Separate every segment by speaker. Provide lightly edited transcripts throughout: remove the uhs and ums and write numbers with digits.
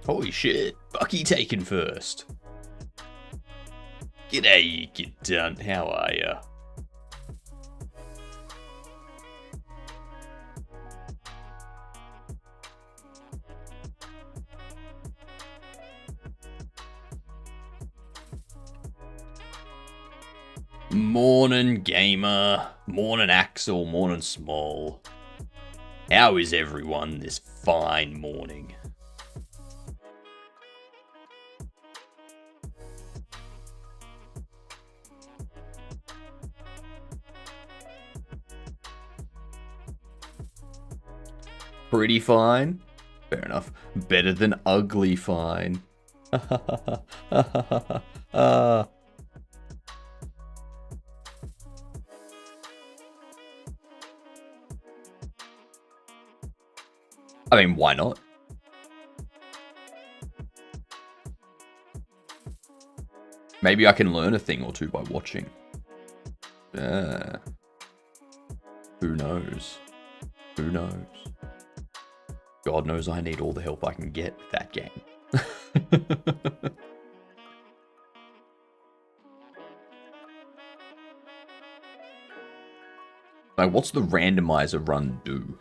Speaker 1: Holy shit. Bucky taken first. G'day, you get done. How are ya? Morning, gamer. Morning, Axel. Morning, Small. How is everyone this fine morning? Pretty fine. Fair enough. Better than ugly fine. I mean, why not? Maybe I can learn a thing or two by watching. Who knows? Who knows? God knows I need all the help I can get with that game. Like, what's the randomizer run do?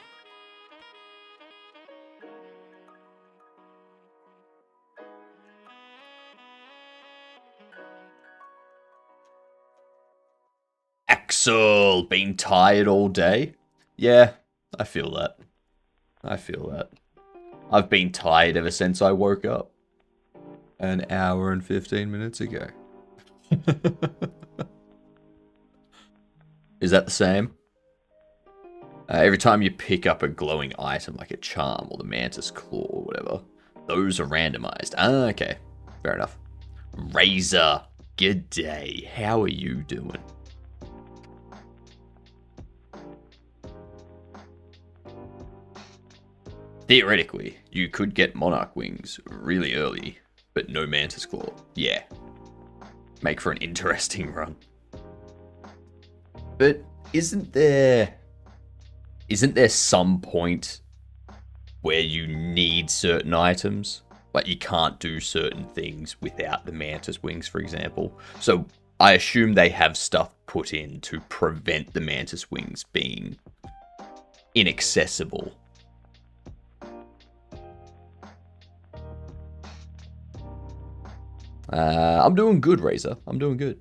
Speaker 1: Axel, been tired all day? Yeah, I feel that. I've been tired ever since I woke up. An hour and 15 minutes ago. Is that the same? Every time you pick up a glowing item like a charm or the mantis claw or whatever, those are randomized. Ah, okay. Fair enough. Razor, good day. How are you doing? Theoretically, you could get Monarch Wings really early, but no Mantis Claw. Yeah. Make for an interesting run. But isn't there some point where you need certain items? Like, you can't do certain things without the Mantis Wings, for example. So I assume they have stuff put in to prevent the Mantis Wings being inaccessible. I'm doing good, Razor. I'm doing good.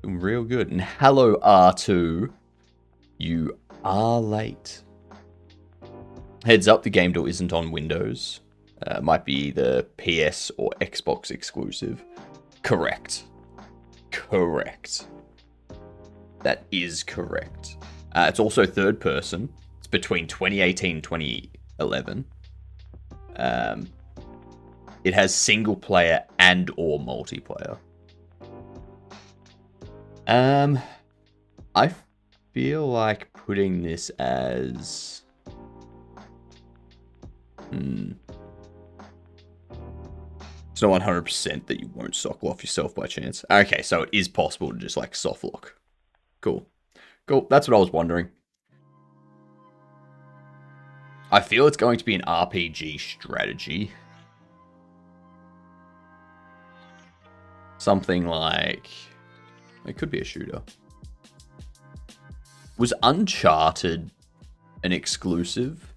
Speaker 1: Doing real good. And hello, R2. You are late. Heads up, the game door isn't on Windows. Might be the PS or Xbox exclusive. Correct. Correct. That is correct. It's also third person. It's between 2018 and 2011. It has single player and or multiplayer. I feel like putting this as... It's not 100% that you won't sockle off yourself by chance. Okay, so it is possible to just like soft lock. Cool. Cool, that's what I was wondering. I feel it's going to be an RPG strategy. Something like... It could be a shooter. Was Uncharted an exclusive?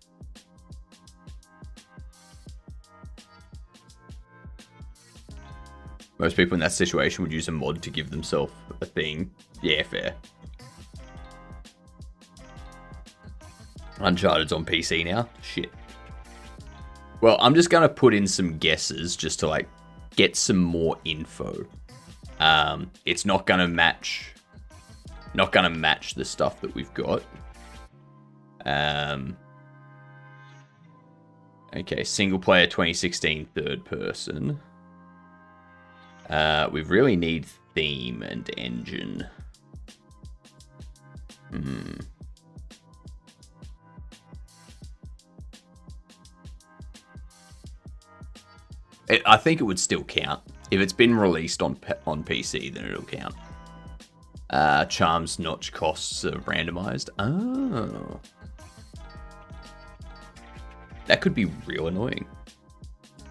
Speaker 1: Most people in that situation would use a mod to give themselves a thing. Yeah, fair. Uncharted's on PC now? Shit. Well, I'm just going to put in some guesses just to like get some more info. It's not gonna match the stuff that we've got. Okay, single player 2016 third person. We really need theme and engine. I think it would still count. If it's been released on PC, then it'll count. Charms notch costs are randomized. Oh. That could be real annoying.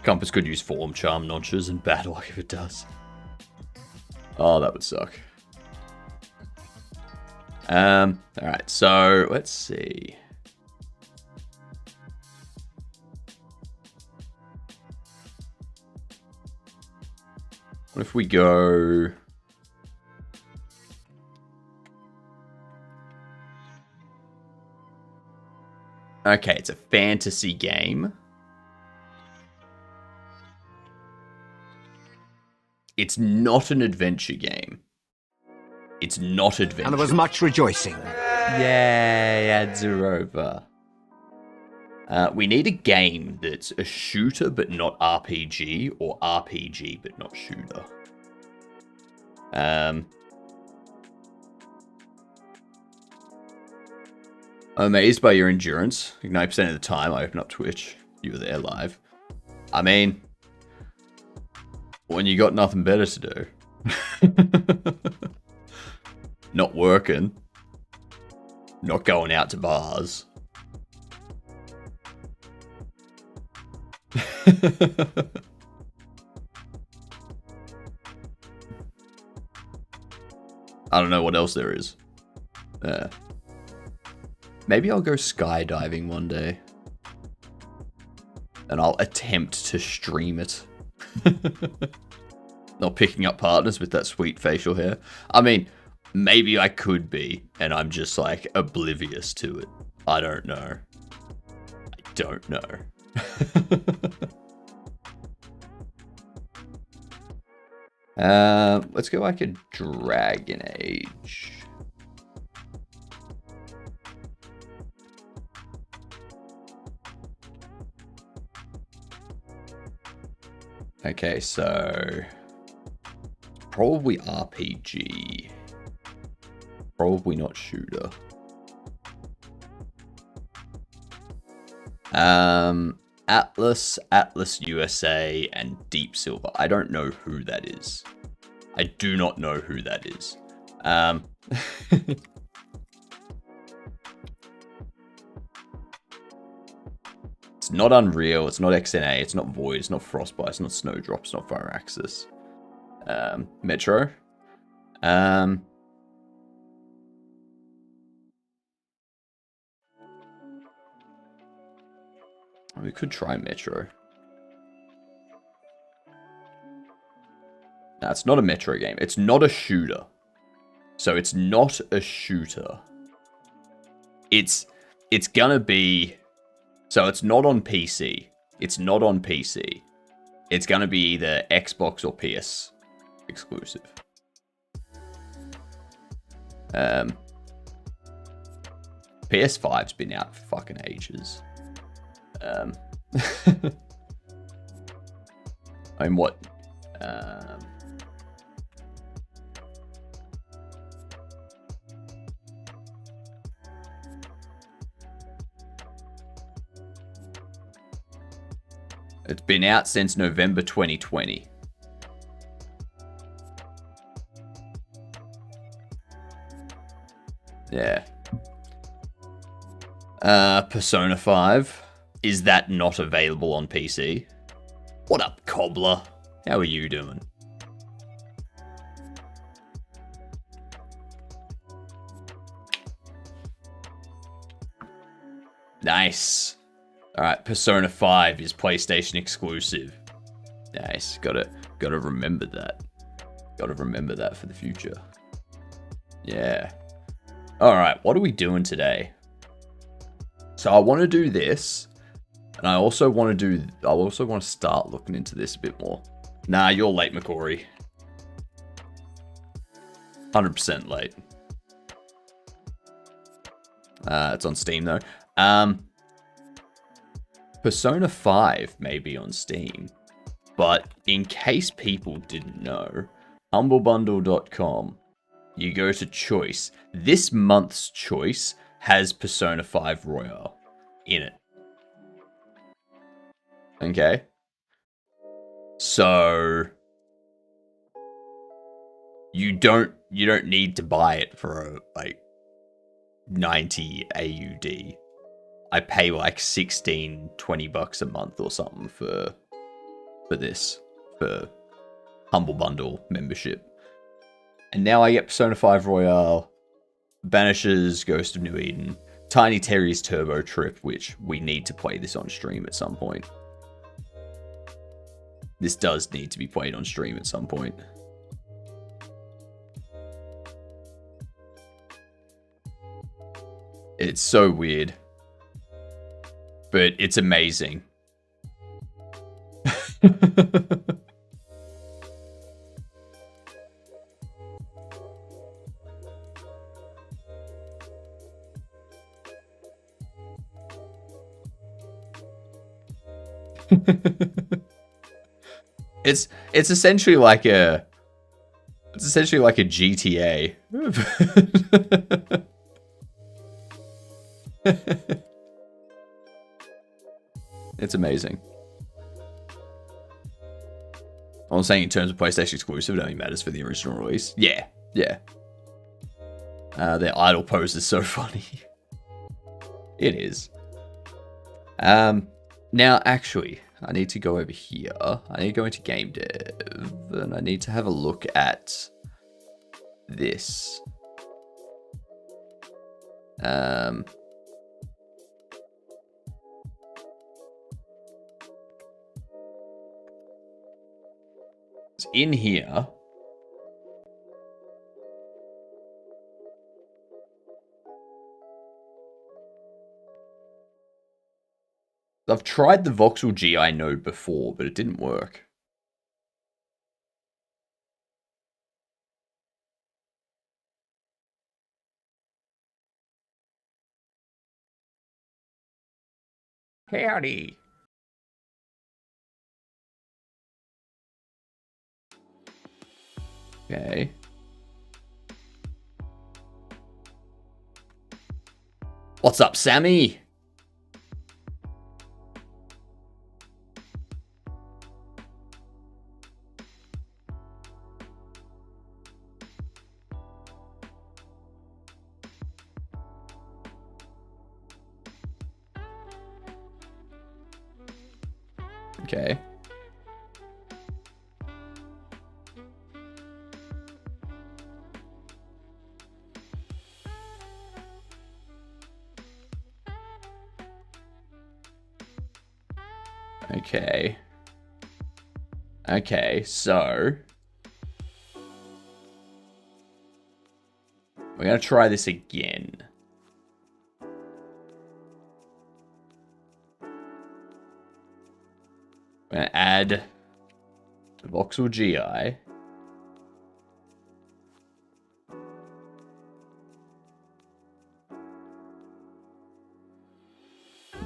Speaker 1: Compass could use Form Charm notches and bad luck if it does. Oh, that would suck. Alright, so let's see. What if we go... Okay, it's a fantasy game. It's not an adventure game. It's not adventure.
Speaker 2: And there was much rejoicing.
Speaker 1: Yay, ads are over. We need a game that's a shooter but not RPG, or RPG but not shooter. I'm amazed by your endurance. 90% of the time I open up Twitch, you were there live. I mean, when you got nothing better to do. Not working. Not going out to bars. I don't know what else there is. Maybe I'll go skydiving one day. And I'll attempt to stream it. Not picking up partners with that sweet facial hair. I mean, maybe I could be, and I'm just like oblivious to it. I don't know. I don't know. Let's go like a Dragon Age. Okay, so probably RPG. Probably not shooter. Atlas USA, and Deep Silver. I don't know who that is. I do not know who that is. It's not Unreal, it's not XNA, it's not Void, it's not Frostbite, it's not Snowdrop, it's not Firaxis. Metro. We could try Metro. No, it's not a Metro game. It's not a shooter. So it's not a shooter. It's gonna be... So it's not on PC. It's not on PC. It's gonna be either Xbox or PS exclusive. PS5's been out for fucking ages. I mean, what? It's been out since November 2020. Yeah. Persona 5. Is that not available on PC? What up, Cobbler? How are you doing? Nice. Alright, Persona 5 is PlayStation exclusive. Nice. Gotta remember that. Gotta remember that for the future. Yeah. Alright, what are we doing today? So I want to do this. And I also want to start looking into this a bit more. Nah, you're late, McCory. 100% late. It's on Steam though. Persona 5 may be on Steam, but in case people didn't know, humblebundle.com, you go to choice. This month's choice has Persona 5 Royale in it. Okay. So you don't need to buy it for like 90 AUD. I pay like 16, 20 bucks a month or something for for this, for Humble Bundle membership. And now I get Persona 5 Royale, Banishers, Ghost of New Eden, Tiny Terry's Turbo Trip, which we need to play this on stream at some point. This does need to be played on stream at some point. It's so weird. But it's amazing. It's essentially like a GTA. It's amazing. I'm saying in terms of PlayStation exclusive, it only matters for the original release. Yeah. Their idle pose is so funny. It is. Now, actually, I need to go over here. I need to go into GamDev, and I need to have a look at this. It's in here. I've tried the voxel GI node before, but it didn't work. Howdy. Okay. What's up, Sammy? Okay. Okay, so we're going to try this again. We're going to add the voxel GI.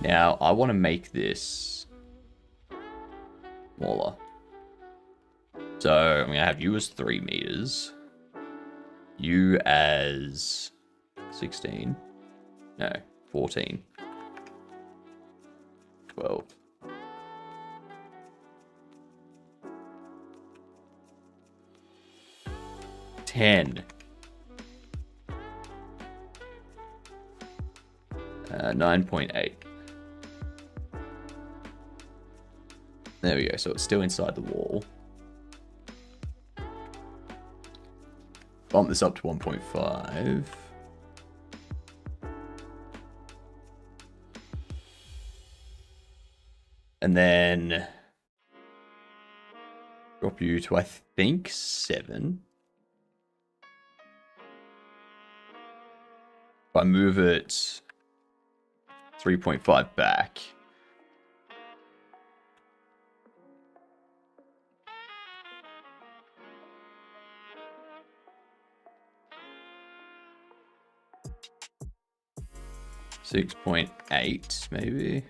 Speaker 1: Now, I want to make this smaller. So, I'm going to have you as 3 meters. You as 16. No, 14. 12. 10. 9.8. There we go, so it's still inside the wall. Bump this up to 1.5. And then drop you to, I think, 7. If I move it 3.5 back. .8 maybe.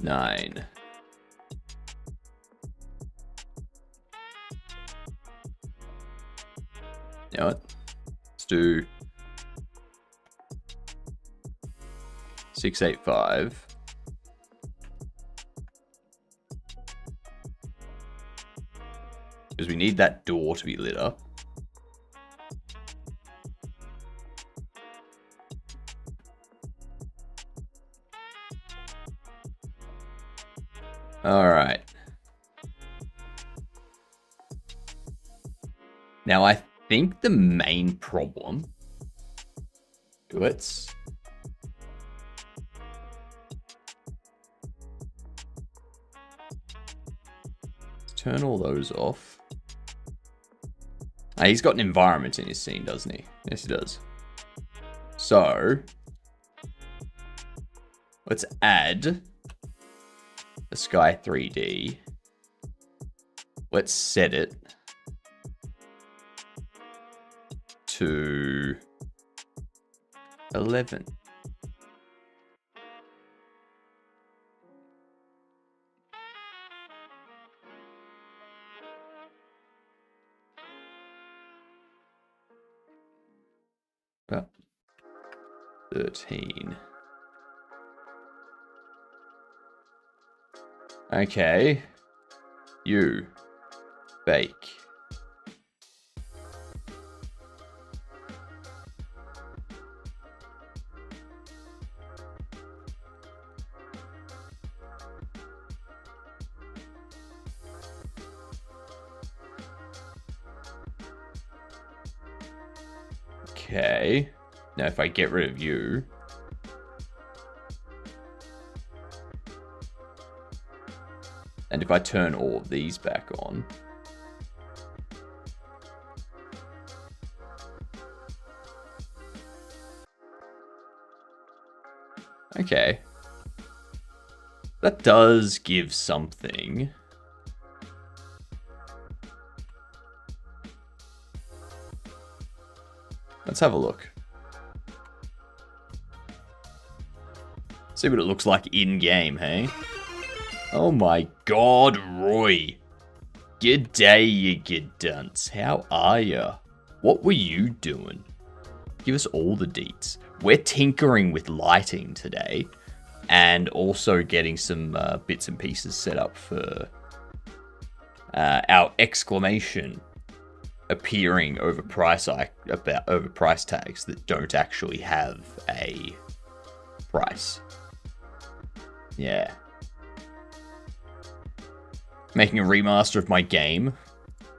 Speaker 1: Nine. You know what? Let's do 685. Because we need that door to be lit up. Alright. Now, I think the main problem... Let's turn all those off. He's got an environment in his scene, doesn't he? Yes, he does. So, let's add the sky 3D. Let's set it to 11. About 13. Okay. You bake. Okay. Now if I get rid of you, and if I turn all of these back on, okay, that does give something. Let's have a look. See what it looks like in-game, hey? Oh my god, Roy. Good day, you good dunce. How are ya? What were you doing? Give us all the deets. We're tinkering with lighting today. And also getting some bits and pieces set up for our exclamation appearing over price tags that don't actually have a price. Yeah. Making a remaster of my game.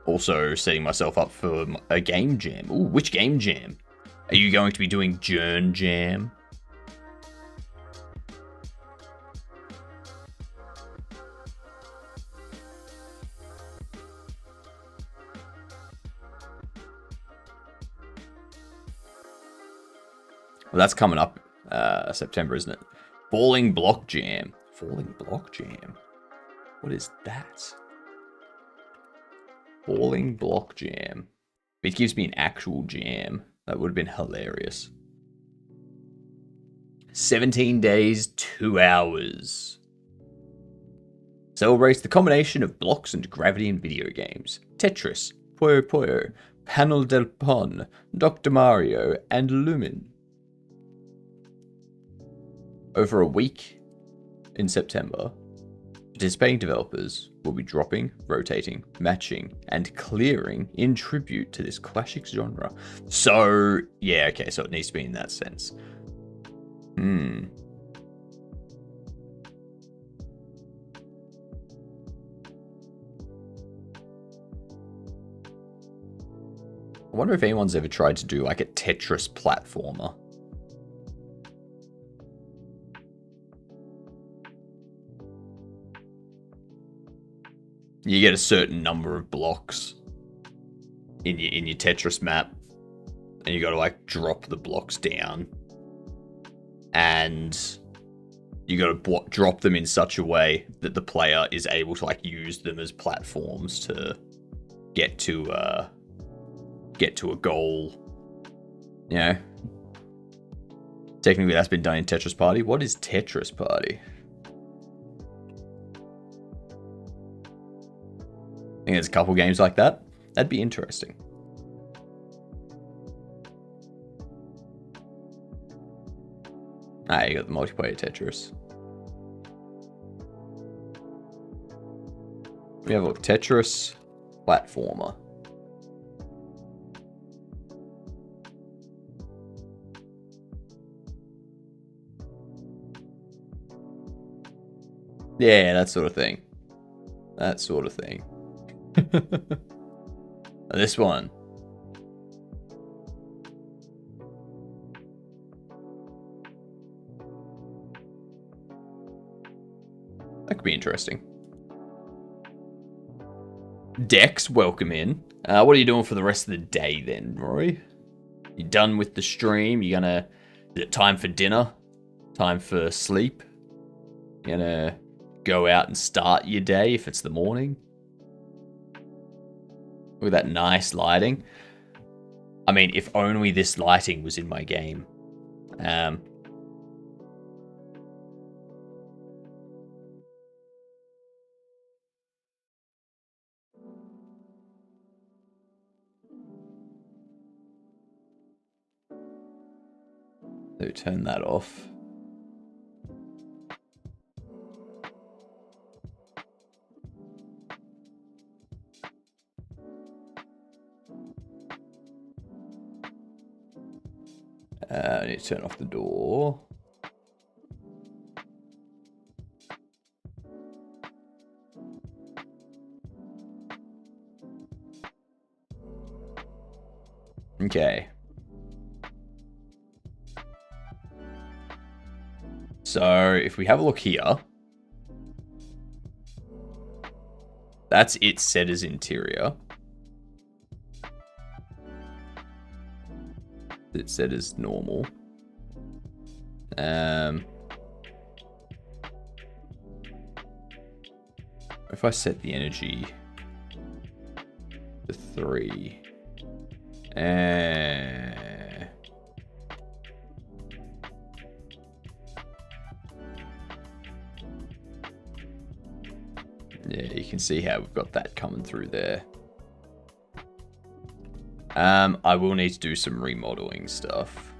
Speaker 1: Also setting myself up for a game jam. Ooh, which game jam? Are you going to be doing Jern Jam? Well, that's coming up September, isn't it? Falling Block Jam. Falling Block Jam? What is that? Falling Block Jam. It gives me an actual jam. That would have been hilarious. 17 days, 2 hours. Celebrates the combination of blocks and gravity in video games. Tetris, Puyo Puyo, Panel del Pon, Dr. Mario, and Lumen. Over a week in September, participating developers will be dropping, rotating, matching, and clearing in tribute to this classic genre. So, yeah, okay, so it needs to be in that sense. I wonder if anyone's ever tried to do like a Tetris platformer. You get a certain number of blocks in your Tetris map, and you got to like drop the blocks down, and you got to drop them in such a way that the player is able to like use them as platforms to get to a goal. You know, technically that's been done in Tetris Party. What is Tetris Party? I think there's a couple games like that. That'd be interesting. Ah, you got the multiplayer Tetris. We have a Tetris platformer. Yeah, that sort of thing. That sort of thing. This one. That could be interesting. Dex, welcome in. What are you doing for the rest of the day then, Rory? You done with the stream? You gonna... Is it time for dinner? Time for sleep? You gonna go out and start your day if it's the morning? Look at that nice lighting. I mean, if only this lighting was in my game. So turn that off. I need to turn off the door. Okay. So if we have a look here, that's it set as interior. It's set as normal. If I set the energy to 3, yeah, you can see how we've got that coming through there. I will need to do some remodeling stuff.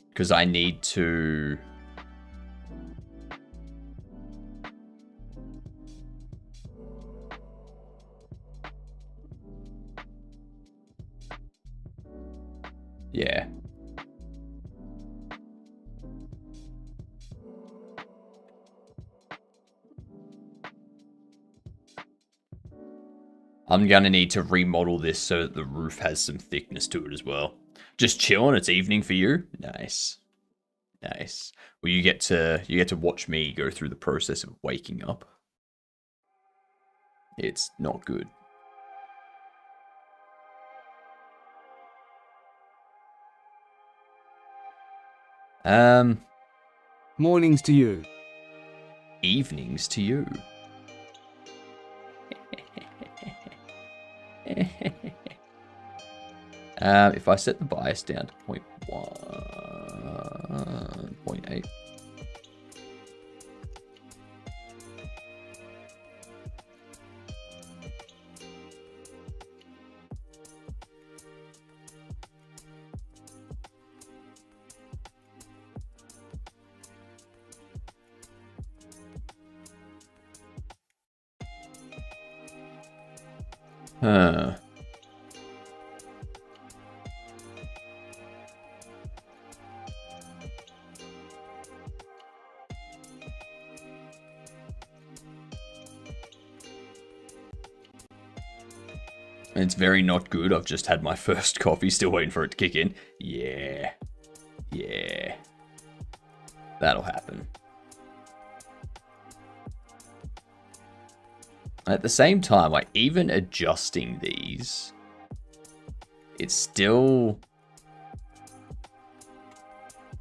Speaker 1: Because I need to... Yeah. I'm going to need to remodel this so that the roof has some thickness to it as well. Just chilling. It's evening for you. Nice. Nice. Well, you get to watch me go through the process of waking up. It's not good.
Speaker 2: Mornings to you.
Speaker 1: Evenings to you. If I set the bias down to 0.1, 0.8. Huh. It's very not good. I've just had my first coffee, still waiting for it to kick in. Yeah. Yeah. That'll happen. At the same time, like, even adjusting these, it's still...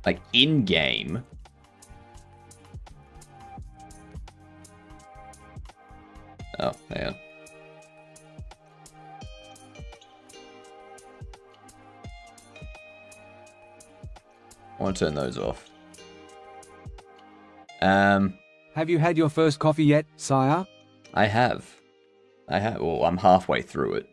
Speaker 1: Like, in-game... Oh, hang on. I want to turn those off.
Speaker 2: Have you had your first coffee yet, sire?
Speaker 1: I have. Well, I'm halfway through it.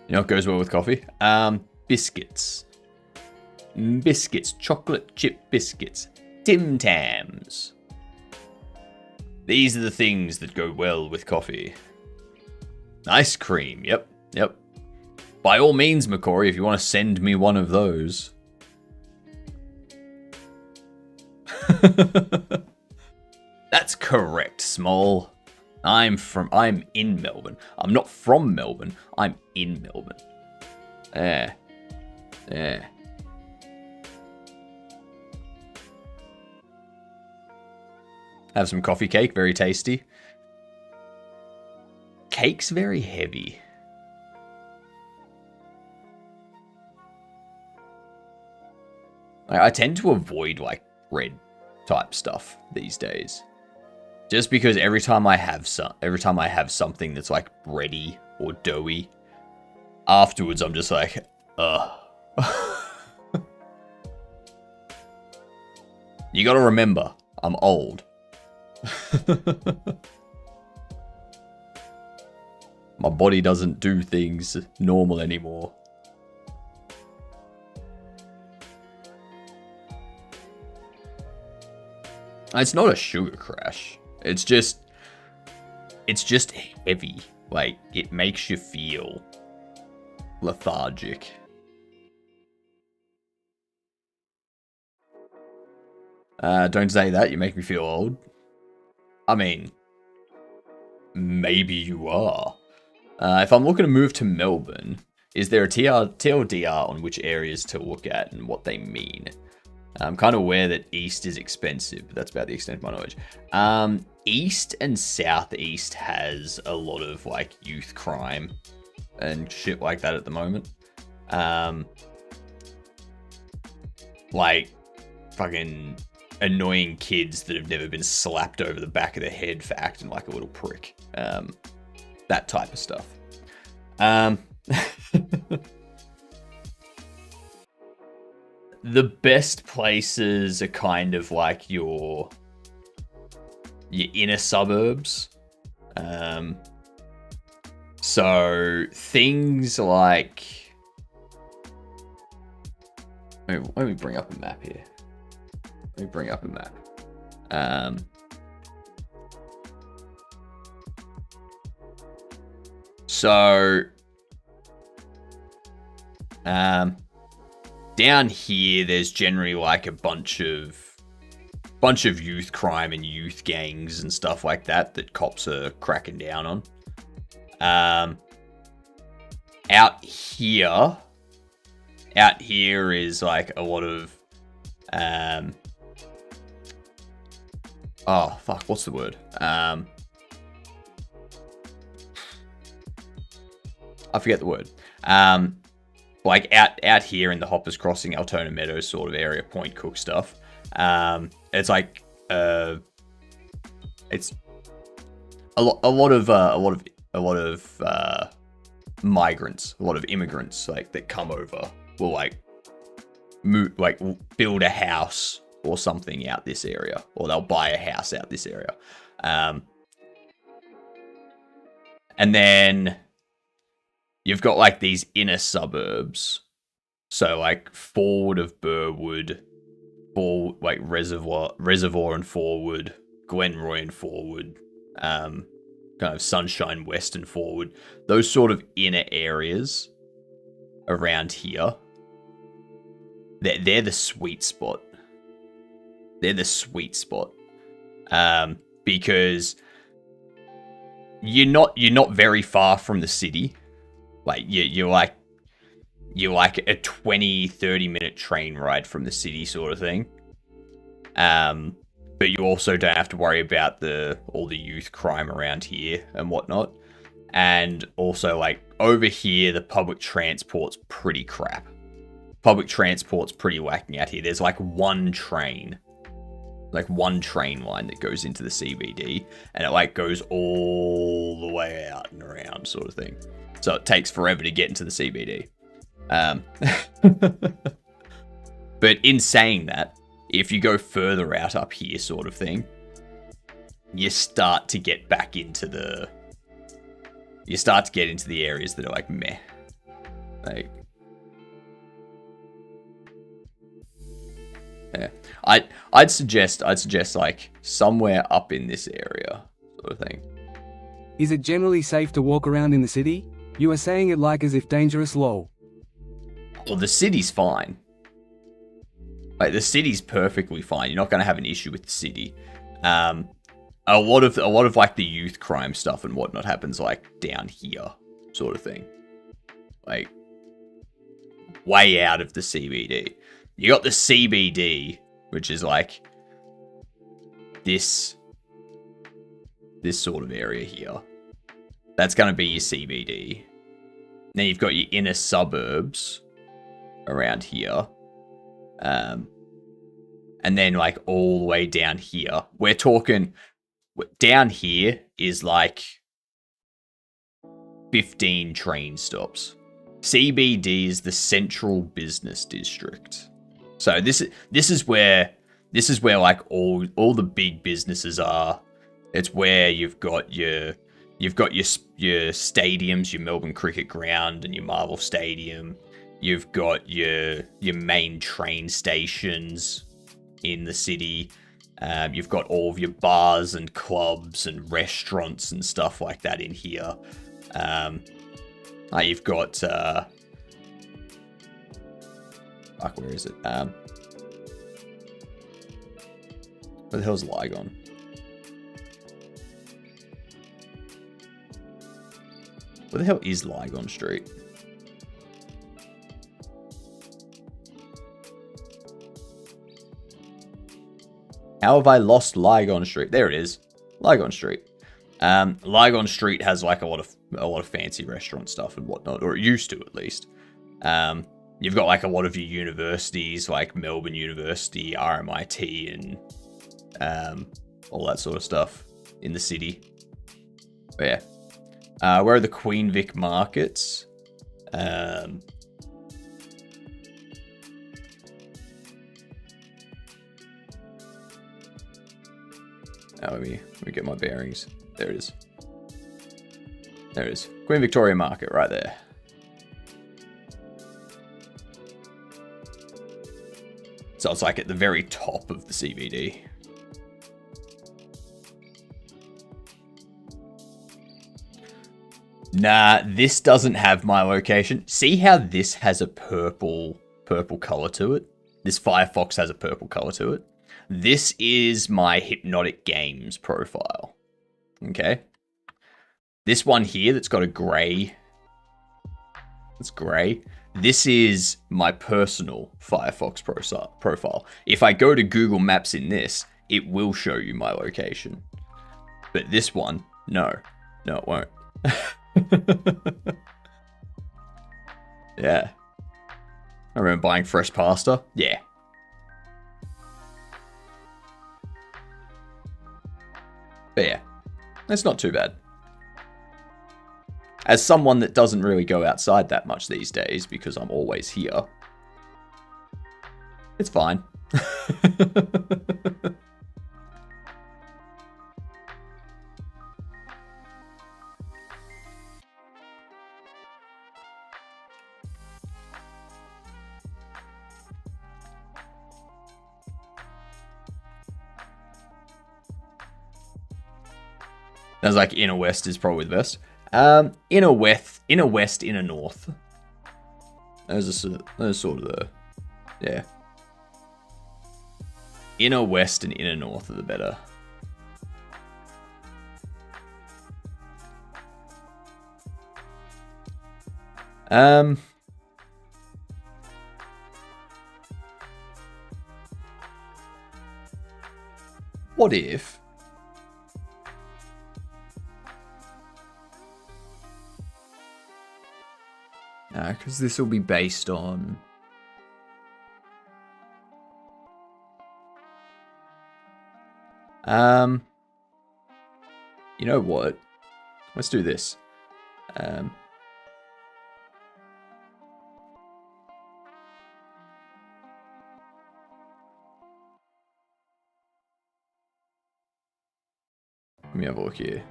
Speaker 1: You know what goes well with coffee? Biscuits. Biscuits. Chocolate chip biscuits. Tim Tams. These are the things that go well with coffee. Ice cream. Yep. By all means, McCory, if you want to send me one of those. That's correct, Small. I'm in Melbourne. I'm not from Melbourne. I'm in Melbourne. Yeah. Have some coffee cake, very tasty. Cake's very heavy. I tend to avoid like bread type stuff these days. Just because every time I have something that's like bready or doughy, afterwards I'm just like, ugh. You gotta remember, I'm old. My body doesn't do things normal anymore. It's not a sugar crash. It's just heavy. Like, it makes you feel lethargic. Don't say that, you make me feel old. I mean, maybe you are. If I'm looking to move to Melbourne, is there a TLDR on which areas to look at and what they mean? I'm kind of aware that East is expensive, but that's about the extent of my knowledge. East and Southeast has a lot of, like, youth crime and shit like that at the moment. Like, fucking annoying kids that have never been slapped over the back of the head for acting like a little prick. That type of stuff. The best places are kind of like your inner suburbs. So things like... Let me bring up a map here. Down here, there's generally like a bunch of youth crime and youth gangs and stuff like that cops are cracking down on. Out here is like a lot of oh fuck, what's the word? I forget the word. Like out here in the Hoppers Crossing, Altona Meadows sort of area, Point Cook stuff. It's like it's a lot of migrants, a lot of immigrants like that come over will like move, like build a house or something out this area, or they'll buy a house out this area, and then you've got like these inner suburbs, so like forward of Burwood, like Reservoir and Forward, Glenroy and Forward, kind of Sunshine West and Forward. Those sort of inner areas around here, they're the sweet spot. They're the sweet spot, because you're not very far from the city. Like you're like a 20-30 minute train ride from the city sort of thing. But you also don't have to worry about all the youth crime around here and whatnot. And also, like, over here, the public transport's pretty crap. Public transport's pretty lacking out here. There's like one train line that goes into the CBD, and it like goes all the way out and around sort of thing. So it takes forever to get into the CBD. But in saying that, if you go further out up here sort of thing, you start to get into the areas that are like meh. Like, yeah, I'd suggest like somewhere up in this area, sort of thing.
Speaker 2: Is it generally safe to walk around in the city? You are saying it like as if dangerous lol.
Speaker 1: Well, the city's fine. Like, the city's perfectly fine. You're not going to have an issue with the city. A lot of like the youth crime stuff and whatnot happens like down here, sort of thing. Like, way out of the CBD. You got the CBD, which is like this sort of area here. That's going to be your CBD. Then you've got your inner suburbs around here. And then like all the way down here. We're talking down here is like 15 train stops. CBD is the central business district. So this is where like all the big businesses are. It's where you've got your stadiums, your Melbourne Cricket Ground and your Marvel Stadium. You've got your main train stations in the city. You've got all of your bars and clubs and restaurants and stuff like that in here. You've got fuck, where is it? Where the hell's Lygon? Where the hell is Lygon Street? How have I lost Lygon Street? There it is. Lygon Street. Lygon Street has like a lot of fancy restaurant stuff and whatnot, or it used to at least. You've got like a lot of your universities, like Melbourne University, RMIT, and all that sort of stuff in the city. But yeah. Where are the Queen Vic markets? Let me get my bearings. There it is. There it is. Queen Victoria Market right there. So it's like at the very top of the CBD. Nah, this doesn't have my location. See how this has a purple color to it? This Firefox has a purple color to it. This is my HypnotiK Games profile. Okay. This one here that's got a gray. It's gray. This is my personal Firefox profile. If I go to Google Maps in this, it will show you my location. But this one, no. No, it won't. Yeah. I remember buying fresh pasta. Yeah. But yeah, it's not too bad. As someone that doesn't really go outside that much these days because I'm always here, it's fine. Sounds like inner west is probably the best. Inner west, inner north. Those are sort of the, yeah. Inner west and inner north are the better. What if? Because this will be based on... You know what? Let's do this. Let me have a look here.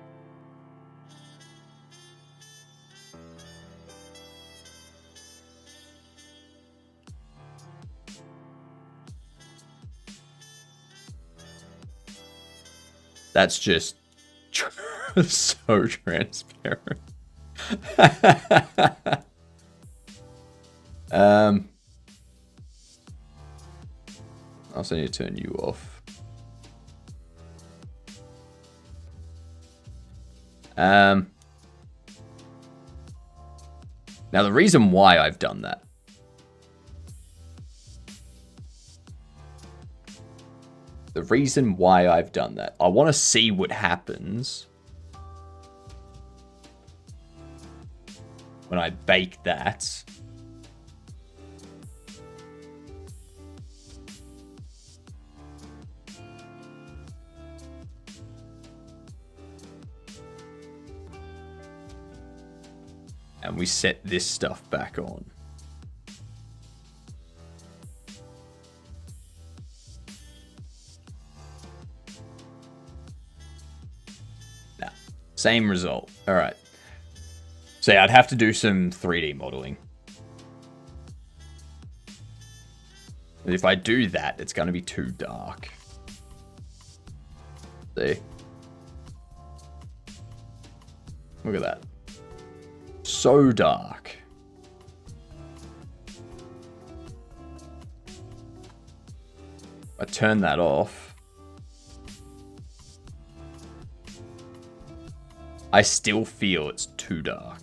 Speaker 1: That's just so transparent. I also need to turn you off. Now the reason why I've done that. The reason why I've done that. I want to see what happens when I bake that. And we set this stuff back on. Nah, same result. All right. So yeah, I'd have to do some 3D modeling. But if I do that, it's going to be too dark. See? Look at that. So dark. I turn that off. I still feel it's too dark.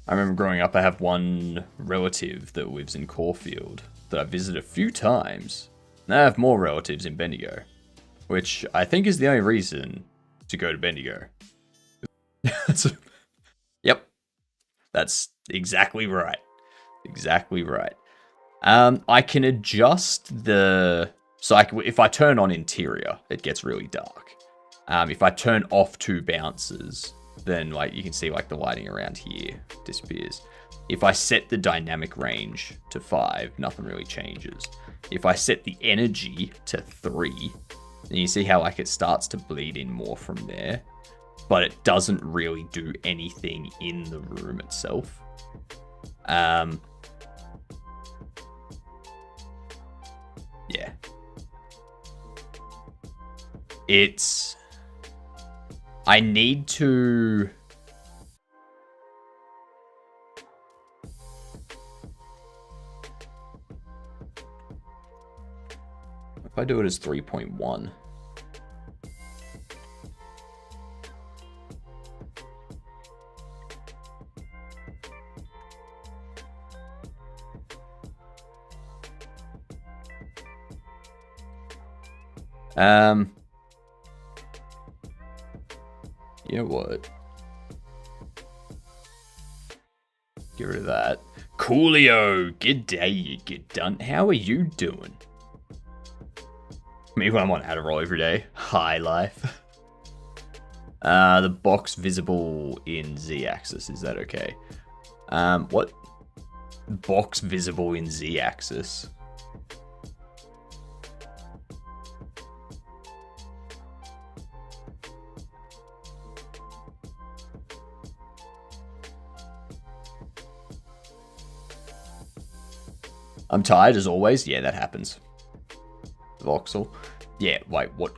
Speaker 1: I remember growing up, I have one relative that lives in Caulfield that I visited a few times. And I have more relatives in Bendigo, which I think is the only reason to go to Bendigo. Yep, that's exactly right. Exactly right. I can adjust the... So if I turn on interior, it gets really dark. If I turn off 2 bounces, then like you can see like the lighting around here disappears. If I set the dynamic range to 5, nothing really changes. If I set the energy to 3, then you see how like it starts to bleed in more from there, but it doesn't really do anything in the room itself. Yeah. It's... I need to... If I do it as 3.1. You know what? Get rid of that. Coolio, good day, you get done. How are you doing? Me when I'm on Adderall every day. High life. The box visible in Z-axis, is that okay? What? Box visible in Z-axis. I'm tired as always. Yeah, that happens. Voxel. Yeah, wait, what?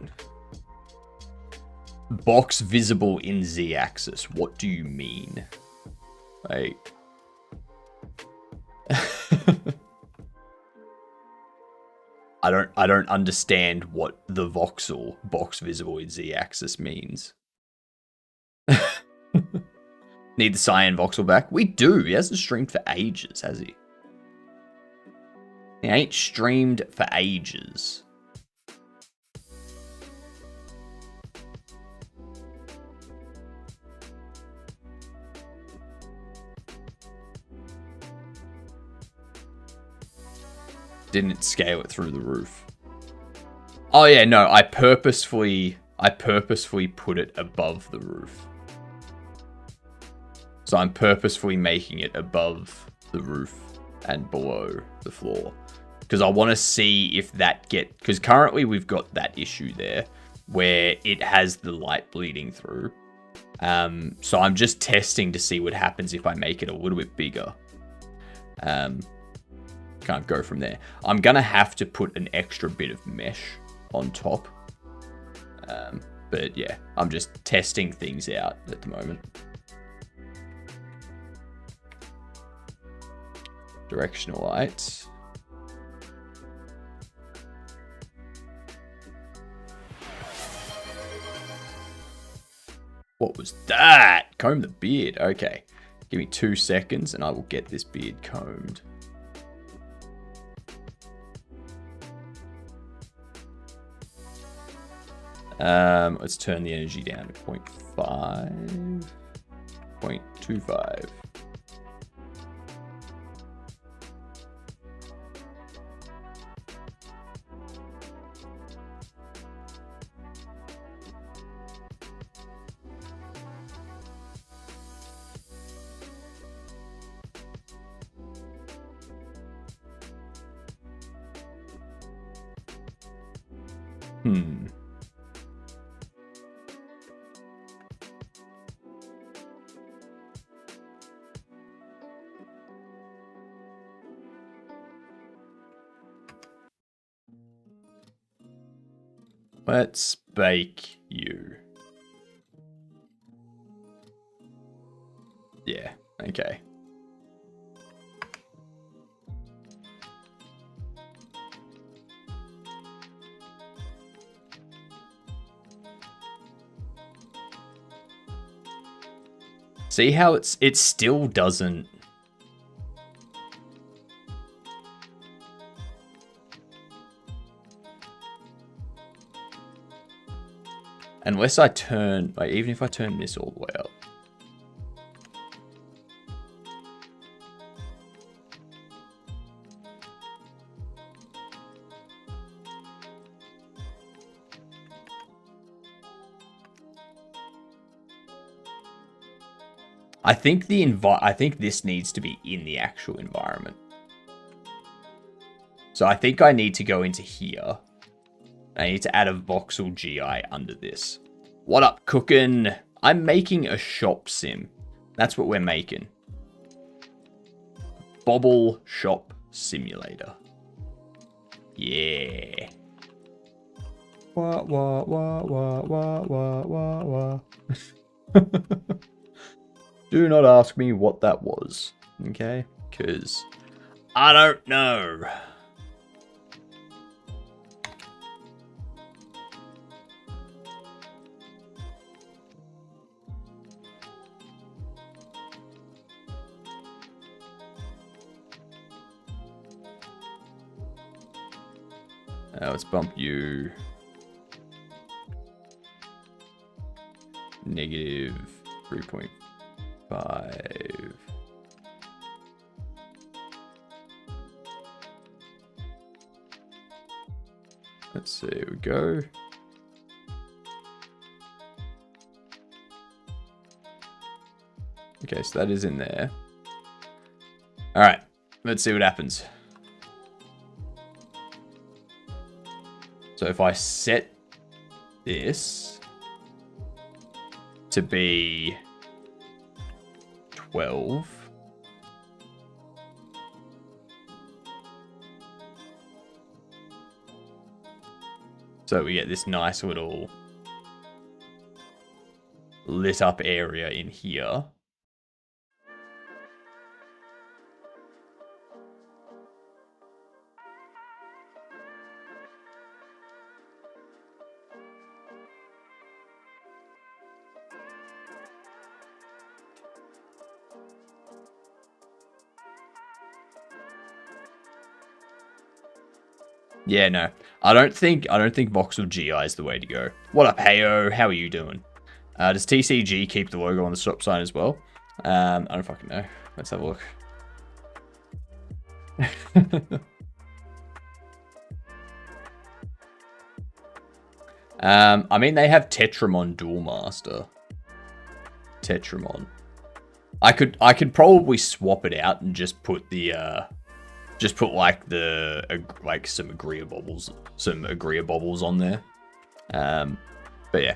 Speaker 1: Box visible in Z-axis. What do you mean? Like... I don't understand what the voxel, box visible in Z-axis, means. Need the cyan voxel back? We do. He hasn't streamed for ages, has he? He ain't streamed for ages. Didn't scale it through the roof. Oh yeah, no, I purposefully put it above the roof. So I'm purposefully making it above the roof and below the floor. Because I want to see if that because currently we've got that issue there where it has the light bleeding through. So I'm just testing to see what happens if I make it a little bit bigger. Kind of go from there. I'm going to have to put an extra bit of mesh on top. But yeah, I'm just testing things out at the moment. Directional lights. What was that? Comb the beard. Okay. Give me 2 seconds and I will get this beard combed. Let's turn the energy down to 0.5. 0.25. Let's bake you. Yeah, okay. See how it still doesn't. Unless I turn, like, even if I turn this all the way up. I think this needs to be in the actual environment. So I think I need to go into here. I need to add a voxel GI under this. What up, cookin'? I'm making a shop sim. That's what we're making. Bobble Shop Simulator. Yeah. Wah, wah, wah, wah, wah, wah, wah, wah. Do not ask me what that was, okay? Because I don't know. Let's bump you. Negative 3.5. Let's see, here we go. Okay, so that is in there. All right, let's see what happens. So if I set this to be 12, so we get this nice little lit up area in here. Yeah, no. I don't think voxel GI is the way to go. What up, heyo? How are you doing? Does TCG keep the logo on the stop sign as well? I don't fucking know. Let's have a look. I mean, they have Tetramon Duel Master. Tetramon. I could probably swap it out and just put the like some Agria Bobbles on there. But yeah.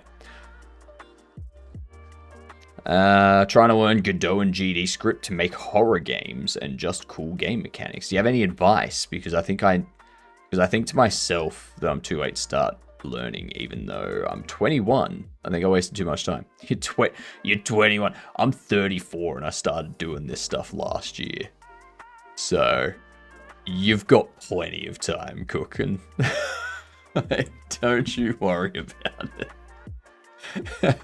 Speaker 1: Trying to learn Godot and GD script to make horror games and just cool game mechanics. Do you have any advice? Because I think to myself that I'm too late to start learning, even though I'm 21. I think I wasted too much time. You're 21. I'm 34 and I started doing this stuff last year. So you've got plenty of time cooking. Don't you worry about it.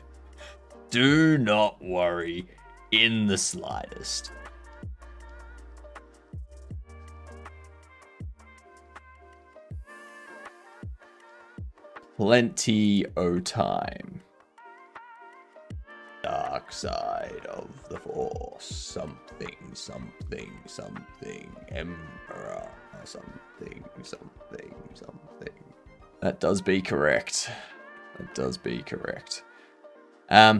Speaker 1: Do not worry in the slightest. Plenty o' time. Dark side of the force. Something, something, something. Emperor. Something, something, something. That does be correct. That does be correct. Yeah,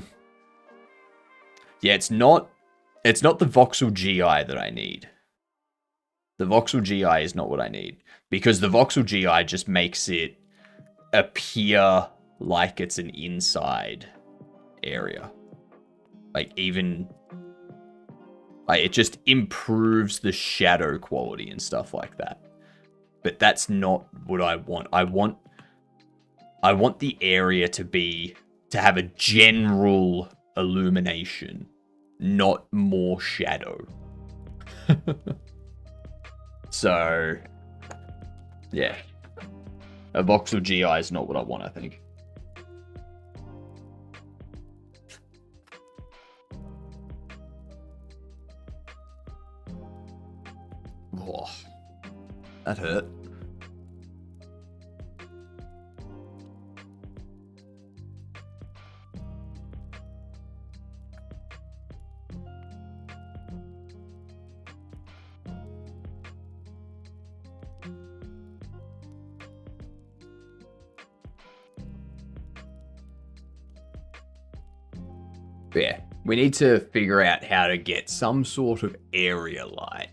Speaker 1: it's not the voxel GI that I need. The voxel GI is not what I need. Because the voxel GI just makes it appear like it's an inside area. Like, even... like, it just improves the shadow quality and stuff like that. But that's not what I want. I want the area to have a general illumination, not more shadow. So, yeah. A voxel GI is not what I want, I think. Oh, that hurt. Yeah, we need to figure out how to get some sort of area light.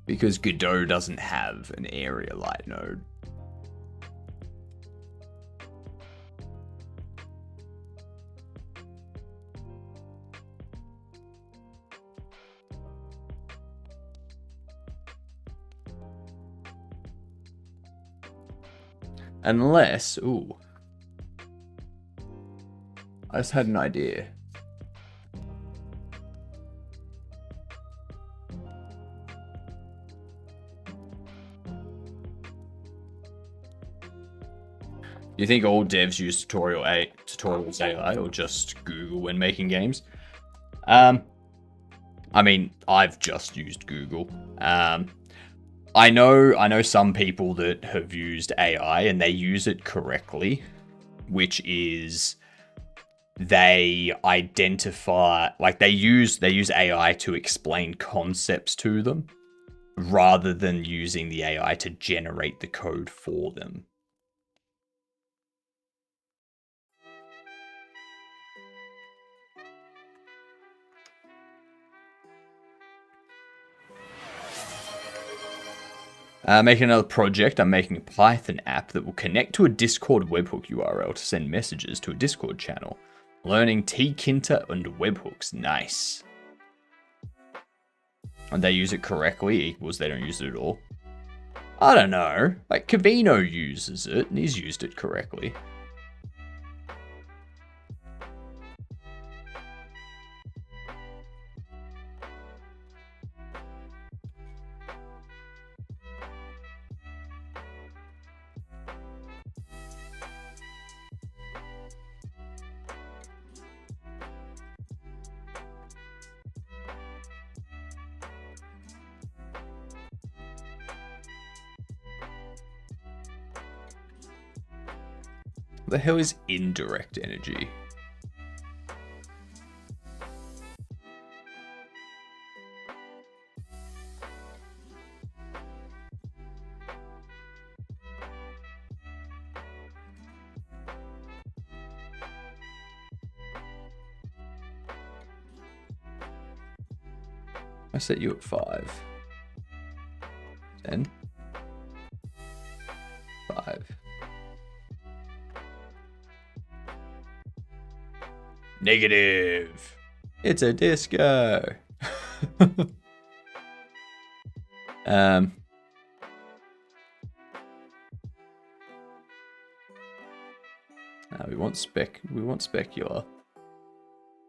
Speaker 1: Because Godot doesn't have an area light node. Unless, ooh. I just had an idea. Do you think all devs use tutorials AI or just Google when making games? I mean, I've just used Google. I know some people that have used AI and they use it correctly, which is they identify, like they use AI to explain concepts to them rather than using the AI to generate the code for them. Making another project, I'm making a Python app that will connect to a Discord webhook URL to send messages to a Discord channel. Learning tkinter and webhooks, nice. And they use it correctly equals they don't use it at all. I don't know, like Kavino uses it and he's used it correctly. What the hell is indirect energy? I set you at 5. 10. 5. Negative. It's a disco. We want specular.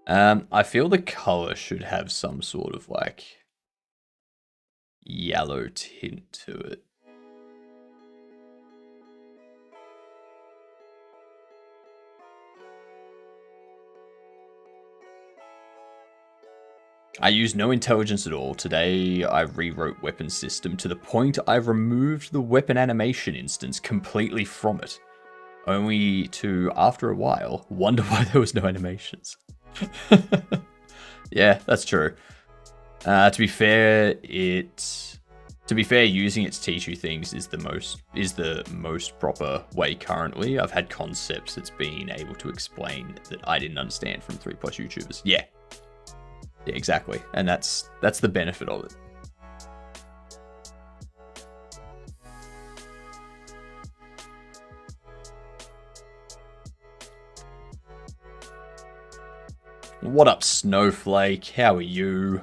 Speaker 1: I feel the color should have some sort of like yellow tint to it. I use no intelligence at all. Today, I rewrote weapon system to the point I removed the weapon animation instance completely from it. Only to, after a while, wonder why there was no animations. Yeah, that's true. To be fair, using its T2 things is the most proper way currently. I've had concepts that's been able to explain that I didn't understand from 3+ YouTubers. Yeah. Yeah, exactly. And that's the benefit of it. What up, Snowflake? How are you?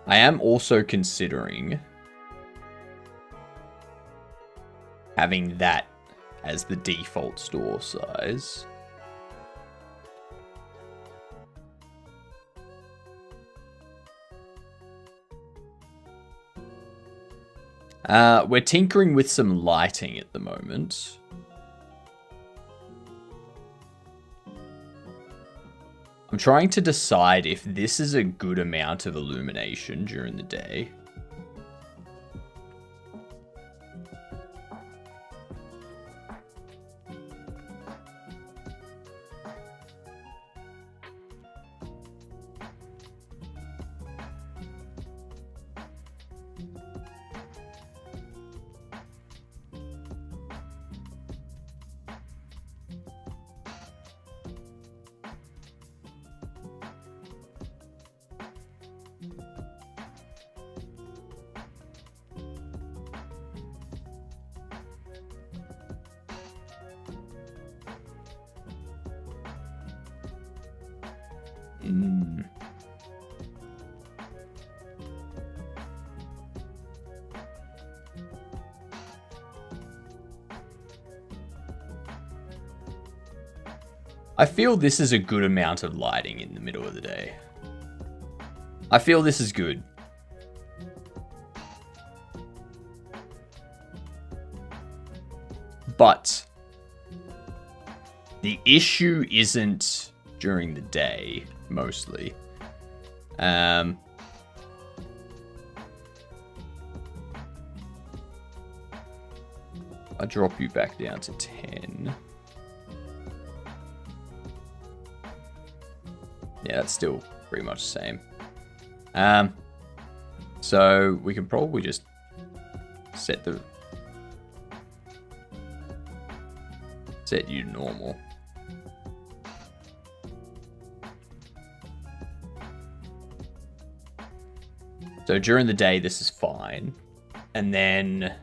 Speaker 1: I am also considering having that as the default store size. We're tinkering with some lighting at the moment. I'm trying to decide if this is a good amount of illumination during the day. I feel this is a good amount of lighting in the middle of the day. I feel this is good. But the issue isn't during the day, mostly. I drop you back down to 10. Yeah, that's still pretty much the same. So we can probably just set you to normal. So during the day, this is fine. And then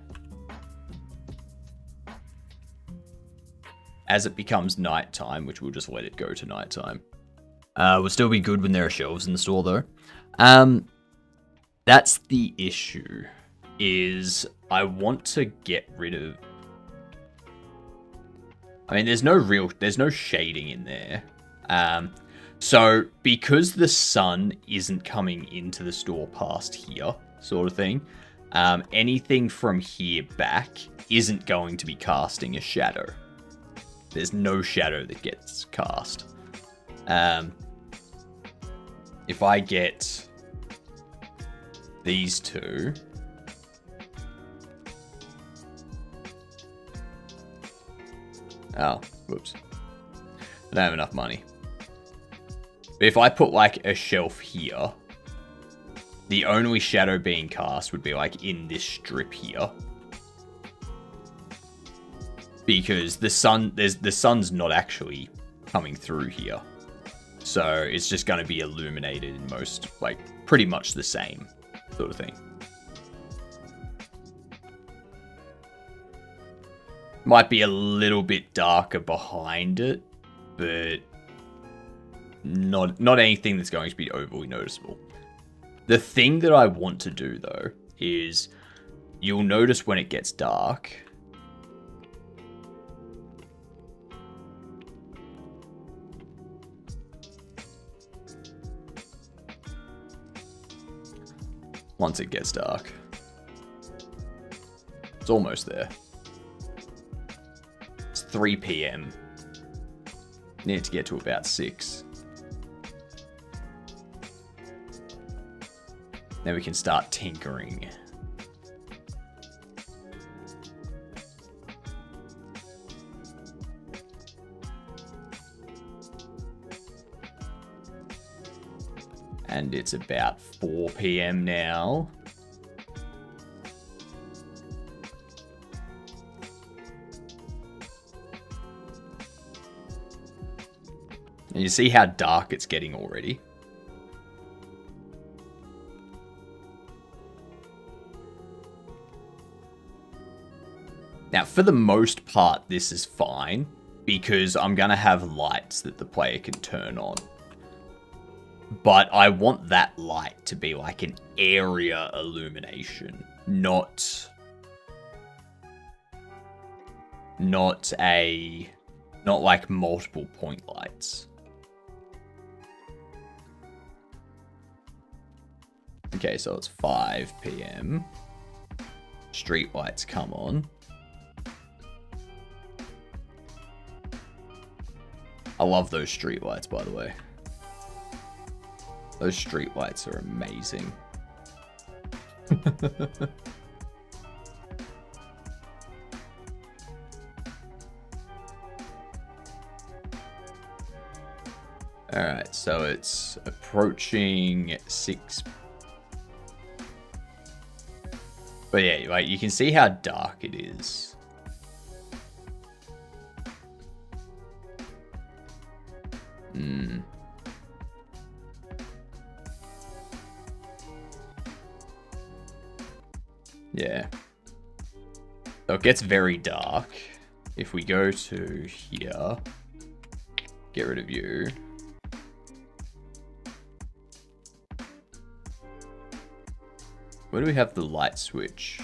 Speaker 1: as it becomes nighttime, which we'll just let it go to nighttime, will still be good when there are shelves in the store, though. That's the issue, is I want to get rid of... I mean, there's no shading in there. So because the sun isn't coming into the store past here, sort of thing, anything from here back isn't going to be casting a shadow. There's no shadow that gets cast. if I get these two, oh, whoops, I don't have enough money. But if I put like a shelf here, the only shadow being cast would be like in this strip here, because the sun's not actually coming through here. So it's just going to be illuminated in most, like, pretty much the same sort of thing. Might be a little bit darker behind it, but not anything that's going to be overly noticeable. The thing that I want to do, though, is you'll notice when it gets dark, once it gets dark. It's almost there. It's 3 p.m. Need to get to about 6. Then we can start tinkering. And it's about 4 p.m. now. And you see how dark it's getting already. Now, for the most part, this is fine, because I'm going to have lights that the player can turn on. But I want that light to be like an area illumination, not like multiple point lights. Okay, so it's 5 p.m. Street lights come on. I love those street lights, by the way. Those street lights are amazing. Alright, so it's approaching 6. But yeah, like you can see how dark it is. Yeah. So it gets very dark. If we go to here, get rid of you. Where do we have the light switch?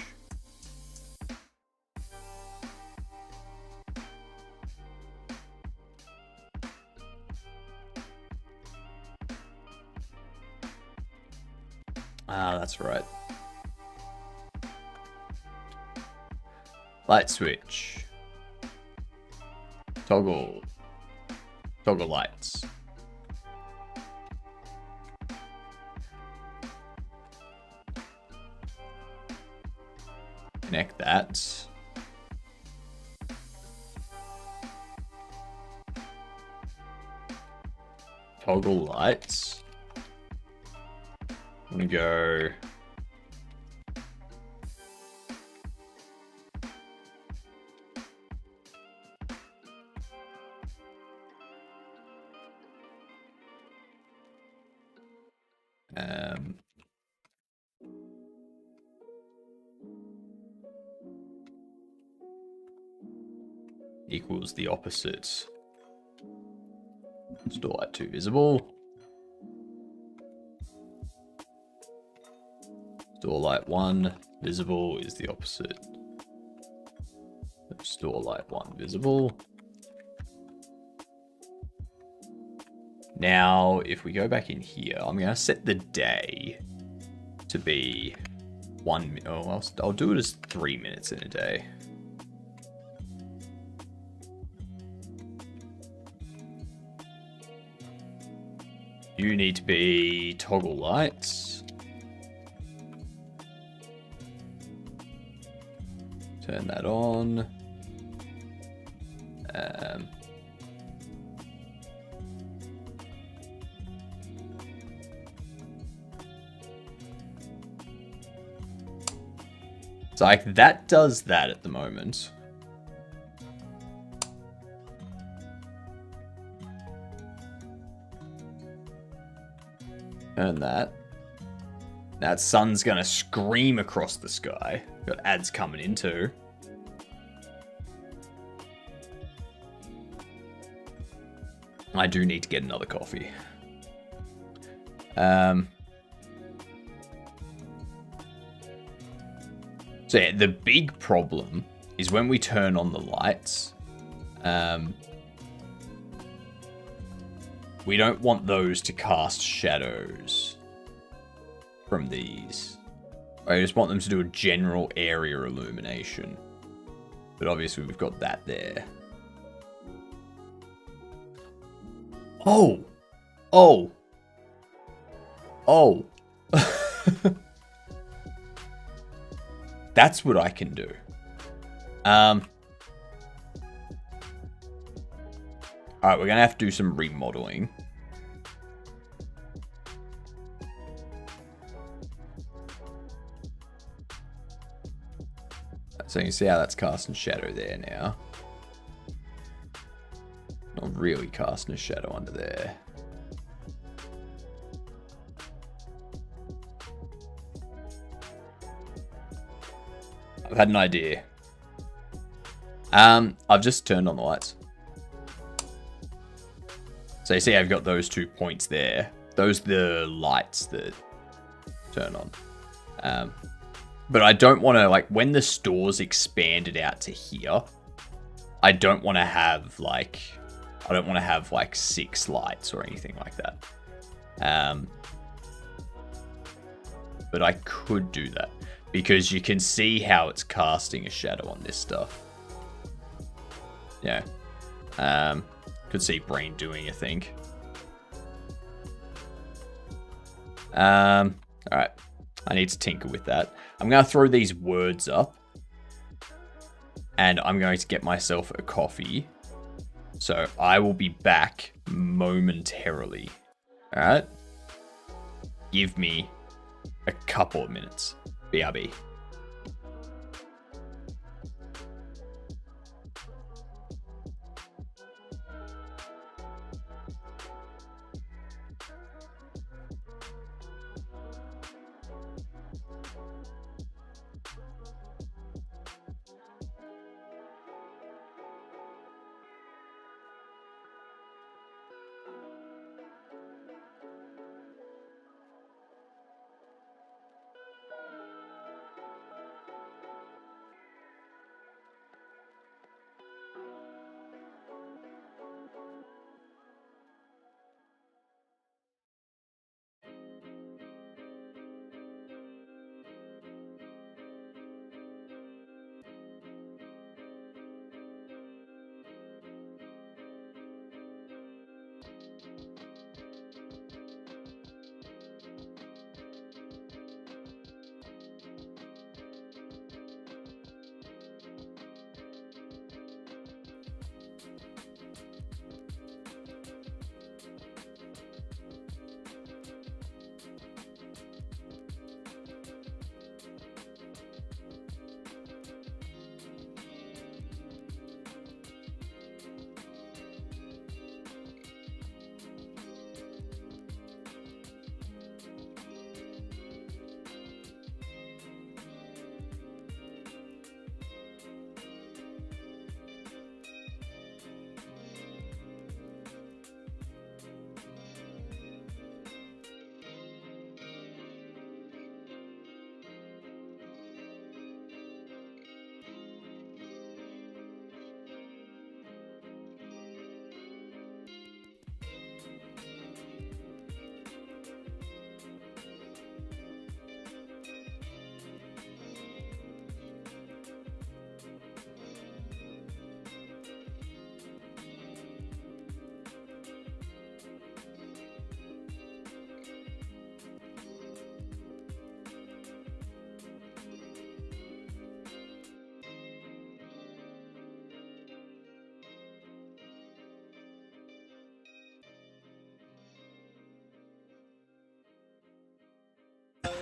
Speaker 1: Ah, that's right. Light switch. Toggle. Toggle lights. Connect that. Toggle lights. I'm gonna go. Equals the opposite. Store light 2 visible. Store light 1 visible is the opposite. Store light 1 visible. Now, if we go back in here, I'm going to set the day to be 1 minute. Oh, I'll do it as 3 minutes in a day. You need to be toggle lights. Turn that on. It's like that does that at the moment. Turn that. That sun's gonna scream across the sky. Got ads coming in too. I do need to get another coffee. So yeah, the big problem is when we turn on the lights, we don't want those to cast shadows from these. I just want them to do a general area illumination. But obviously we've got that there. Oh! Oh! Oh! That's what I can do. Alright, we're gonna have to do some remodeling. So you can see how that's casting shadow there now. Not really casting a shadow under there. I've had an idea. I've just turned on the lights. So you see I've got those 2 points there. Those are the lights that turn on. But I don't want to, like, when the store's expanded out to here, I don't want to have, like, 6 lights or anything like that. But I could do that. Because you can see how it's casting a shadow on this stuff. Yeah. Could see Brain doing a thing. Alright. I need to tinker with that. I'm going to throw these words up. And I'm going to get myself a coffee. So I will be back momentarily. Alright? Give me a couple of minutes. BRB.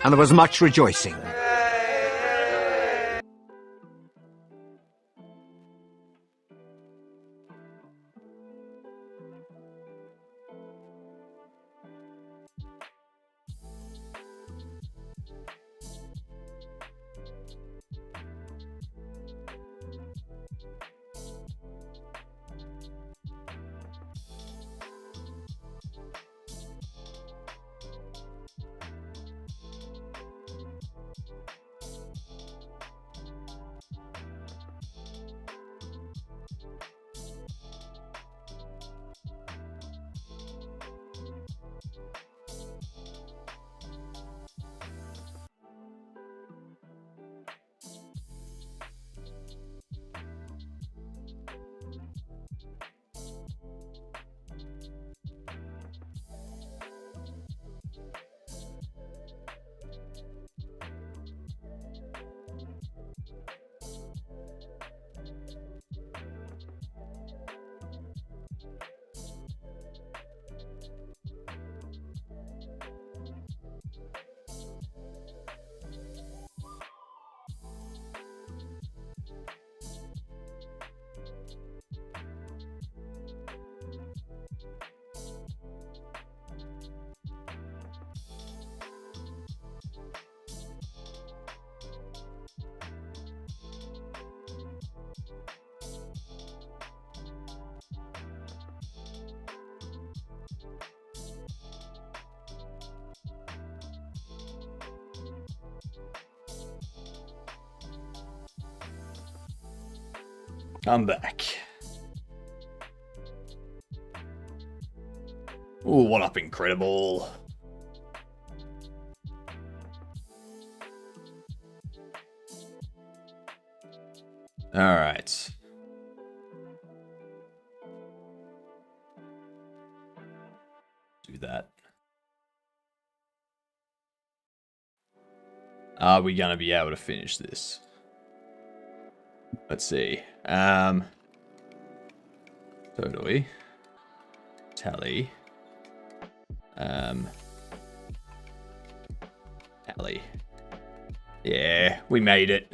Speaker 3: and there was much rejoicing.
Speaker 1: I'm back. Ooh, what up, Incredible? Alright. Do that. Are we gonna be able to finish this? Let's see. Totally. Tally. Tally. Yeah, we made it.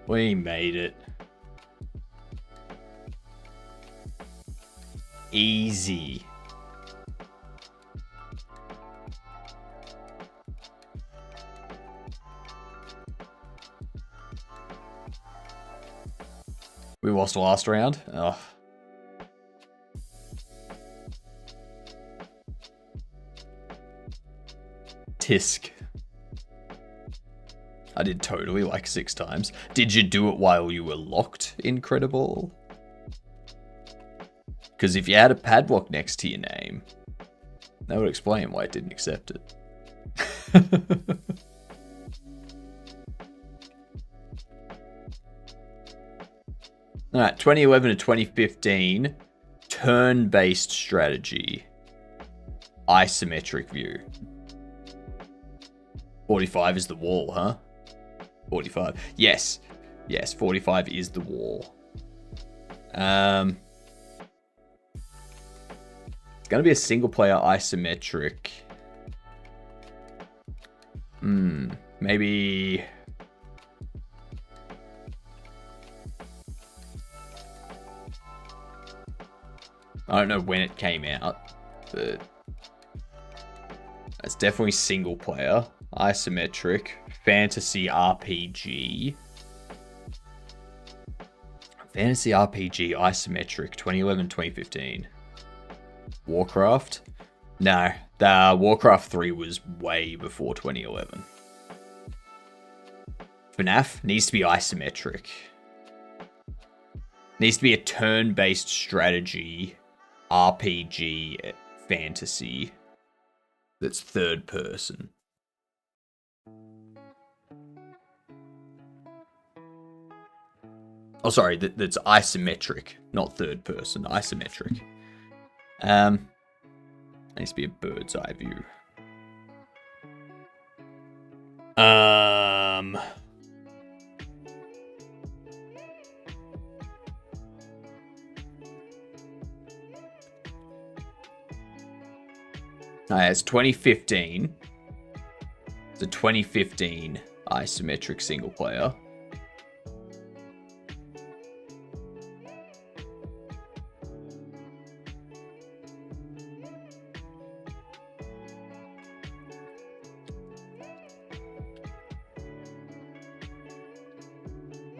Speaker 1: We made it. Easy. We lost last round. Oh. Tisk. I did totally like 6 times. Did you do it while you were locked? Incredible. Because if you had a padlock next to your name, that would explain why it didn't accept it. Alright, 2011 to 2015. Turn-based strategy. Isometric view. 45 is the wall, huh? 45. Yes. Yes, 45 is the wall. It's going to be a single-player isometric. Maybe... I don't know when it came out, but... It's definitely single-player. Isometric. Fantasy RPG. Fantasy RPG isometric 2011-2015. Warcraft? No, the Warcraft 3 was way before 2011. FNAF needs to be isometric. Needs to be a turn-based strategy RPG fantasy that's third person. Oh, sorry, that's isometric, not third person, isometric. Needs to be a bird's eye view. It's 2015. It's a 2015 isometric single player.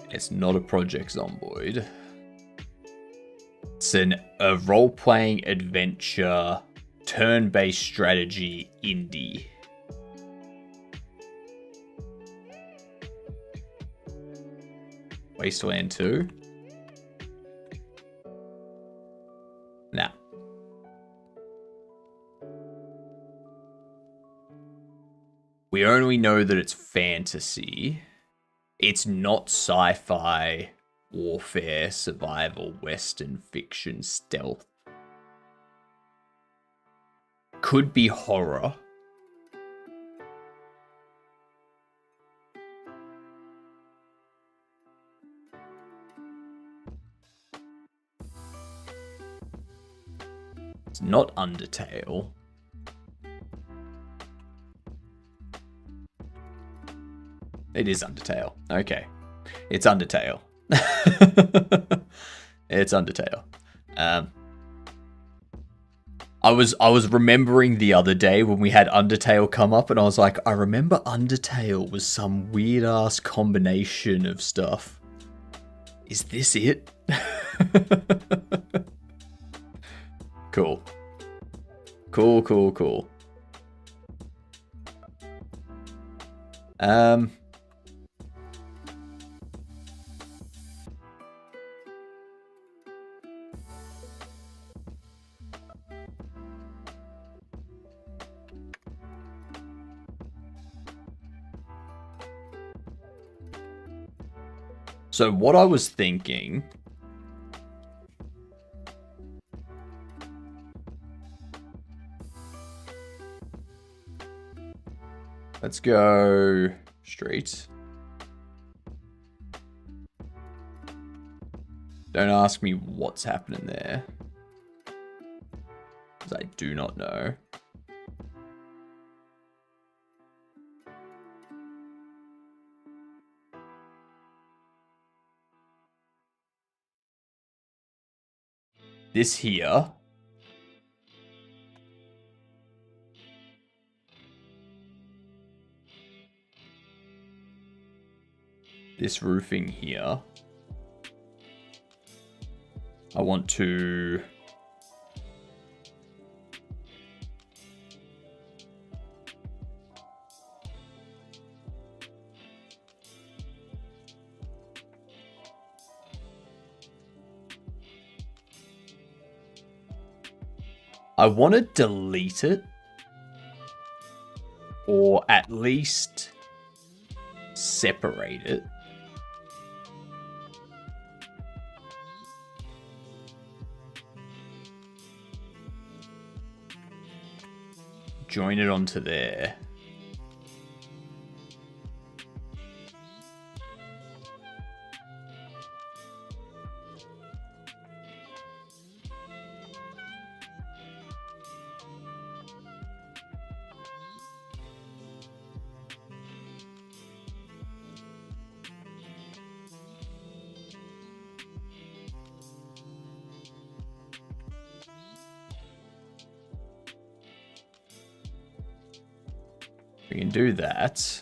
Speaker 1: It's not a Project Zomboid. It's a role-playing adventure, turn-based strategy indie. Wasteland 2? Nah. We only know that it's fantasy. It's not sci-fi, warfare, survival, western fiction, stealth. Could be horror. It's not Undertale. It is Undertale. Okay. It's Undertale. It's Undertale. I was remembering the other day when we had Undertale come up, and I was like, I remember Undertale was some weird ass combination of stuff. Is this it? Cool. Cool. So what I was thinking, let's go street. Don't ask me what's happening there, because I do not know. This here. This roofing here. I want to... I want to delete it, or at least separate it. Join it onto there. We can do that.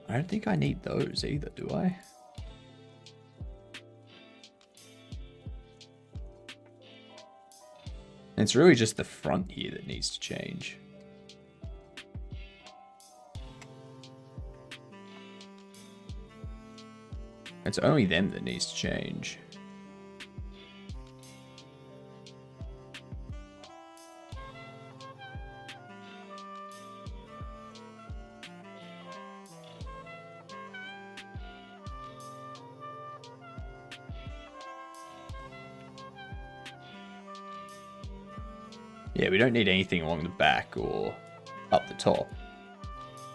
Speaker 1: I don't think I need those either, do I? It's really just the front here that needs to change. It's only them that needs to change. Yeah, we don't need anything along the back or up the top.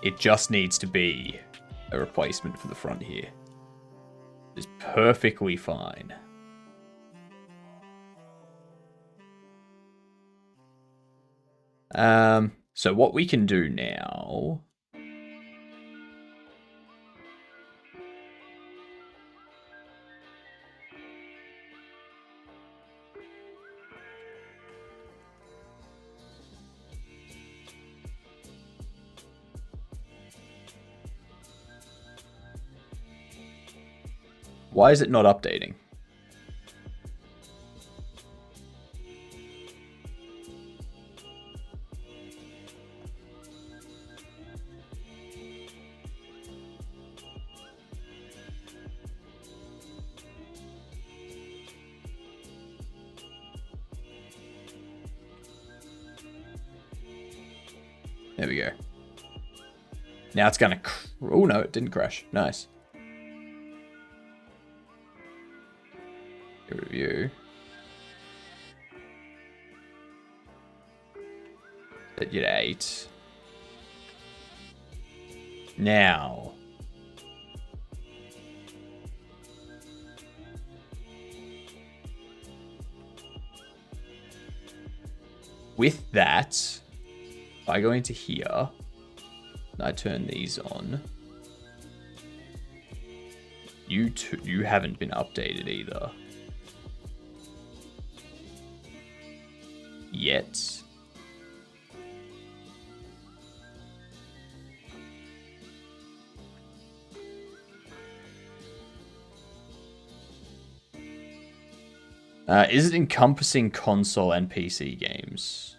Speaker 1: It just needs to be a replacement for the front here. It's perfectly fine. So what we can do now... Why is it not updating? There we go. Now it's gonna... Oh no, it didn't crash. Nice. Review. Set you to 8. Now. With that, if I go into here, and I turn these on, you haven't been updated either. Yet. Is it encompassing console and PC games?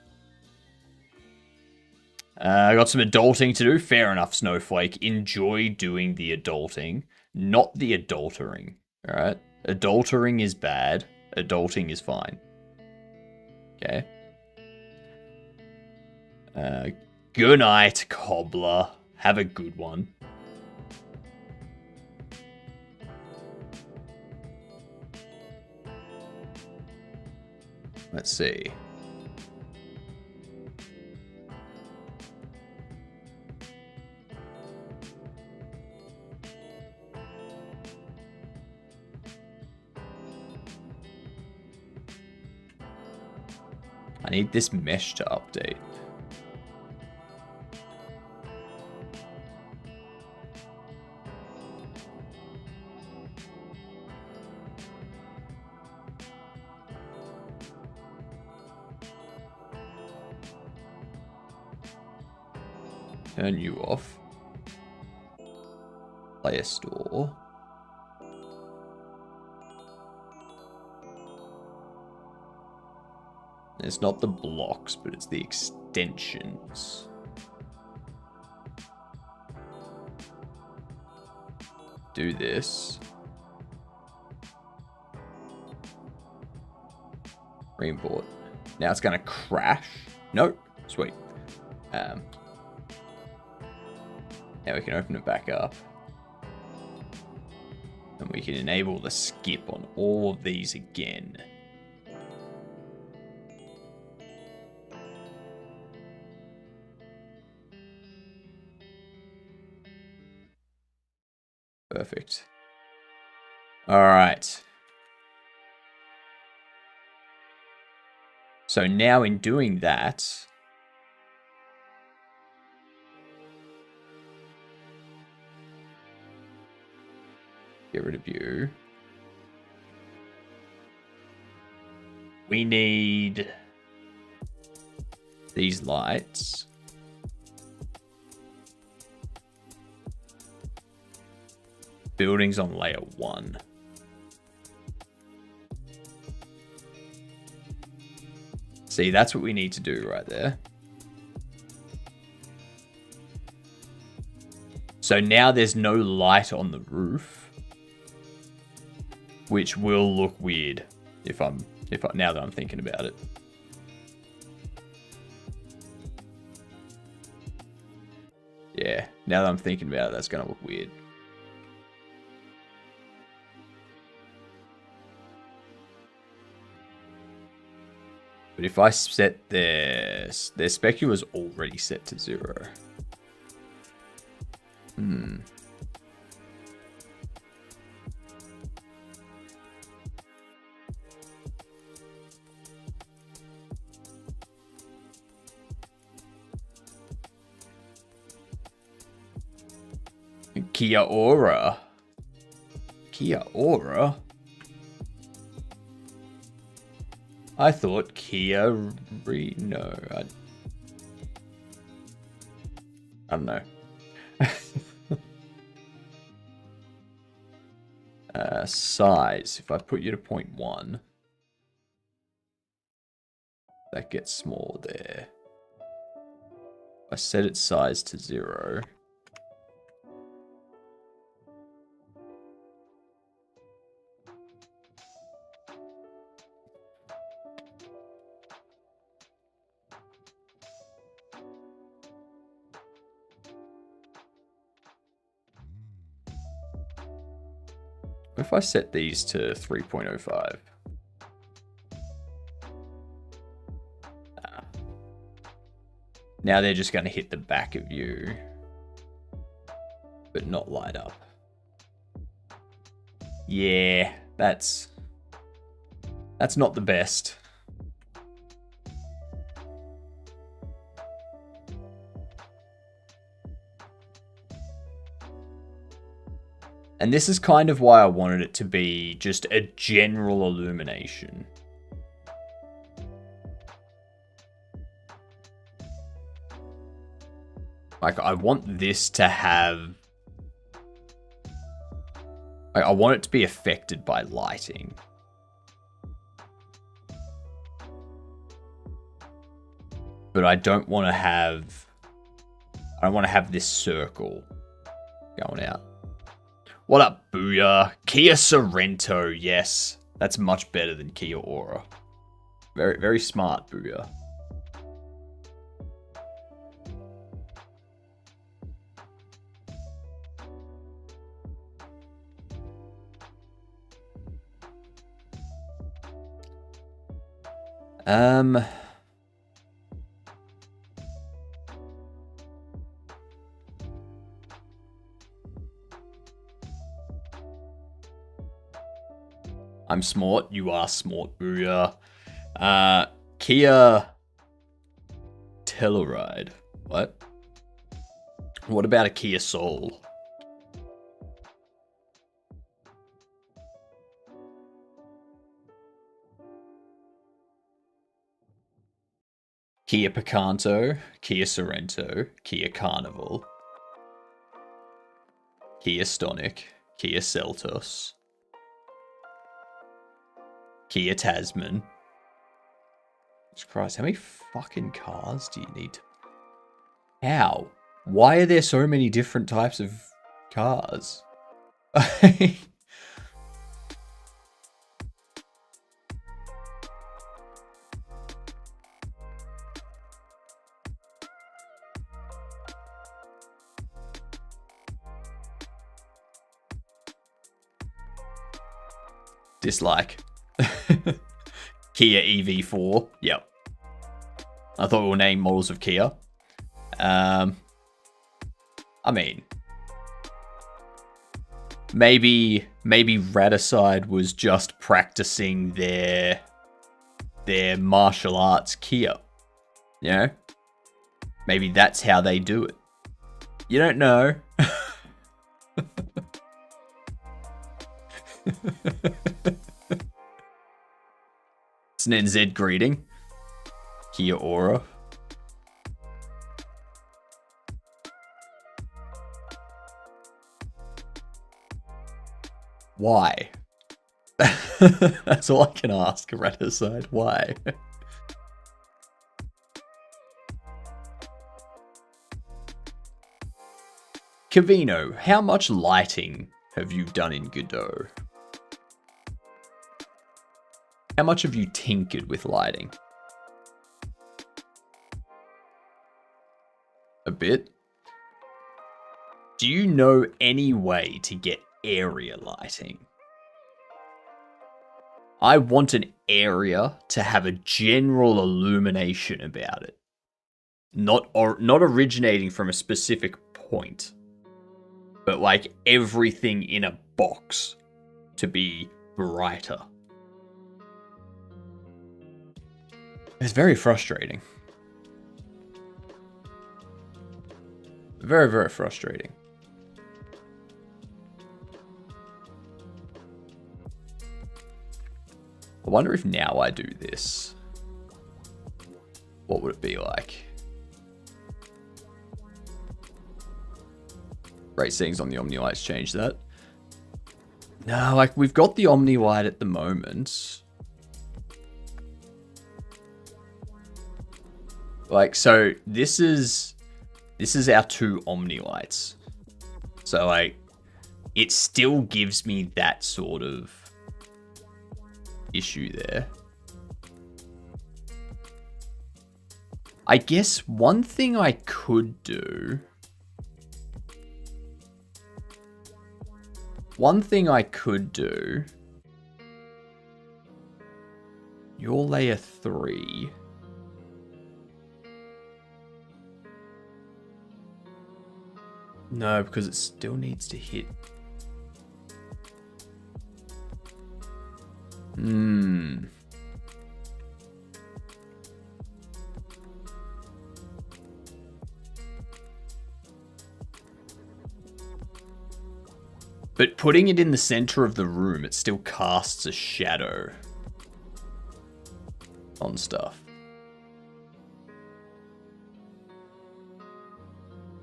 Speaker 1: I got some adulting to do. Fair enough, Snowflake. Enjoy doing the adulting, not the adultering. All right? Adultering is bad. Adulting is fine. Okay. Good night, Cobbler. Have a good one. Let's see. I need this mesh to update. Turn you off. Player store. It's not the blocks, but it's the extensions. Do this. Reimport. Now it's gonna crash. Nope. Sweet. Now we can open it back up. And we can enable the skip on all of these again. Perfect. All right. So now in doing that, get rid of you. We need these lights. Buildings on layer 1. See, that's what we need to do right there. So now there's no light on the roof, which will look weird now that I'm thinking about it. Yeah, now that I'm thinking about it, that's gonna look weird. But if I set their specular is already set to 0. Kia Ora. Kia Ora? I thought Kia Reno. I don't know. Size. If I put you to 0.1, that gets small there. If I set its size to 0. If I set these to 3.05. Now they're just going to hit the back of you, but not light up. Yeah, that's not the best. And this is kind of why I wanted it to be just a general illumination. Like, I want this to have... I want it to be affected by lighting. But I don't want to have... I don't want to have this circle going out. What up, Booyah? Kia Sorento, yes. That's much better than Kia Ora. Very, very smart, Booyah. I'm smart. You are smart, Booyah. Kia Telluride. What? What about a Kia Soul? Kia Picanto, Kia Sorento, Kia Carnival, Kia Stonic, Kia Seltos, Kia Tasman. Jesus Christ, how many fucking cars do you need? How? Why are there so many different types of cars? Dislike. Kia EV4. Yep. I thought we were naming models of Kia. I mean, maybe Radicide was just practicing their martial arts Kia. You know? Maybe that's how they do it. You don't know. It's an NZ greeting. Kia Ora. Why? That's all I can ask, Raticide. Why? Cavino, how much lighting have you done in Godot? How much have you tinkered with lighting? A bit? Do you know any way to get area lighting? I want an area to have a general illumination about it. Not originating from a specific point, but like everything in a box to be brighter. It's very frustrating. Very, very frustrating. I wonder if now I do this, what would it be like? Rate settings on the Omni lights change that. No, like we've got the Omni light at the moment. Like, so this is our 2 Omni lights. So like, it still gives me that sort of issue there. I guess one thing I could do. You're layer 3. No, because it still needs to hit. But putting it in the center of the room, it still casts a shadow on stuff.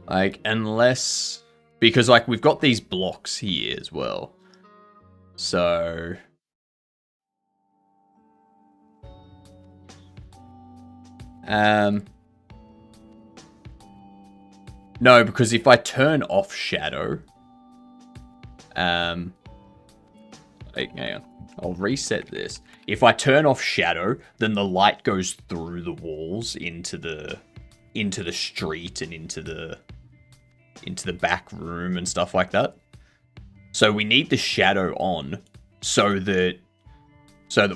Speaker 1: Like, unless... Because, like, we've got these blocks here as well. So... No, because if I turn off shadow... Wait, hang on. I'll reset this. If I turn off shadow, then the light goes through the walls into the street and into the back room and stuff like that. So we need the shadow on so that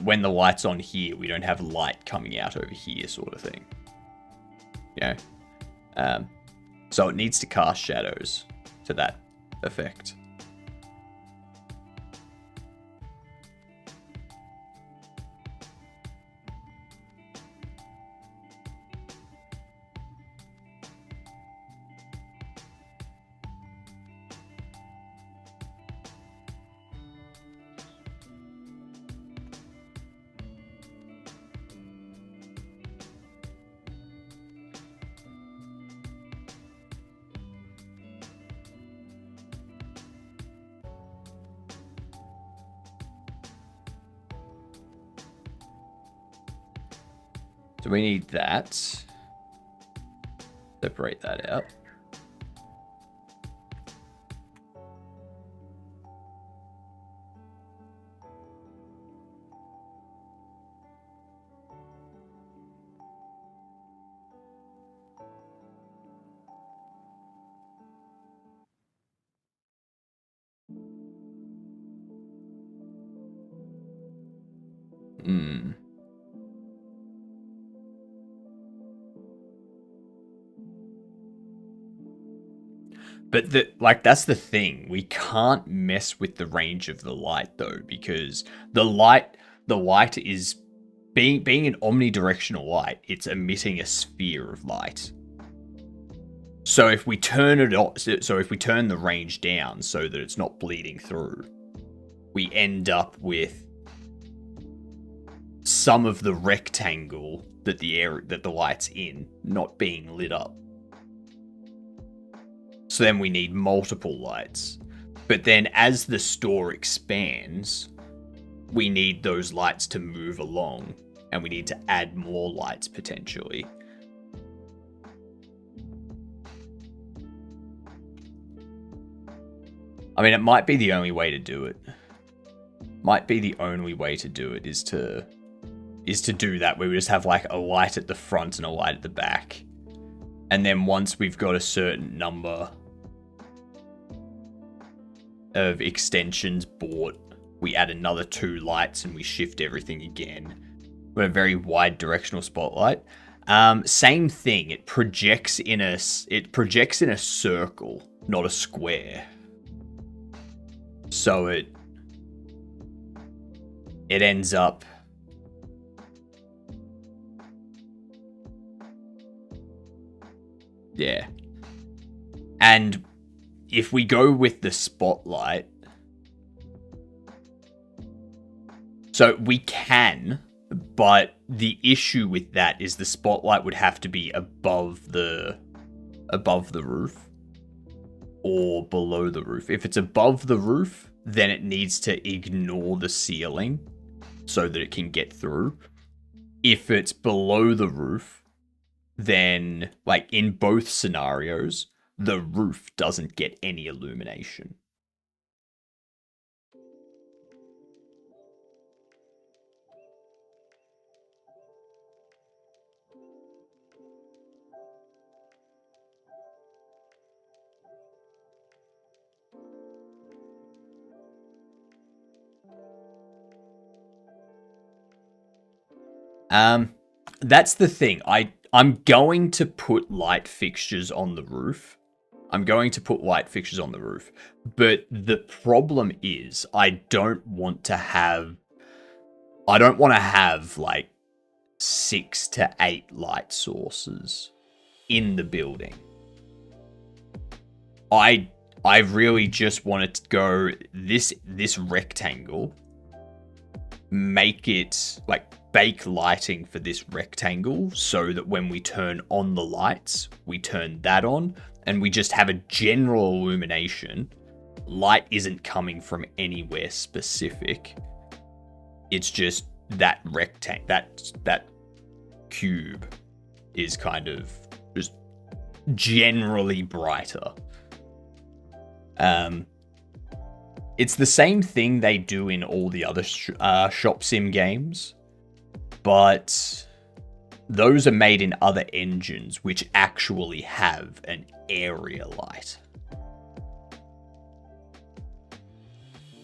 Speaker 1: when the light's on here, we don't have light coming out over here, sort of thing. Yeah. So it needs to cast shadows to that effect. So we need that. Separate that out. But that's the thing. We can't mess with the range of the light though, because the light is being an omnidirectional light, it's emitting a sphere of light. So if we turn the range down so that it's not bleeding through, we end up with some of the rectangle that the light's in not being lit up. So then we need multiple lights. But then as the store expands, we need those lights to move along, and we need to add more lights potentially. I mean, it might be the only way to do it. Is to do that, where we just have like a light at the front and a light at the back. And then once we've got a certain number of extensions bought, we add another 2 lights and we shift everything again. With a very wide directional spotlight. Same thing. It projects in a circle, not a square. So it ends up. Yeah. And if we go with the spotlight, So we can, but the issue with that is the spotlight would have to be above the roof or below the roof. If it's above the roof, then it needs to ignore the ceiling so that it can get through. If it's below the roof, then, like, in both scenarios, the roof doesn't get any illumination. That's the thing. I'm going to put light fixtures on the roof. But the problem is I don't want to have like 6 to 8 light sources in the building. I really just wanted to go this rectangle, make it like bake lighting for this rectangle so that when we turn on the lights, we turn that on and we just have a general illumination. Light isn't coming from anywhere specific. It's just that rectangle, that cube is kind of just generally brighter. It's the same thing they do in all the other shop sim games, but those are made in other engines which actually have an area light.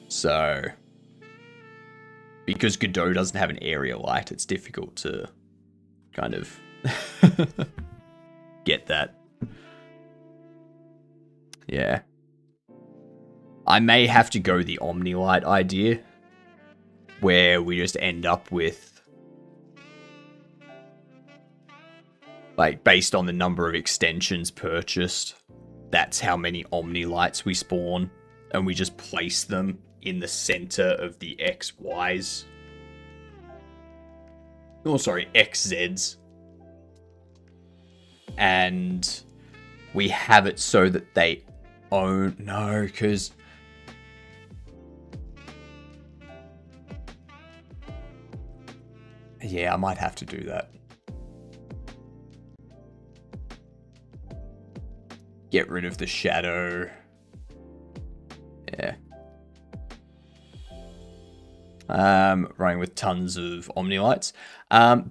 Speaker 1: So, because Godot doesn't have an area light, it's difficult to kind of get that. Yeah. I may have to go the OmniLight idea, where we just end up with, like, based on the number of extensions purchased, that's how many OmniLights we spawn, and we just place them in the center of the XYs. Oh, sorry, XZs. And we have it so that they own... No, because... Yeah, I might have to do that. Get rid of the shadow. Yeah. Running with tons of OmniLights.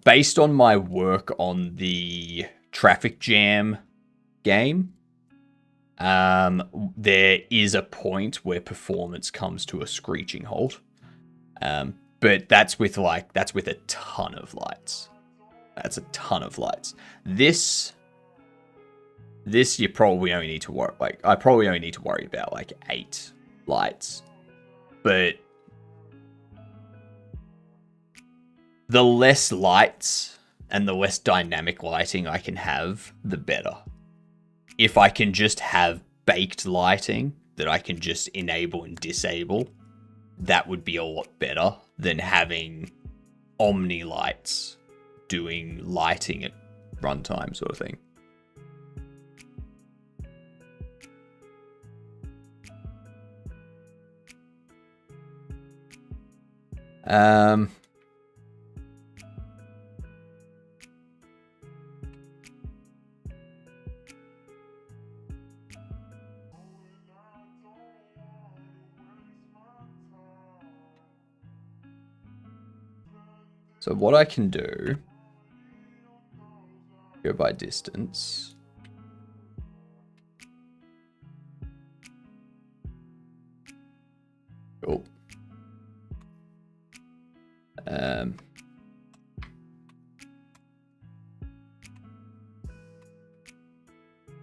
Speaker 1: Based on my work on the traffic jam game, there is a point where performance comes to a screeching halt. But that's with a ton of lights. That's a ton of lights. This you probably only need to worry, like, I probably only need to worry about like 8 lights. But the less lights and the less dynamic lighting I can have, the better. If I can just have baked lighting that I can just enable and disable, that would be a lot better than having Omni lights doing lighting at runtime sort of thing. So what I can do, go by distance. Cool.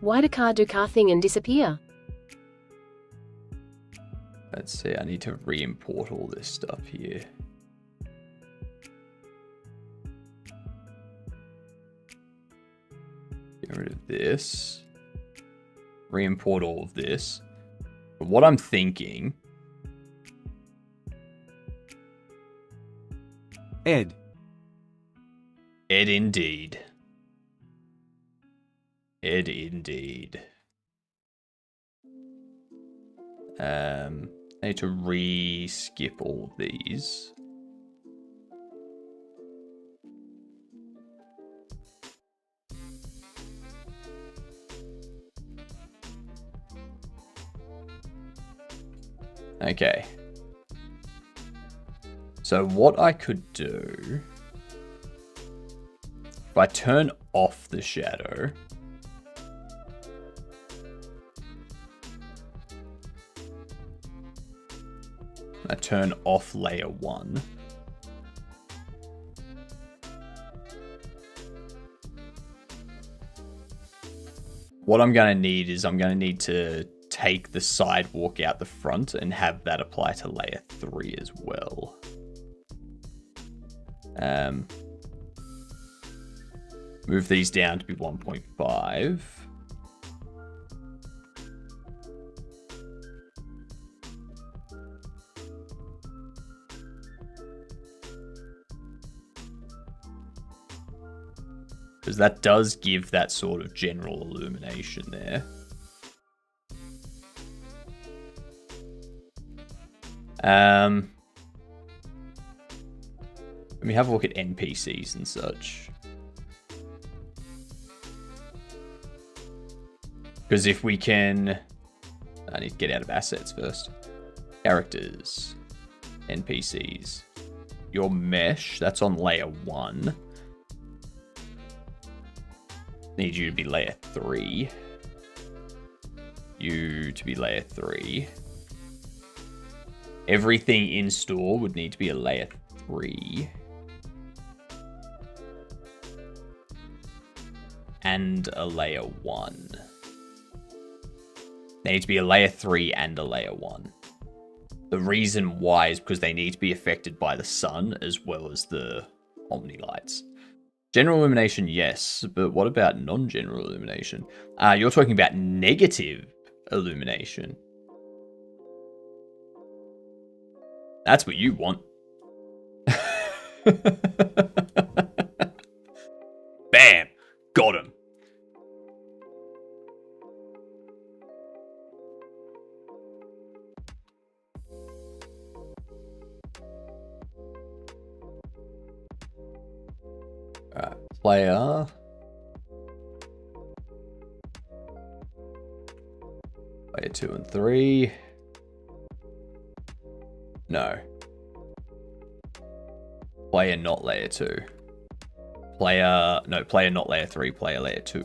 Speaker 3: Why'd a car do car thing and disappear?
Speaker 1: Let's see, I need to re-import all this stuff here. Get rid of this. Re-import all of this. But what I'm thinking
Speaker 2: Ed.
Speaker 1: Ed indeed. Ed indeed. I need to re-skip all of these. Okay. So what I could do, if I turn off the shadow, I turn off layer 1. What I'm going to need is I'm going to need to take the sidewalk out the front and have that apply to layer 3 as well. Move these down to be 1.5. Because that does give that sort of general illumination there. Let me have a look at NPCs and such. Because if we can... I need to get out of assets first. Characters. NPCs. Your mesh, that's on layer 1. Need you to be layer 3. You to be layer 3. Everything in store would need to be a layer 3. And a layer 1. They need to be a layer 3 and a layer 1. The reason why is because they need to be affected by the sun as well as the Omni lights. General illumination, yes, but what about non-general illumination? You're talking about negative illumination. That's what you want. Bam! Got him. Alright, player. Player 2 and 3. No. Player not layer 2. Player not layer 3, player layer 2.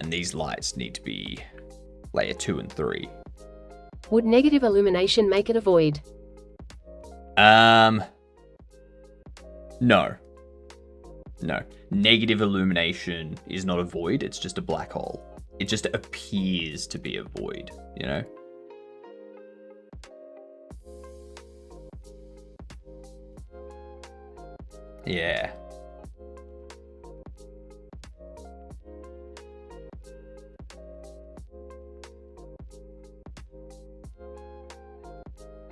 Speaker 1: And these lights need to be layer 2 and 3.
Speaker 3: Would negative illumination make it a void?
Speaker 1: No. No. Negative illumination is not a void, it's just a black hole. It just appears to be a void, you know? Yeah.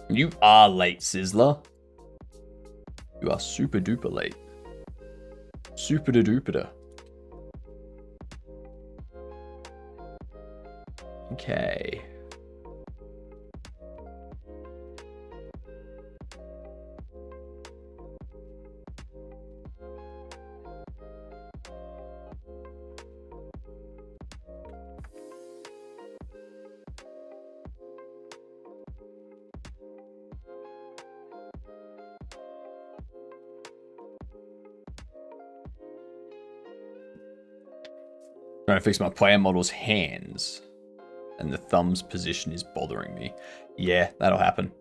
Speaker 1: You are late, Sizzler. You are super duper late. Super duper. Okay. Trying to fix my player model's hands. And the thumb's position is bothering me. Yeah, that'll happen.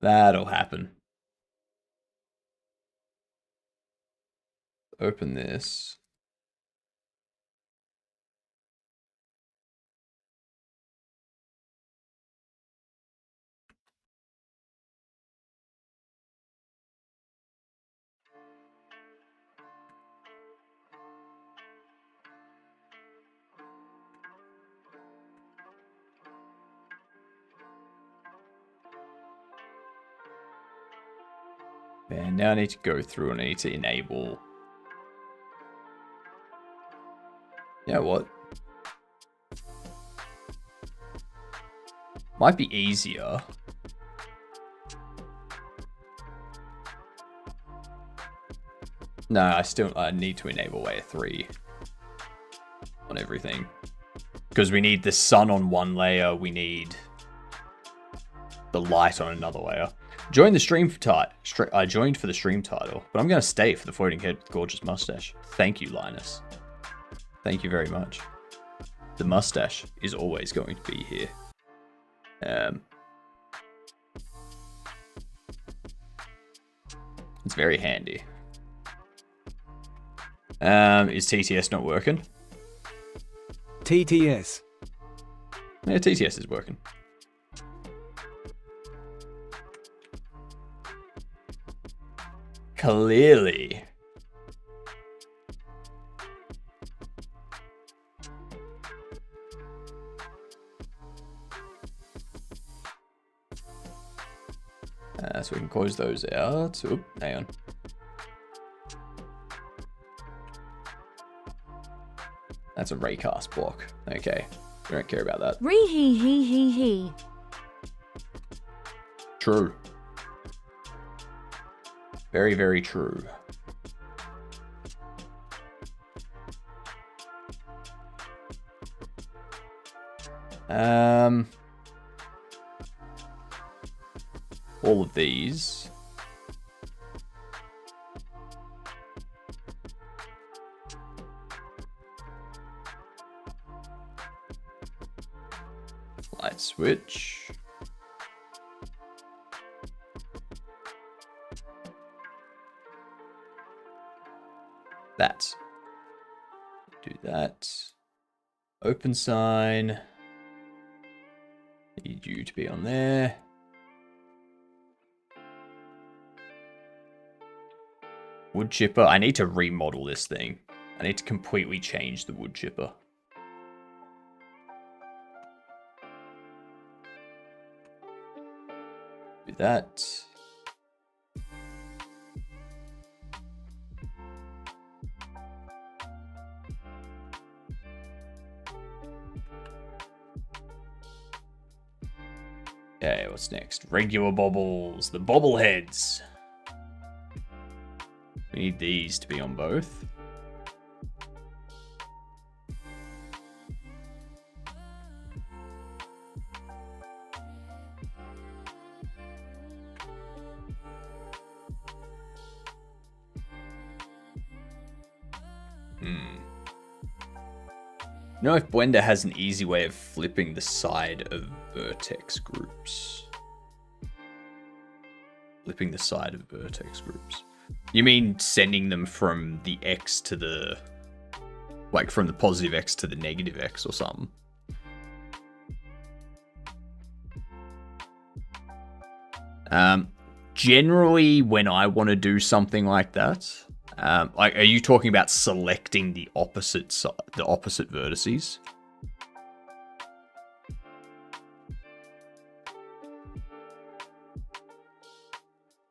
Speaker 1: That'll happen. Open this. And now I need to go through and I need to enable. You know what? Might be easier. No, I need to enable layer 3 on everything. Because we need the sun on one layer, we need the light on another layer. Join the stream title. I joined for the stream title, but I'm going to stay for the floating head with gorgeous mustache. Thank you, Linus. Thank you very much. The mustache is always going to be here. It's very handy. Is TTS not working?
Speaker 2: TTS.
Speaker 1: Yeah, TTS is working. Clearly. So we can close those out. Oop, hang on. That's a raycast block. Okay, we don't care about that.
Speaker 4: Ree-hee-hee-hee-hee.
Speaker 1: True. Very, very true. All of these. Light switch. That. Do that. Open sign. Need you to be on there. Wood chipper. I need to remodel this thing. I need to completely change the wood chipper. Do that. Okay, what's next? Regular bobbles. The bobble heads. We need these to be on both. You know if Blender has an easy way of flipping the side of vertex groups? Flipping the side of vertex groups. You mean sending them from the X to the... like from the positive X to the negative X or something? Generally, when I want to do something like that... like, are you talking about selecting the opposite vertices?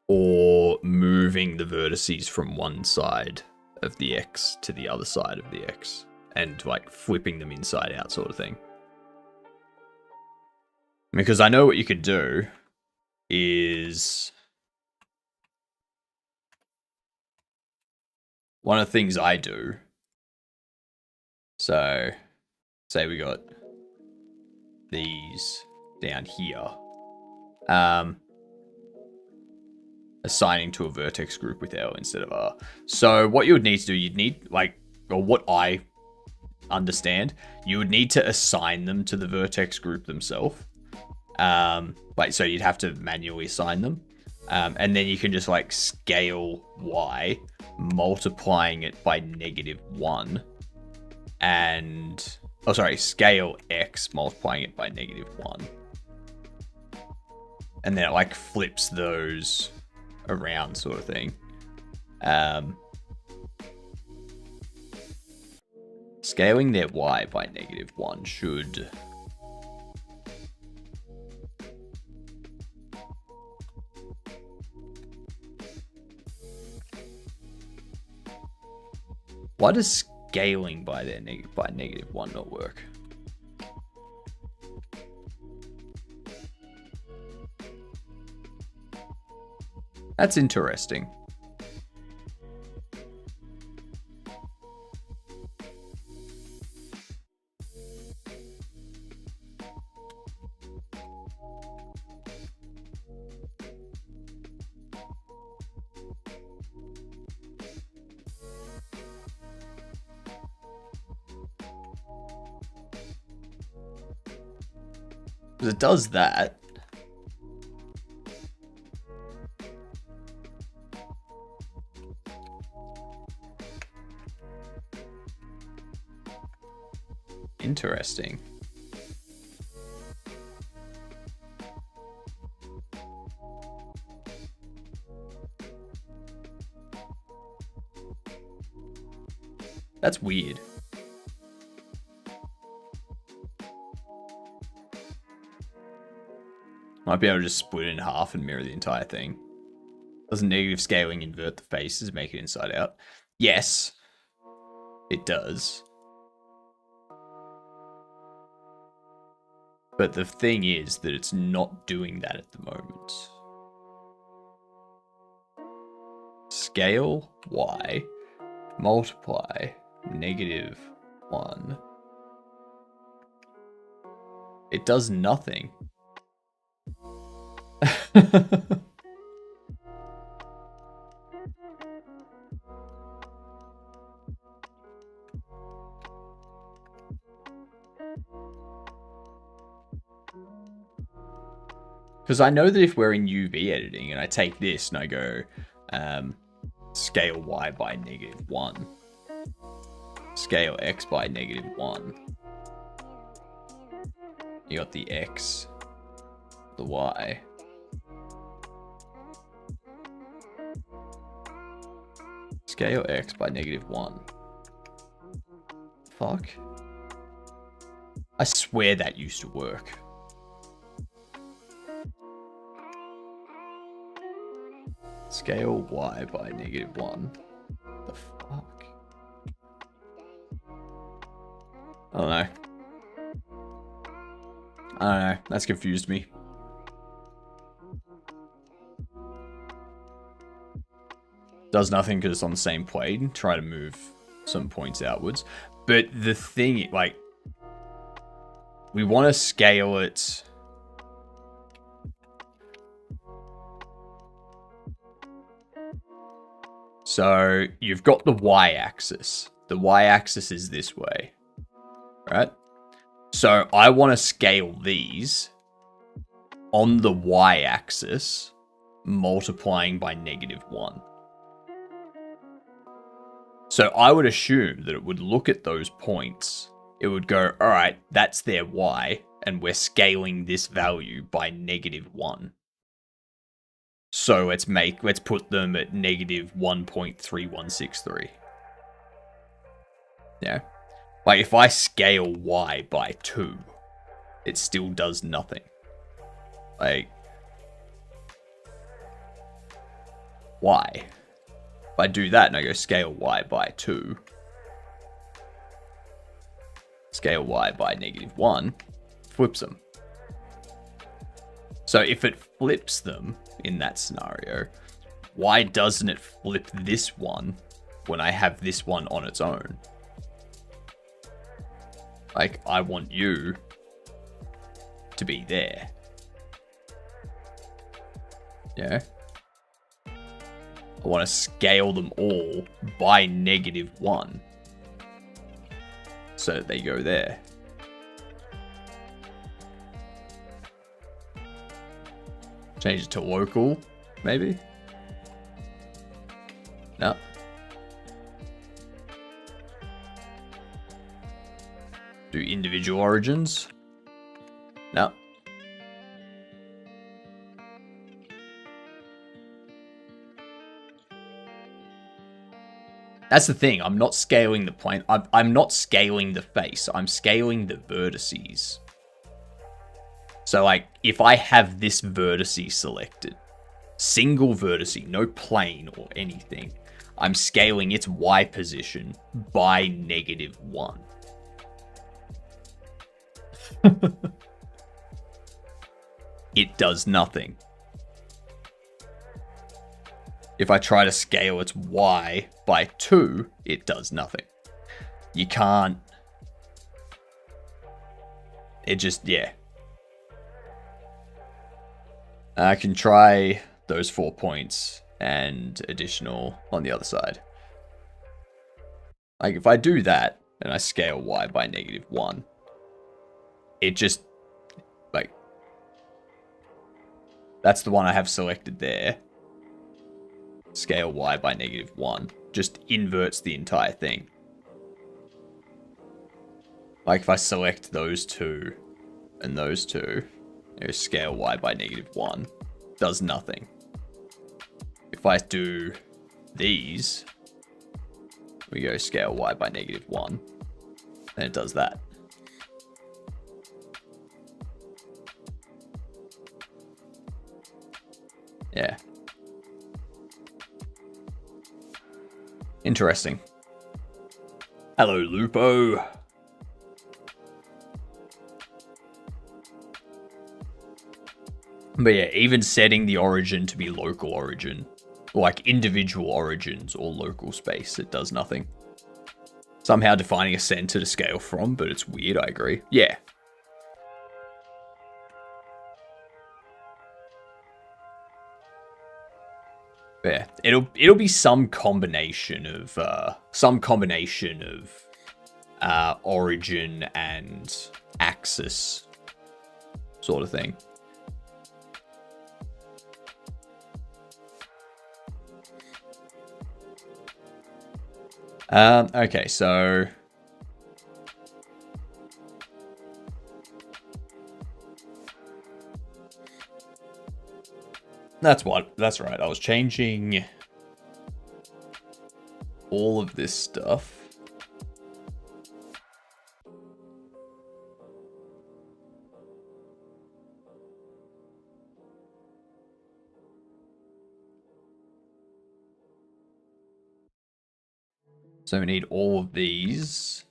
Speaker 1: Or moving the vertices from one side of the X to the other side of the X and like flipping them inside out sort of thing? Because I know what you could do is... one of the things I do, so say we got these down here, assigning to a vertex group with L instead of R. So what you would need to do, you'd need like, or what I understand, you would need to assign them to the vertex group themselves. Like, so you'd have to manually assign them. And then you can just like scale Y, multiplying it by -1, and scale X, multiplying it by -1, and then it like flips those around, sort of thing. Scaling their Y by -1 should... Why does scaling by -1 not work? That's interesting. Because it does that. Interesting. That's weird. Might be able to just split it in half and mirror the entire thing. Doesn't negative scaling invert the faces, make it inside out? Yes, it does. But the thing is that it's not doing that at the moment. Scale Y, multiply -1. It does nothing. Because I know that if we're in UV editing and I take this and I go scale Y by -1, scale X by -1, you got the X, the Y. Scale X by -1. Fuck. I swear that used to work. Scale Y by -1. The fuck? I don't know. I don't know. That's confused me. Does nothing because it's on the same plane. Try to move some points outwards. But the thing, like, we want to scale it. So you've got the y-axis. The y-axis is this way, right? So I want to scale these on the y-axis, multiplying by -1. So I would assume that it would look at those points. It would go, all right, that's their y, and we're scaling this value by -1. So let's put them at -1.3163. Yeah. Like if I scale y by 2, it still does nothing. Like, why? If I do that and I go scale y by 2, scale y by -1, flips them. So if it flips them in that scenario, why doesn't it flip this one when I have this one on its own? Like, I want you to be there. Yeah. I want to scale them all by -1. So that they go there. Change it to local, maybe? No. Do individual origins? No. That's the thing. I'm not scaling the plane. I'm not scaling the face. I'm scaling the vertices. So, like, if I have this vertice selected, single vertice, no plane or anything, I'm scaling its Y position by -1. It does nothing. If I try to scale its Y by 2, it does nothing. You can't... It just, yeah. I can try those 4 points and additional on the other side. Like, if I do that, and I scale Y by -1, it just, like, that's the one I have selected there. Scale Y by -1 just inverts the entire thing. Like, if I select those two and those two, scale Y by -1, does nothing. If I do these, we go scale Y by -1, and it does that. Yeah. Interesting. Hello, Lupo. But yeah, even setting the origin to be local origin, or like individual origins or local space, it does nothing. Somehow defining a center to scale from, but it's weird, I agree. Yeah. Yeah, it'll be some combination of origin and axis sort of thing. Okay, so that's right. I was changing all of this stuff. So we need all of these.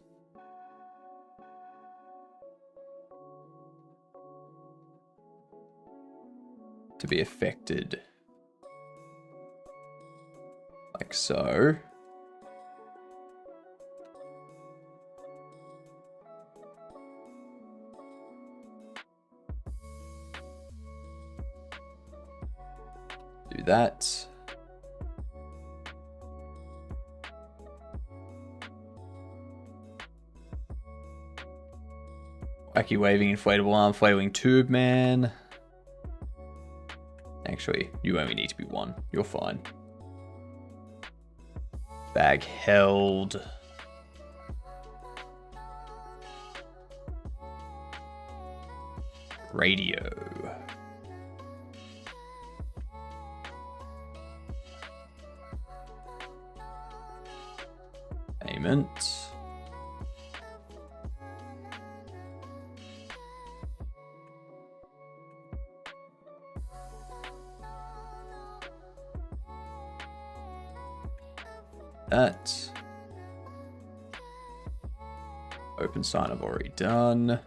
Speaker 1: To be affected. Like so. Do that. Wacky waving inflatable arm, flailing tube man. Actually, you only need to be one. You're fine. Bag held. Radio. Payment. That. Open sign I've already done.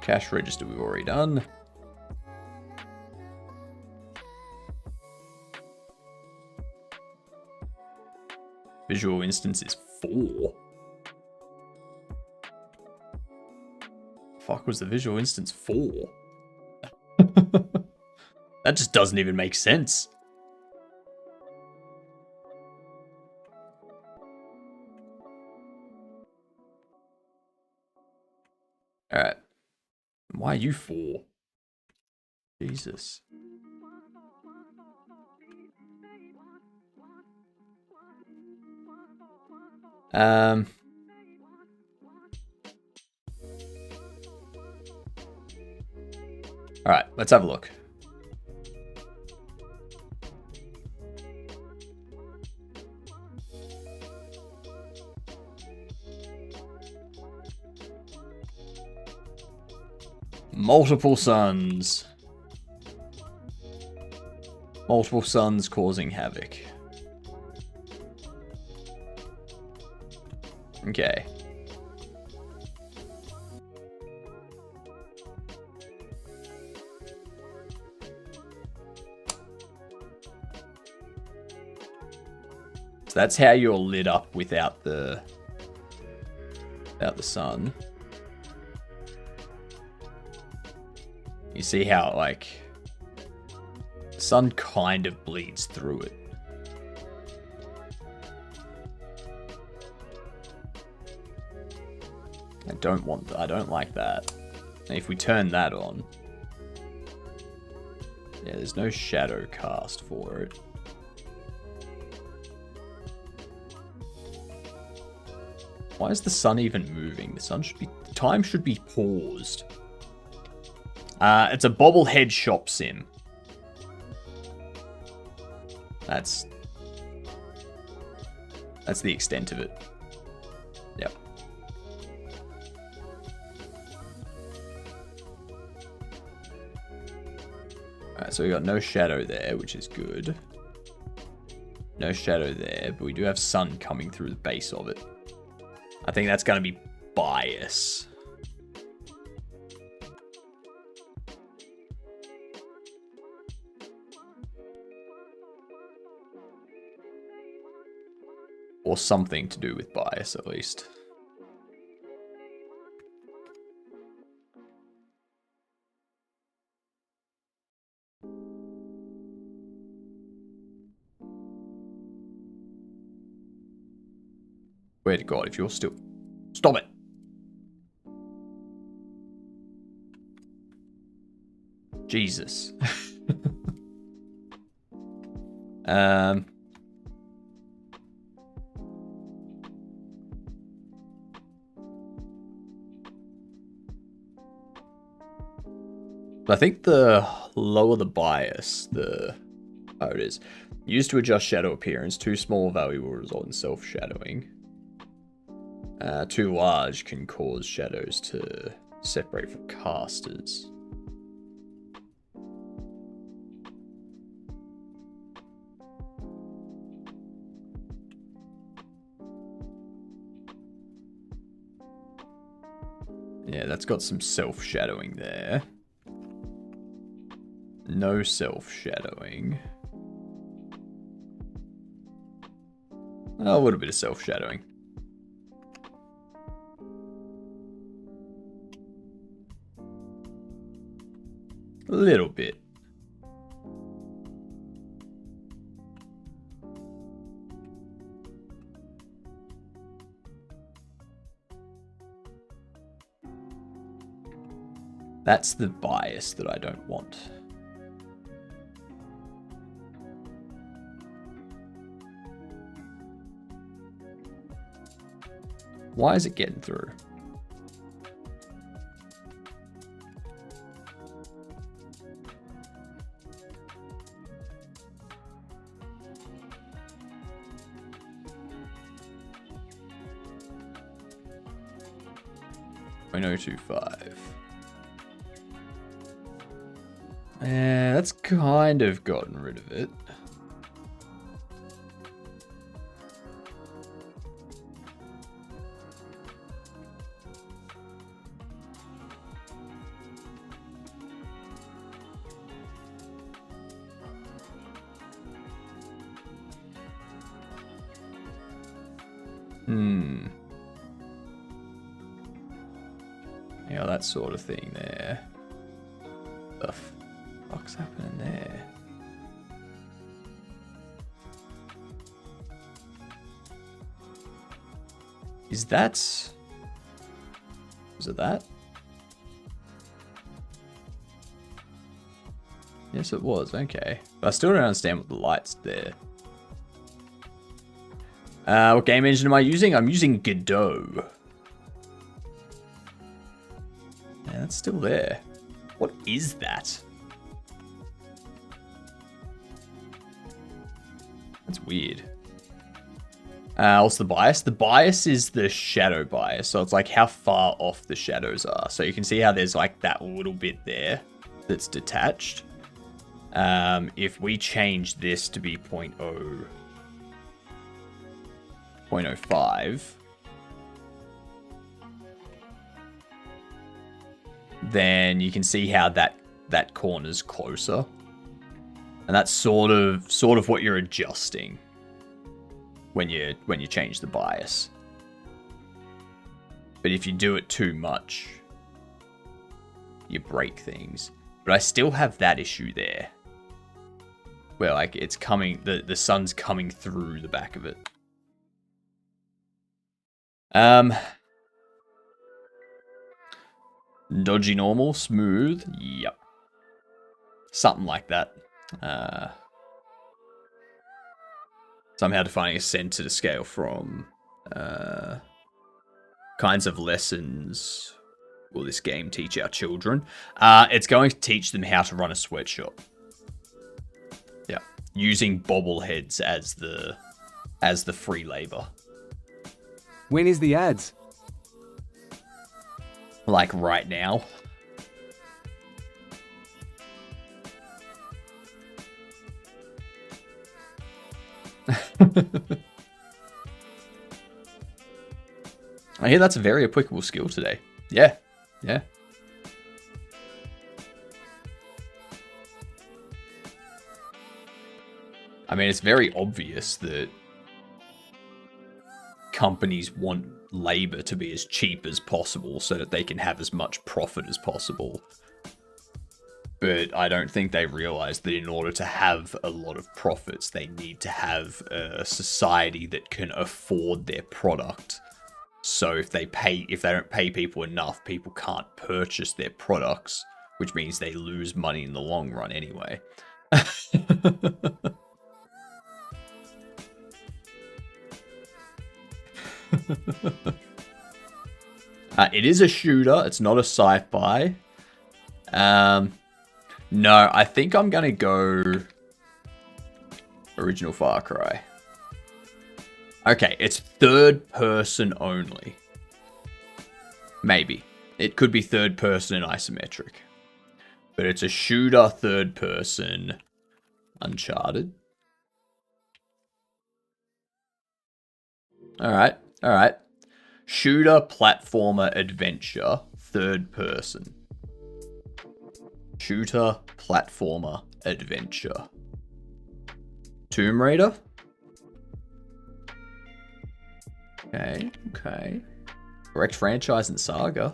Speaker 1: Cash register we've already done. Visual instance is 4. Fuck was the visual instance 4? That just doesn't even make sense. Alright. Why are you 4? Jesus. Alright, let's have a look. Multiple suns. Multiple suns causing havoc. Okay. So that's how you're lit up without the sun. You see how, like, the sun kind of bleeds through it. I don't like that. If we turn that on, yeah, there's no shadow cast for it. Why is the sun even moving? Time should be paused. It's a bobblehead shop sim. That's the extent of it. Yep. Alright, so we got no shadow there, which is good. No shadow there, but we do have sun coming through the base of it. I think that's going to be bias. Or something to do with bias, at least. Swear to God, if you're still... Stop it! Jesus. I think the lower the bias, oh, it is. Used to adjust shadow appearance. Too small value will result in self-shadowing. Too large can cause shadows to separate from casters. Yeah, that's got some self-shadowing there. No self-shadowing. A little bit of self-shadowing. A little bit. That's the bias that I don't want. Why is it getting through? .025. Yeah, that's kind of gotten rid of it. Yeah, that sort of thing there. The fuck's happening there? Is it that? Yes, it was. Okay. But I still don't understand what the light's there. What game engine am I using? I'm using Godot. Yeah, that's still there. What is that? That's weird. What's the bias? The bias is the shadow bias. So it's like how far off the shadows are. So you can see how there's like that little bit there that's detached. If we change this to be 0.05, then you can see how that corner's closer. And that's sort of what you're adjusting when you change the bias. But if you do it too much, you break things. But I still have that issue there, where like it's coming, the sun's coming through the back of it. Dodgy normal, smooth, yep, something like that. Somehow defining a center to scale from kinds of lessons will this game teach our children? It's going to teach them how to run a sweatshop. Yeah, using bobbleheads as the free labor.
Speaker 2: When is the ads?
Speaker 1: Like right now. I hear that's a very applicable skill today. Yeah, yeah. I mean, it's very obvious that companies want labor to be as cheap as possible so that they can have as much profit as possible. But I don't think they realize that in order to have a lot of profits, they need to have a society that can afford their product. So if they don't pay people enough, people can't purchase their products, which means they lose money in the long run anyway. It is a shooter. It's not a sci-fi. No, I think I'm gonna go original Far Cry. Okay, it's third person only. Maybe. It could be third person and isometric. But it's a shooter, third person, Uncharted. Alright, alright. Shooter, platformer, adventure, third person. Shooter, platformer, adventure. Tomb Raider? Okay, okay. Correct franchise and saga.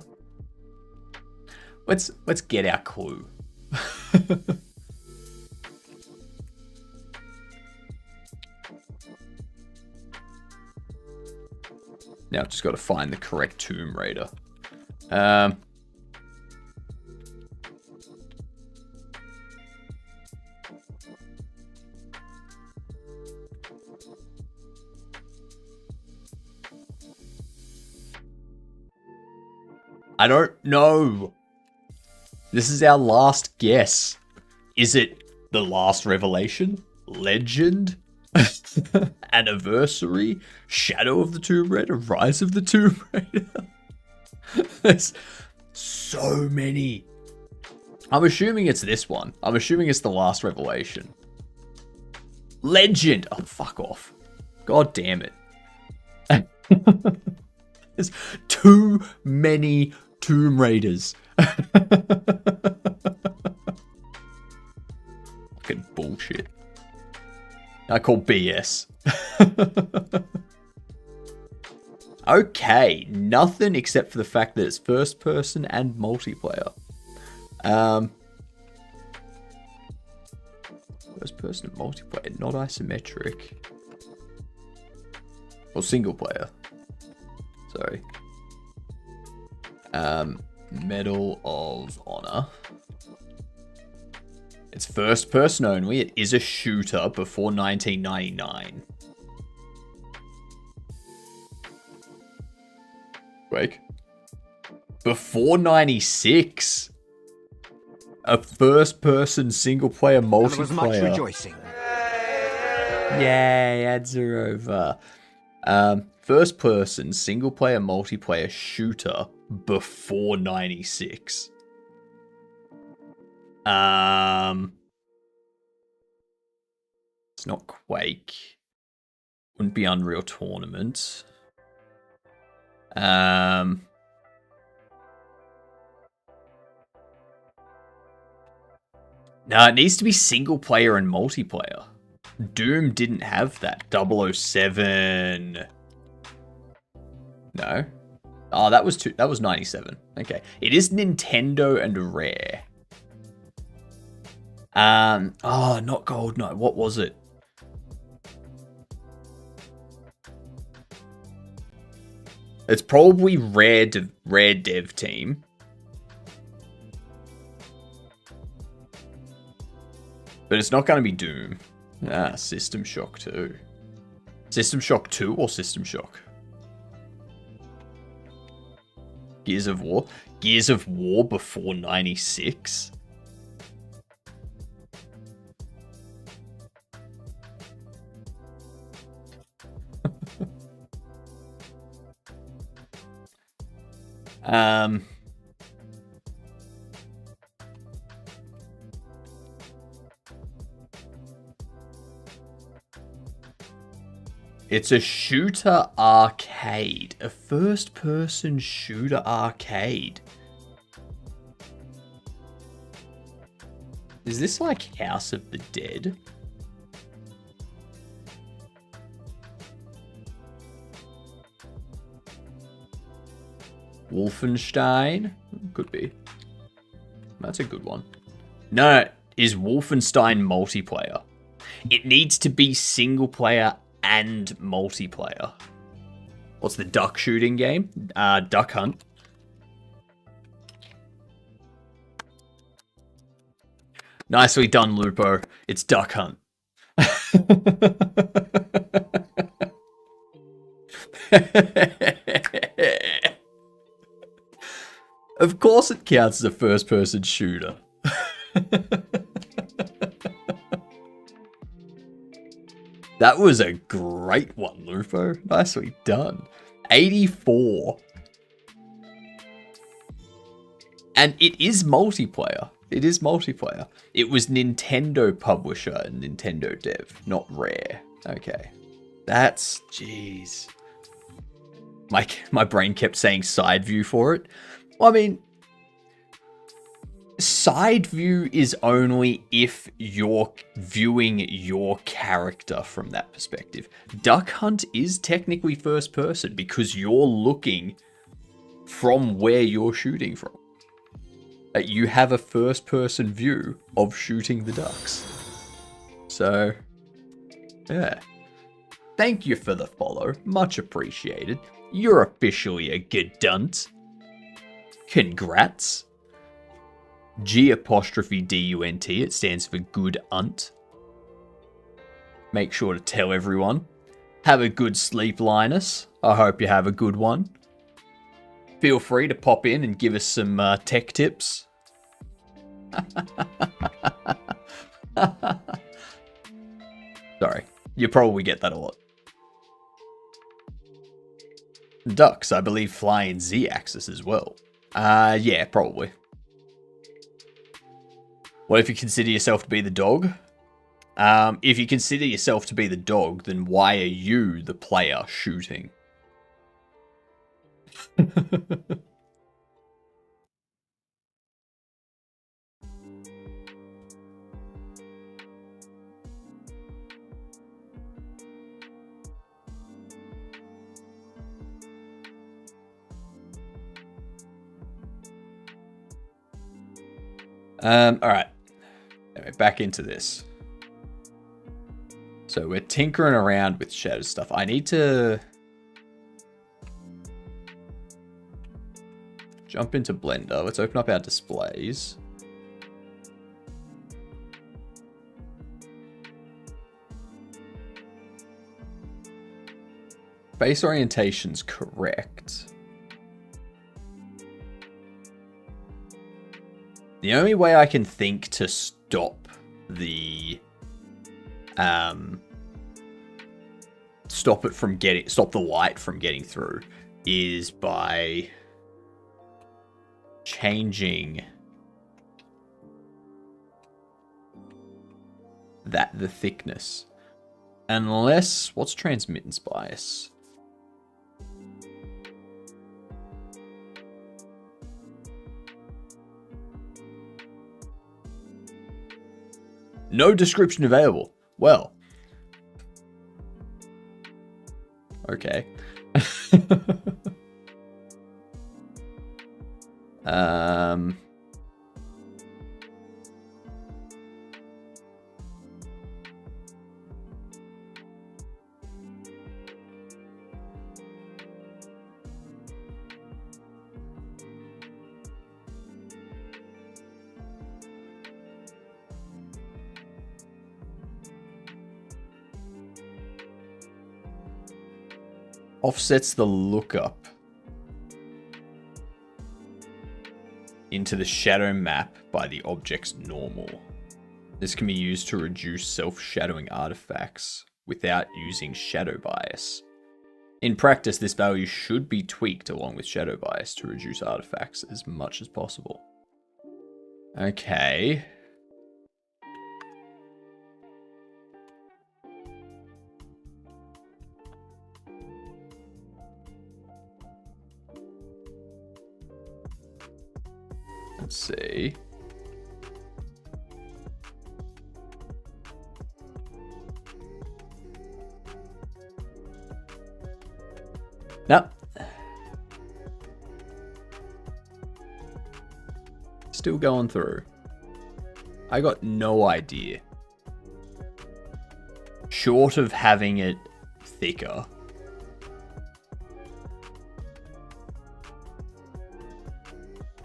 Speaker 1: Let's get our clue. Now I've just got to find the correct Tomb Raider. I don't know. This is our last guess. Is it The Last Revelation? Legend? Anniversary? Shadow of the Tomb Raider? Rise of the Tomb Raider? There's so many. I'm assuming it's this one. I'm assuming it's The Last Revelation. Legend! Oh, fuck off. God damn it. There's too many Tomb Raiders. Fucking bullshit. I call BS. Okay, nothing except for the fact that it's first person and multiplayer. First person and multiplayer, not isometric. Or single player. Sorry. Medal of Honor. It's first person only. It is a shooter before 1999. Wake. Before 96. A first person single player multiplayer. There was much rejoicing. Yay, ads are over. First person single player multiplayer shooter before 96. It's not Quake. Wouldn't be Unreal Tournament. No, it needs to be single player and multiplayer. Doom didn't have that. 007. No. Oh, that was 97. Okay. It is Nintendo and Rare. Oh, not GoldenEye. What was it? It's probably Rare Dev Team. But it's not going to be Doom. Ah, System Shock 2. System Shock 2 or System Shock? Gears of War? Gears of War before 96? It's a shooter arcade. A first-person shooter arcade. Is this like House of the Dead? Wolfenstein? Could be. That's a good one. No, is Wolfenstein multiplayer? It needs to be single player and multiplayer. What's the duck shooting game? Duck Hunt. Nicely done, Lupo. It's Duck Hunt. Of course it counts as a first-person shooter. That was a great one, Lupo. Nicely done. 84. And it is multiplayer. It is multiplayer. It was Nintendo publisher and Nintendo dev, not Rare. Okay. That's... Jeez. My brain kept saying side view for it. Well, I mean... Side view is only if you're viewing your character from that perspective. Duck Hunt is technically first person because you're looking from where you're shooting from. You have a first person view of shooting the ducks. So, yeah. Thank you for the follow. Much appreciated. You're officially a good dunt. Congrats. G''DUNT, it stands for good unt. Make sure to tell everyone. Have a good sleep, Linus. I hope you have a good one. Feel free to pop in and give us some tech tips. Sorry, you probably get that a lot. Ducks, I believe, fly in Z-axis as well. Yeah, probably. What if you consider yourself to be the dog? If you consider yourself to be the dog, then why are you the player shooting? Alright. Anyway, back into this. So we're tinkering around with shadow stuff. I need to jump into Blender. Let's open up our displays. Face orientation's correct. The only way I can think to stop the stop the light from getting through is by changing the thickness. Unless, what's transmittance bias? No description available. Well. Okay. Offsets the lookup into the shadow map by the object's normal. This can be used to reduce self-shadowing artifacts without using shadow bias. In practice, this value should be tweaked along with shadow bias to reduce artifacts as much as possible. Okay. Let's see. Nope. Still going through. I got no idea. Short of having it thicker.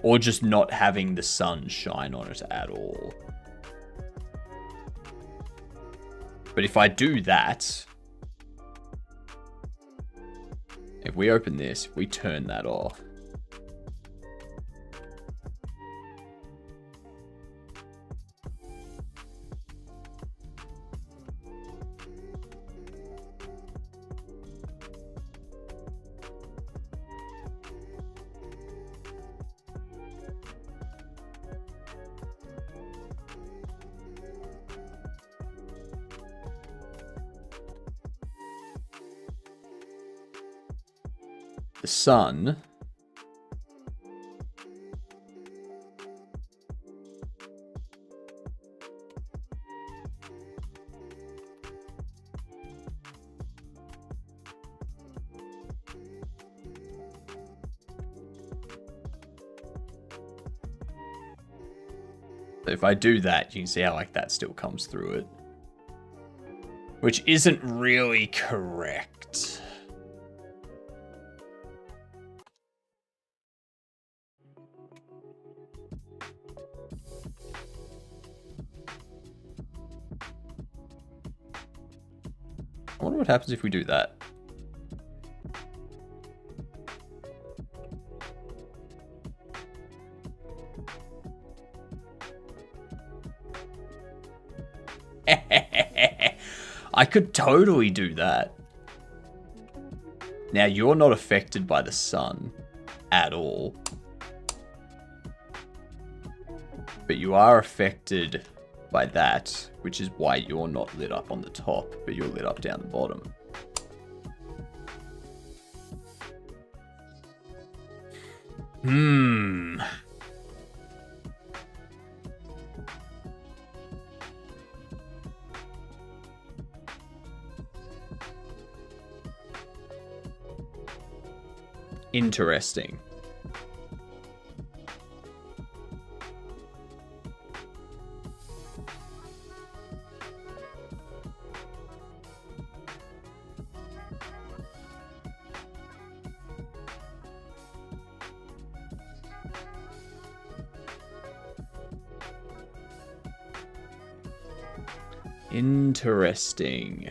Speaker 1: Or just not having the sun shine on it at all. But if I do that, if we open this, we turn that off. The sun if I do that, you can see how like that still comes through it, which isn't really correct. I wonder what happens if we do that. I could totally do that. Now, you're not affected by the sun at all. But you are affected by that, which is why you're not lit up on the top, but you're lit up down the bottom. Interesting. Interesting.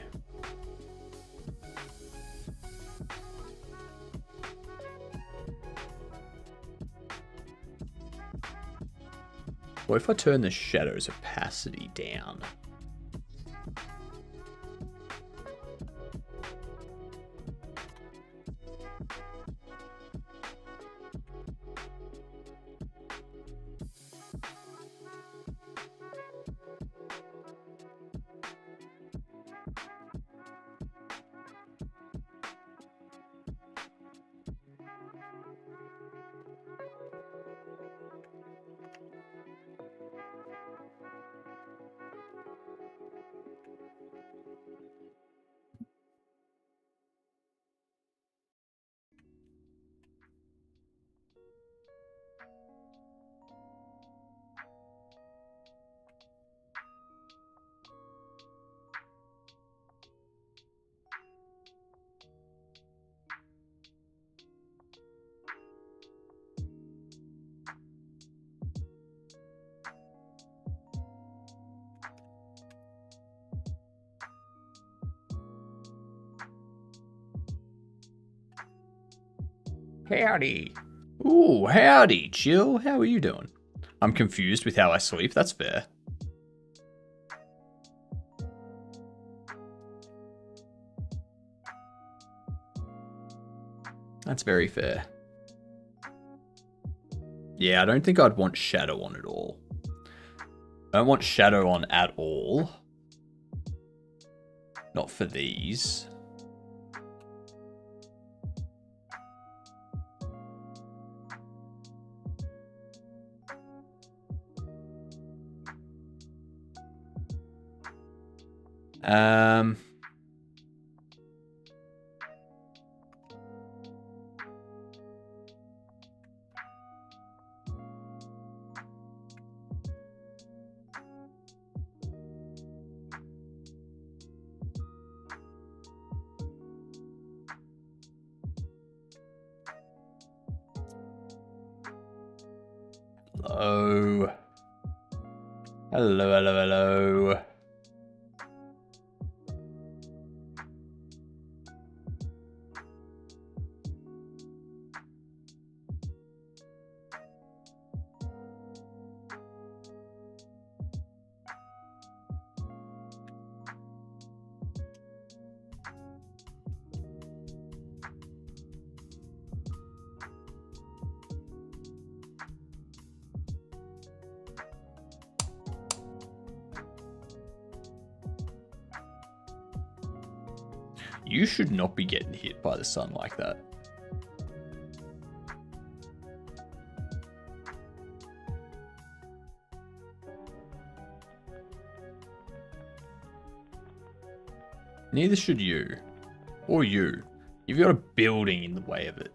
Speaker 1: What if I turn the shadow's opacity down? Howdy. Ooh, howdy, Chill. How are you doing? I'm confused with how I sleep. That's fair. That's very fair. Yeah, I don't think I'd want shadow on at all. I don't want shadow on at all. Not for these. Hello. Hello, hello, hello. You should not be getting hit by the sun like that. Neither should you. Or you. You've got a building in the way of it.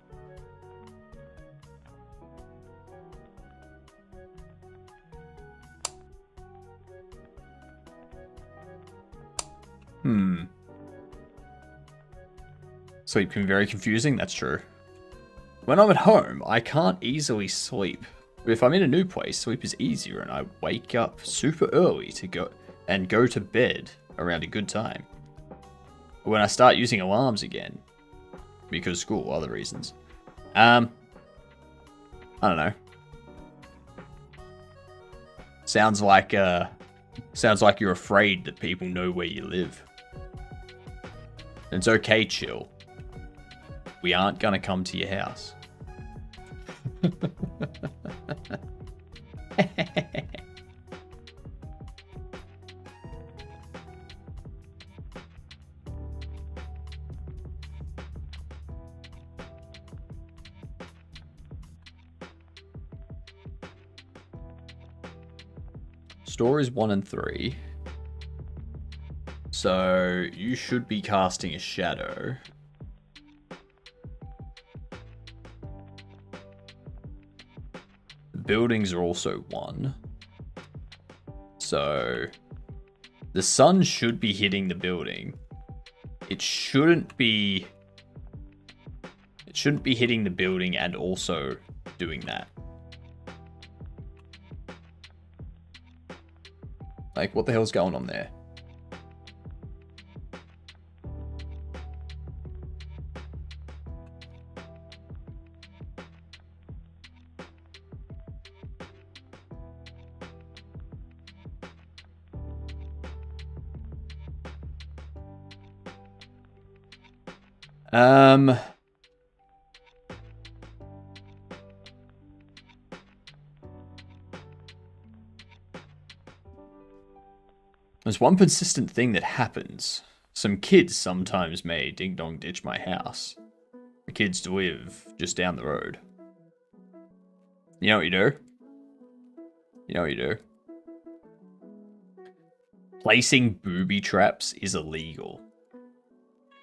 Speaker 1: Sleep can be very confusing, that's true. When I'm at home, I can't easily sleep. But if I'm in a new place, sleep is easier and I wake up super early to go to bed around a good time. But when I start using alarms again, because school, other reasons, I don't know. Sounds like you're afraid that people know where you live. It's okay, Chill. We aren't gonna come to your house. Stories 1 and 3. So you should be casting a shadow. Buildings are also 1. So the sun should be hitting the building. It shouldn't be hitting the building and also doing that. Like, what the hell's going on there? There's one persistent thing that happens. Some kids sometimes may ding-dong ditch my house. The kids live just down the road. You know what you do? You know what you do? Placing booby traps is illegal.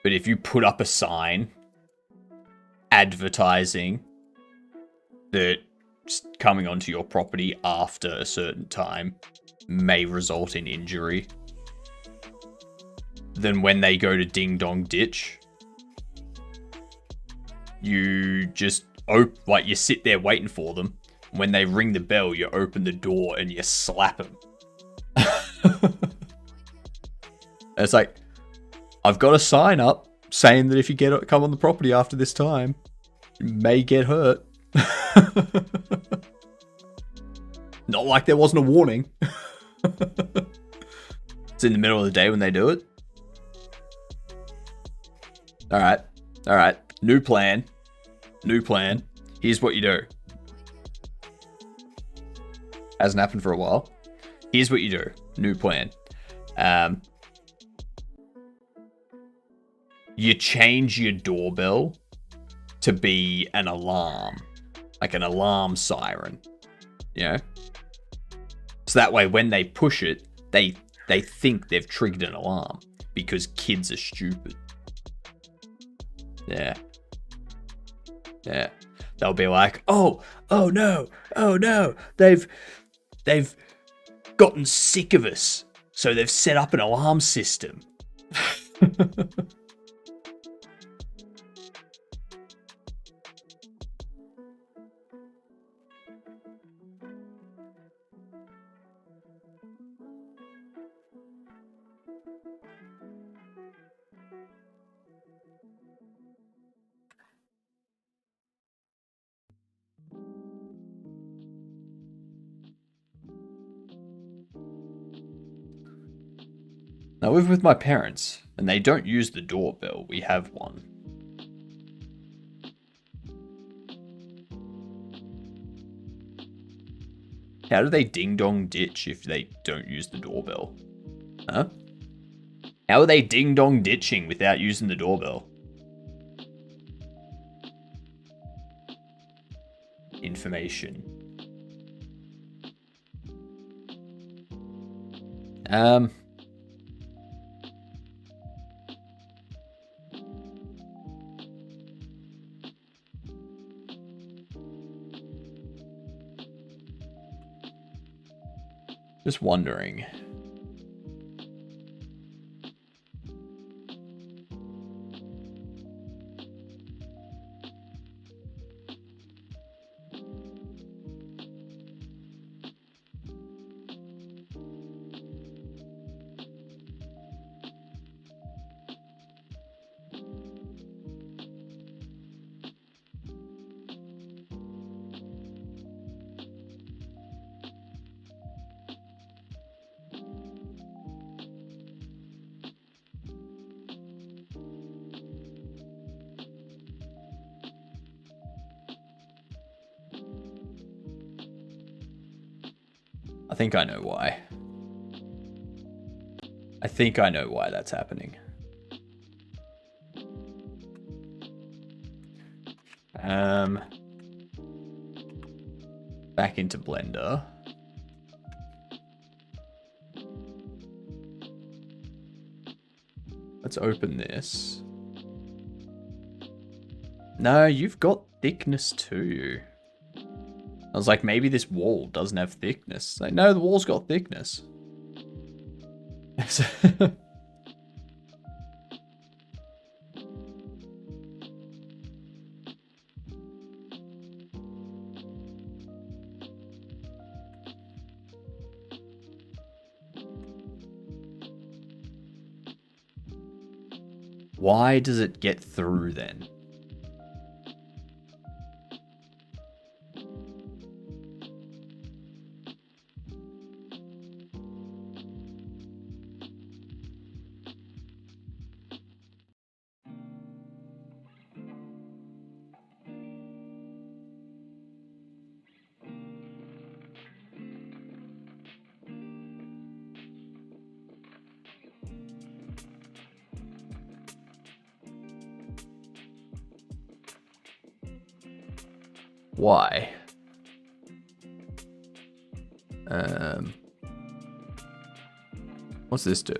Speaker 1: But if you put up a sign advertising that coming onto your property after a certain time may result in injury, then when they go to ding dong ditch, you just you sit there waiting for them. When they ring the bell, you open the door and you slap them. It's like, I've got a sign up saying that if you come on the property after this time, You may get hurt. Not like there wasn't a warning. It's in the middle of the day when they do it. Alright. Alright. New plan. New plan. Here's what you do. Hasn't happened for a while. Here's what you do. New plan. You change your doorbell to be an alarm. Like an alarm siren. You know? So that way when they push it, they think they've triggered an alarm. Because kids are stupid. Yeah. Yeah. They'll be like, oh no, they've gotten sick of us, so they've set up an alarm system. I live with my parents, and they don't use the doorbell. We have one. How do they ding-dong ditch if they don't use the doorbell? Huh? How are they ding-dong ditching without using the doorbell? Information. Just wondering. I think I know why. I think I know why that's happening. Back into Blender. Let's open this. No, you've got thickness too. I was like, maybe this wall doesn't have thickness. Like, no, the wall's got thickness. Why does it get through then? Why? What's this do?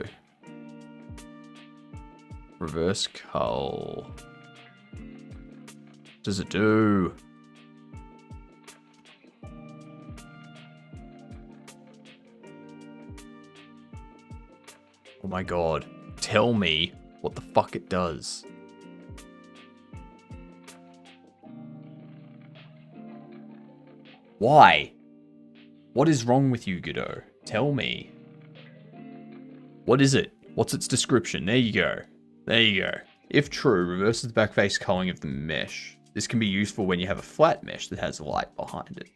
Speaker 1: Reverse cull. What does it do? Oh my god. Tell me what the fuck it does. Why? What is wrong with you, Godot? Tell me. What is it? What's its description? There you go. There you go. If true, reverses the backface culling of the mesh. This can be useful when you have a flat mesh that has light behind it.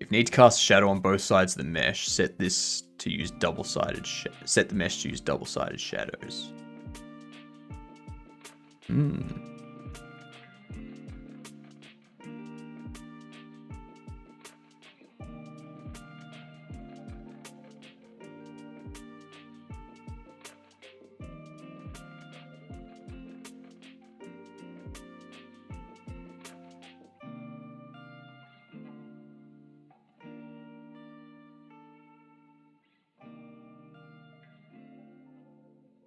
Speaker 1: If you need to cast shadow on both sides of the mesh, set this to use double-sided set the mesh to use double-sided shadows.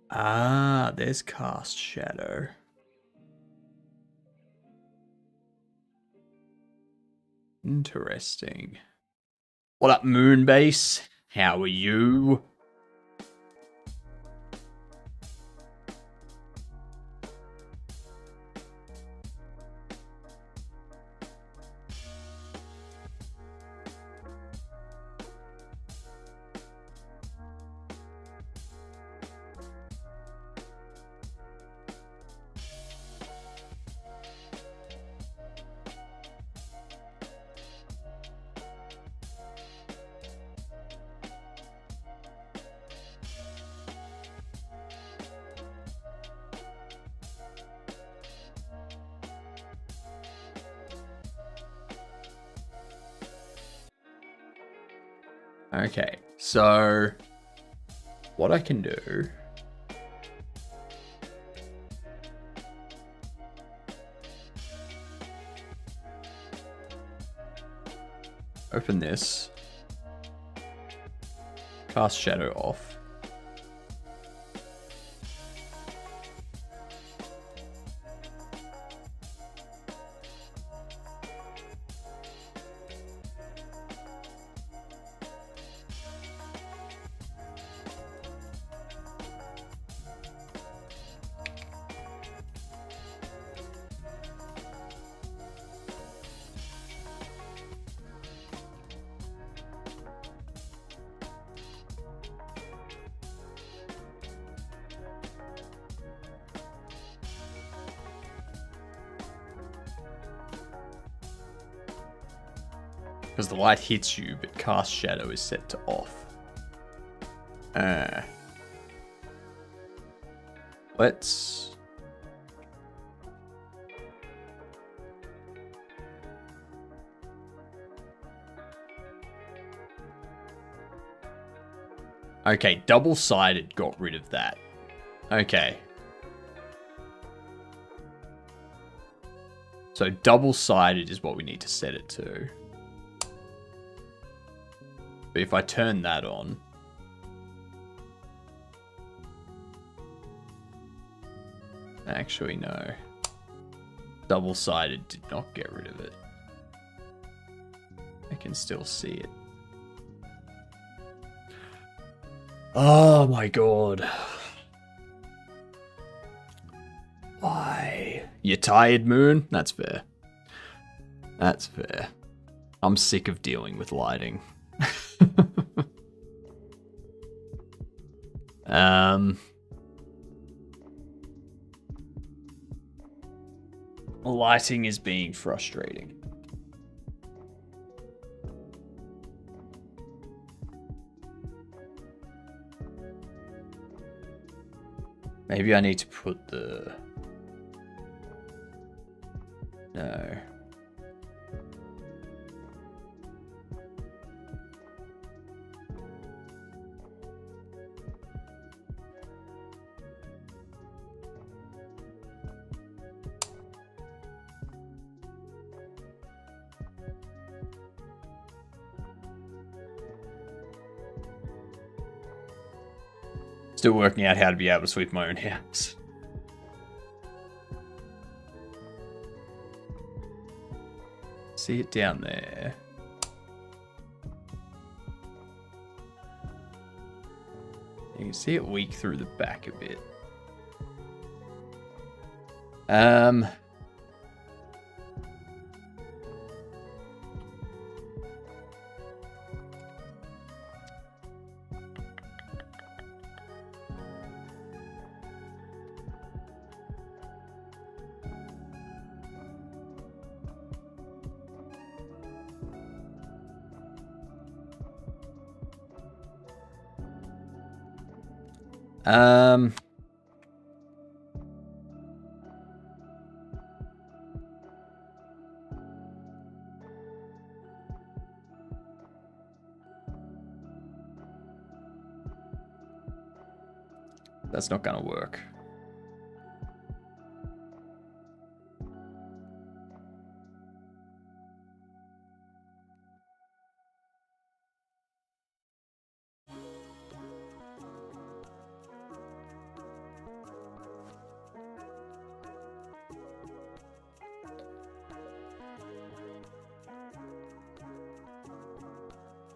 Speaker 1: Ah, there's cast shadow. Interesting. What up, Moonbase? How are you? Okay, so what I can do open this, cast shadow off. Because the light hits you, but cast shadow is set to off. Let's... Okay, double-sided got rid of that. Okay. So double-sided is what we need to set it to. But if I turn that on... Actually, no. Double-sided did not get rid of it. I can still see it. Oh my god. Why? You tired, Moon? That's fair. That's fair. I'm sick of dealing with lighting. Lighting is being frustrating. Maybe I need to put the... No. Still working out how to be able to sweep my own house. See it down there. You can see it weak through the back a bit. Um... That's not gonna work.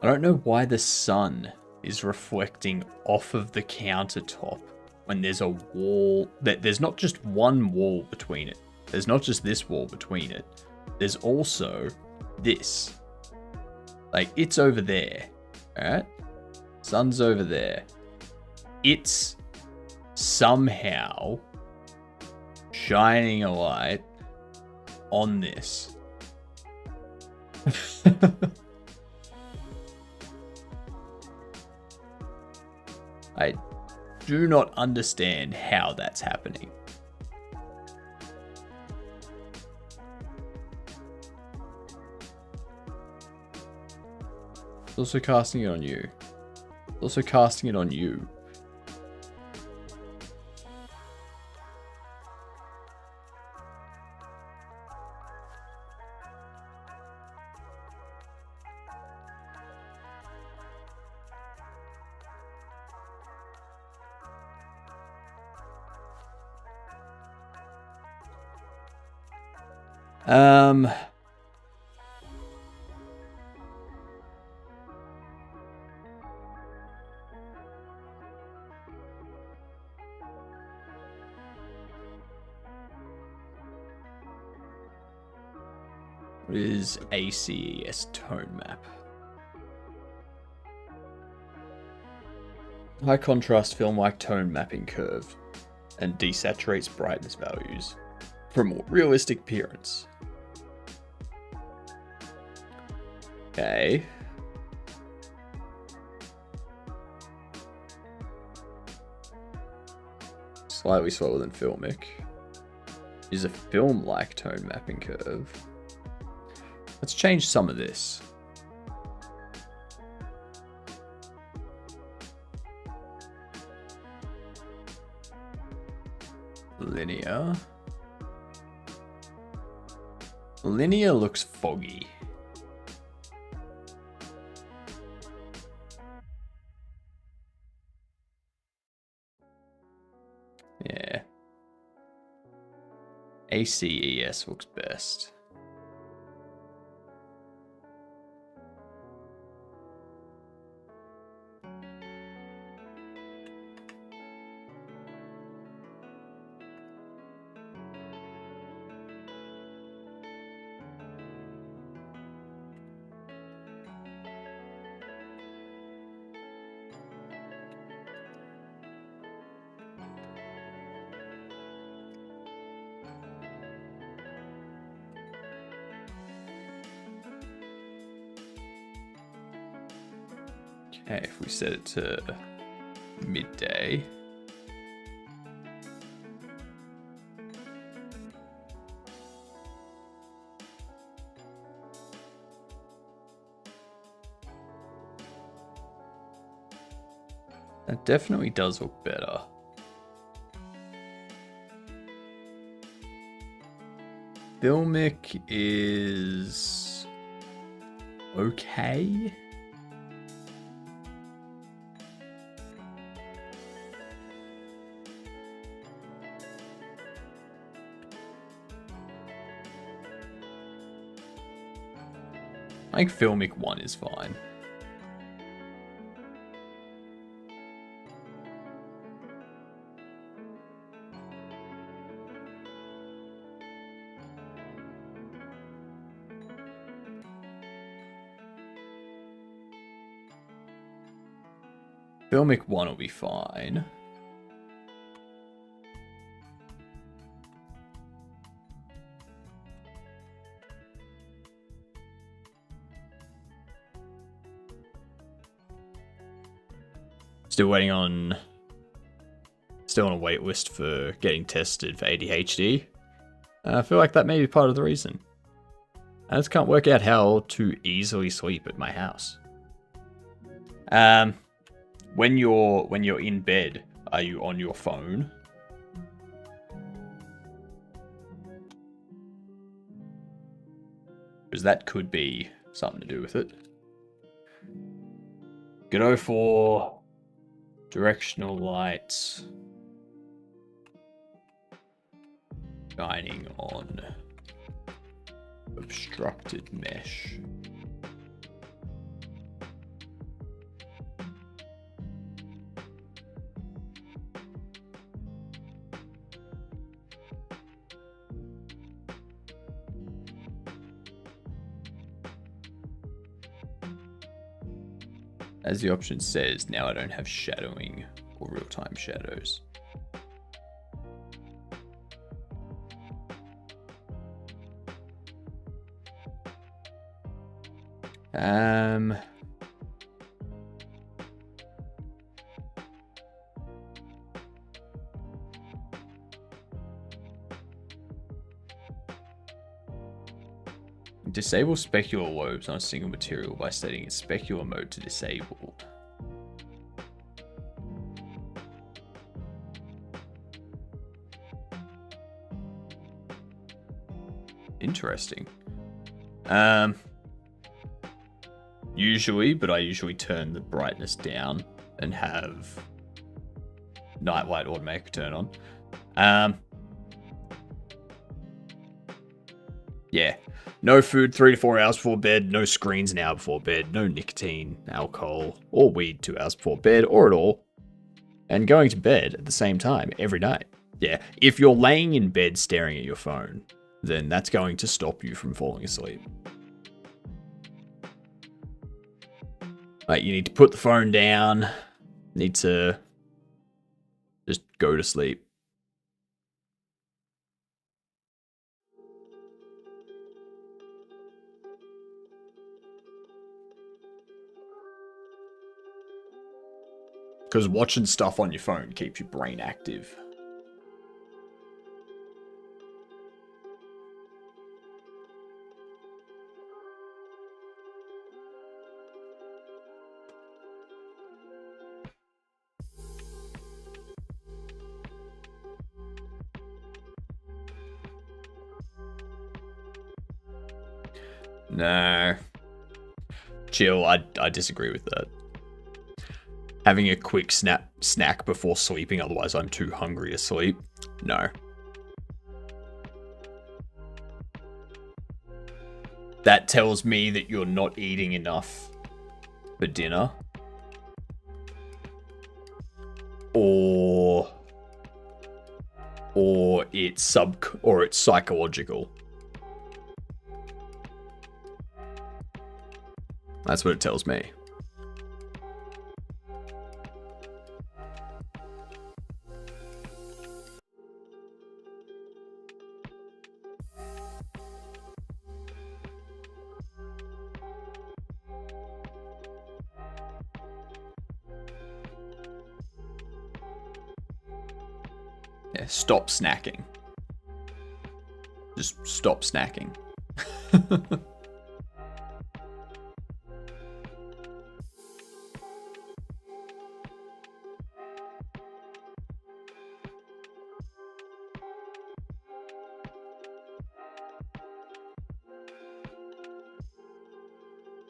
Speaker 1: I don't know why the sun is reflecting off of the countertop when there's a wall. There's not just one wall between it. There's not just this wall between it. There's also this. Like, it's over there. Alright? Sun's over there. It's somehow shining a light on this. I do not understand how that's happening. It's also casting it on you. It's also casting it on you. What is ACES tone map? High contrast film-like tone mapping curve and desaturates brightness values for a more realistic appearance. Okay. Slightly slower than HypnotiK. Is a film-like tone mapping curve. Let's change some of this. Linear. Linear looks foggy. Yeah. ACES looks best. Okay, if we set it to midday. That definitely does look better. HypnotiK is okay. I think HypnotiK 1 is fine. HypnotiK 1 will be fine. Still waiting on still on a wait list for getting tested for ADHD. I feel like that may be part of the reason. I just can't work out how to easily sleep at my house. When you're in bed, are you on your phone? Because that could be something to do with it. Go for directional lights shining on obstructed mesh. As the option says, now I don't have shadowing or real-time shadows. Disable specular lobes on a single material by setting its specular mode to disabled. Interesting. Usually, but I usually turn the brightness down and have nightlight automatic turn on. Yeah. No food 3 to 4 hours before bed, no screens an hour before bed, no nicotine, alcohol, or weed 2 hours before bed, or at all. And going to bed at the same time every night. Yeah, if you're laying in bed staring at your phone, then that's going to stop you from falling asleep. Like, you need to put the phone down, need to just go to sleep. Because watching stuff on your phone keeps your brain active. No. Chill, I disagree with that. Having a quick snack before sleeping, otherwise I'm too hungry to sleep. No. That tells me that you're not eating enough for dinner. Or it's psychological. That's what it tells me. Yeah, stop snacking. Just stop snacking.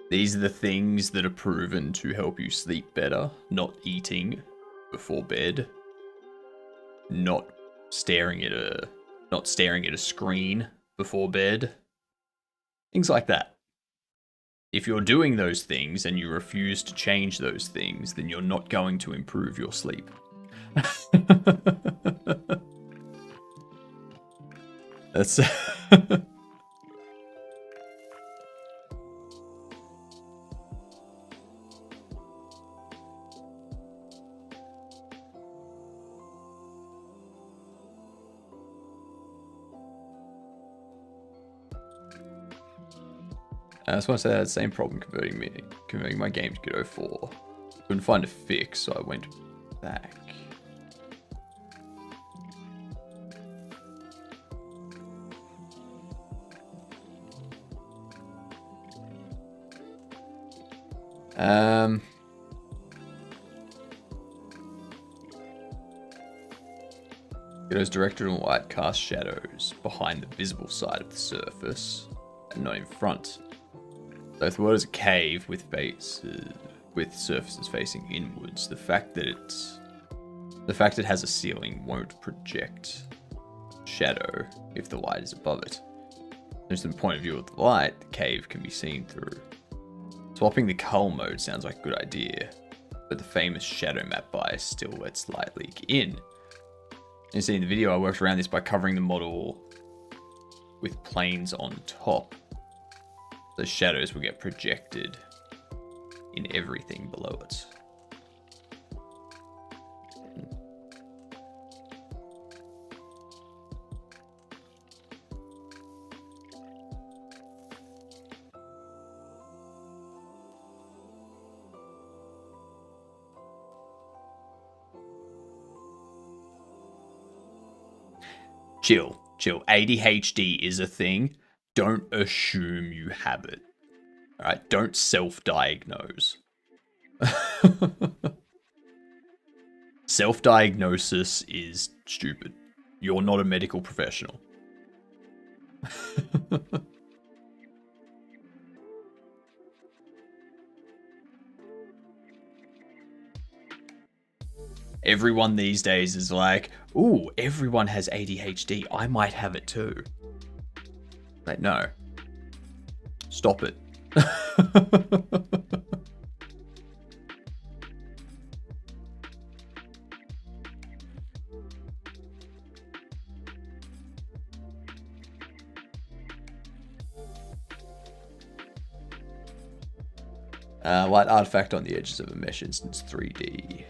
Speaker 1: These are the things that are proven to help you sleep better. Not eating before bed. Not staring at a screen before bed. Things like that. If you're doing those things and you refuse to change those things, then you're not going to improve your sleep. That's I just want to say I had the same problem converting my game to Godot 4. Couldn't find a fix, so I went back. Shadows directed on light cast shadows behind the visible side of the surface and not in front. So if the world is a cave with surfaces facing inwards, the fact that it has a ceiling won't project shadow if the light is above it. Just from the point of view of the light, the cave can be seen through. Swapping the cull mode sounds like a good idea, but the famous shadow map bias still lets light leak in. You see in the video, I worked around this by covering the model with planes on top. The shadows will get projected in everything below it. Chill. ADHD is a thing. Don't assume you have it. All right, don't self-diagnose. Self-diagnosis is stupid. You're not a medical professional. Everyone these days is like, ooh, everyone has ADHD. I might have it too. Like, no. Stop it. Light artifact on the edges of a mesh instance 3D.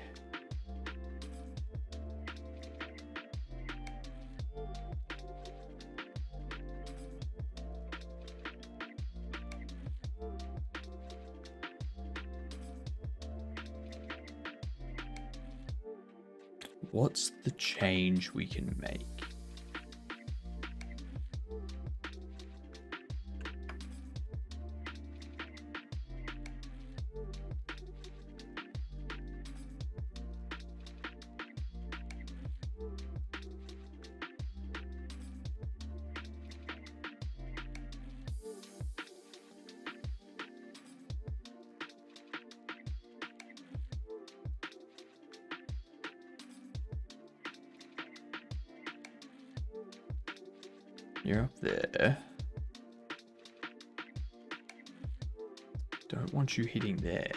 Speaker 1: What's the change we can make? You're up there. Don't want you hitting there.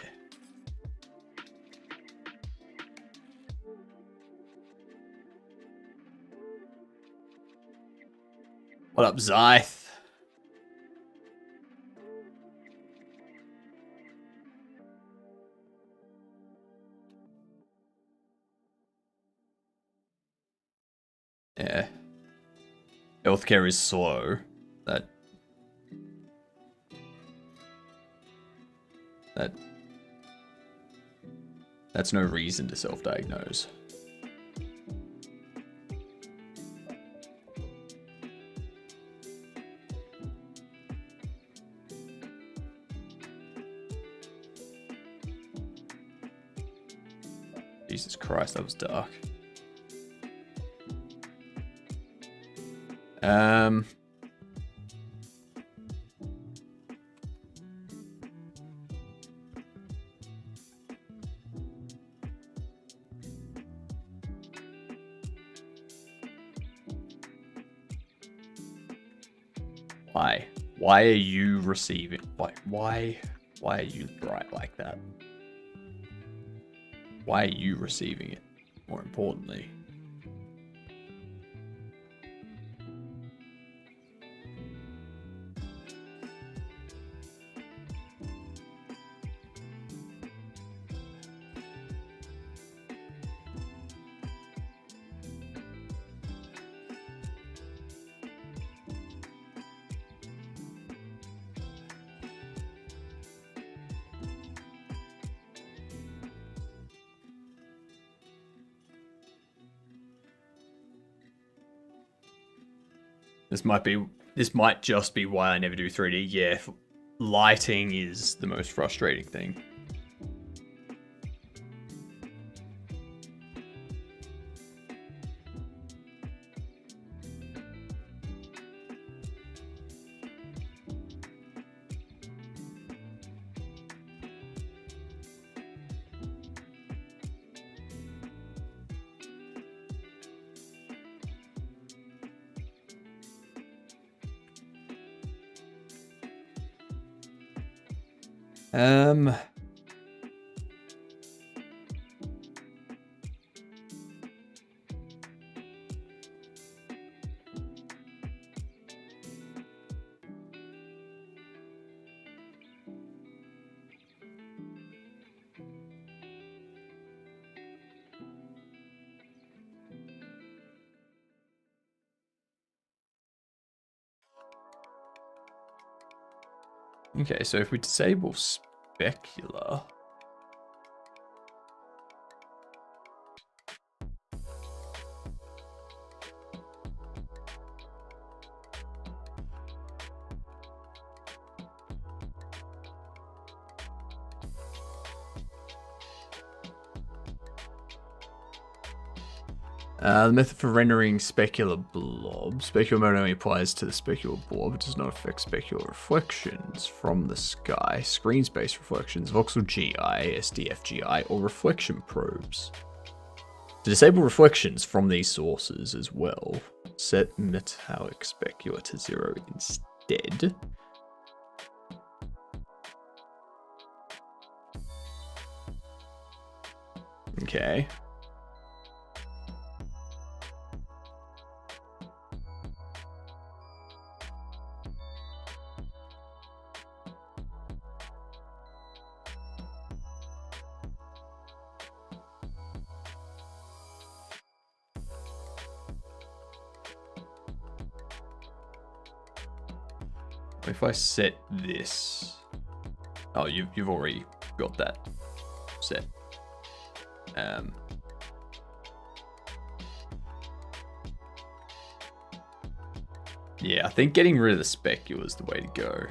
Speaker 1: What up, Zyth? Yeah. Healthcare is slow. That's no reason to self-diagnose. Jesus Christ, that was dark. Why? Why are you receiving? Why are you bright like that? Why are you receiving it? More importantly. This might just be why I never do 3D. Yeah, lighting is the most frustrating thing. Um. Okay, so if we disable specular, the method for rendering specular blob. Specular mode only applies to the specular blob. It does not affect specular reflections from the sky, screen space reflections, voxel GI, SDF or reflection probes. To disable reflections from these sources as well, set metallic specular to 0 instead. Okay. If I set this, oh, you've already got that set. Yeah, I think getting rid of the specular is the way to go.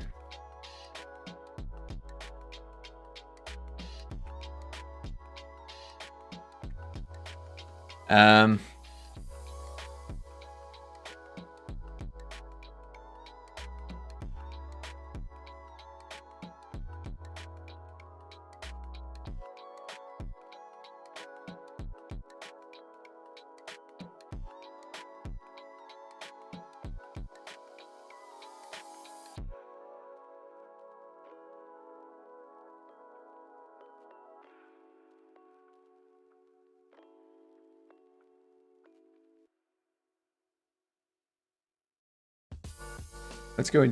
Speaker 1: Let's go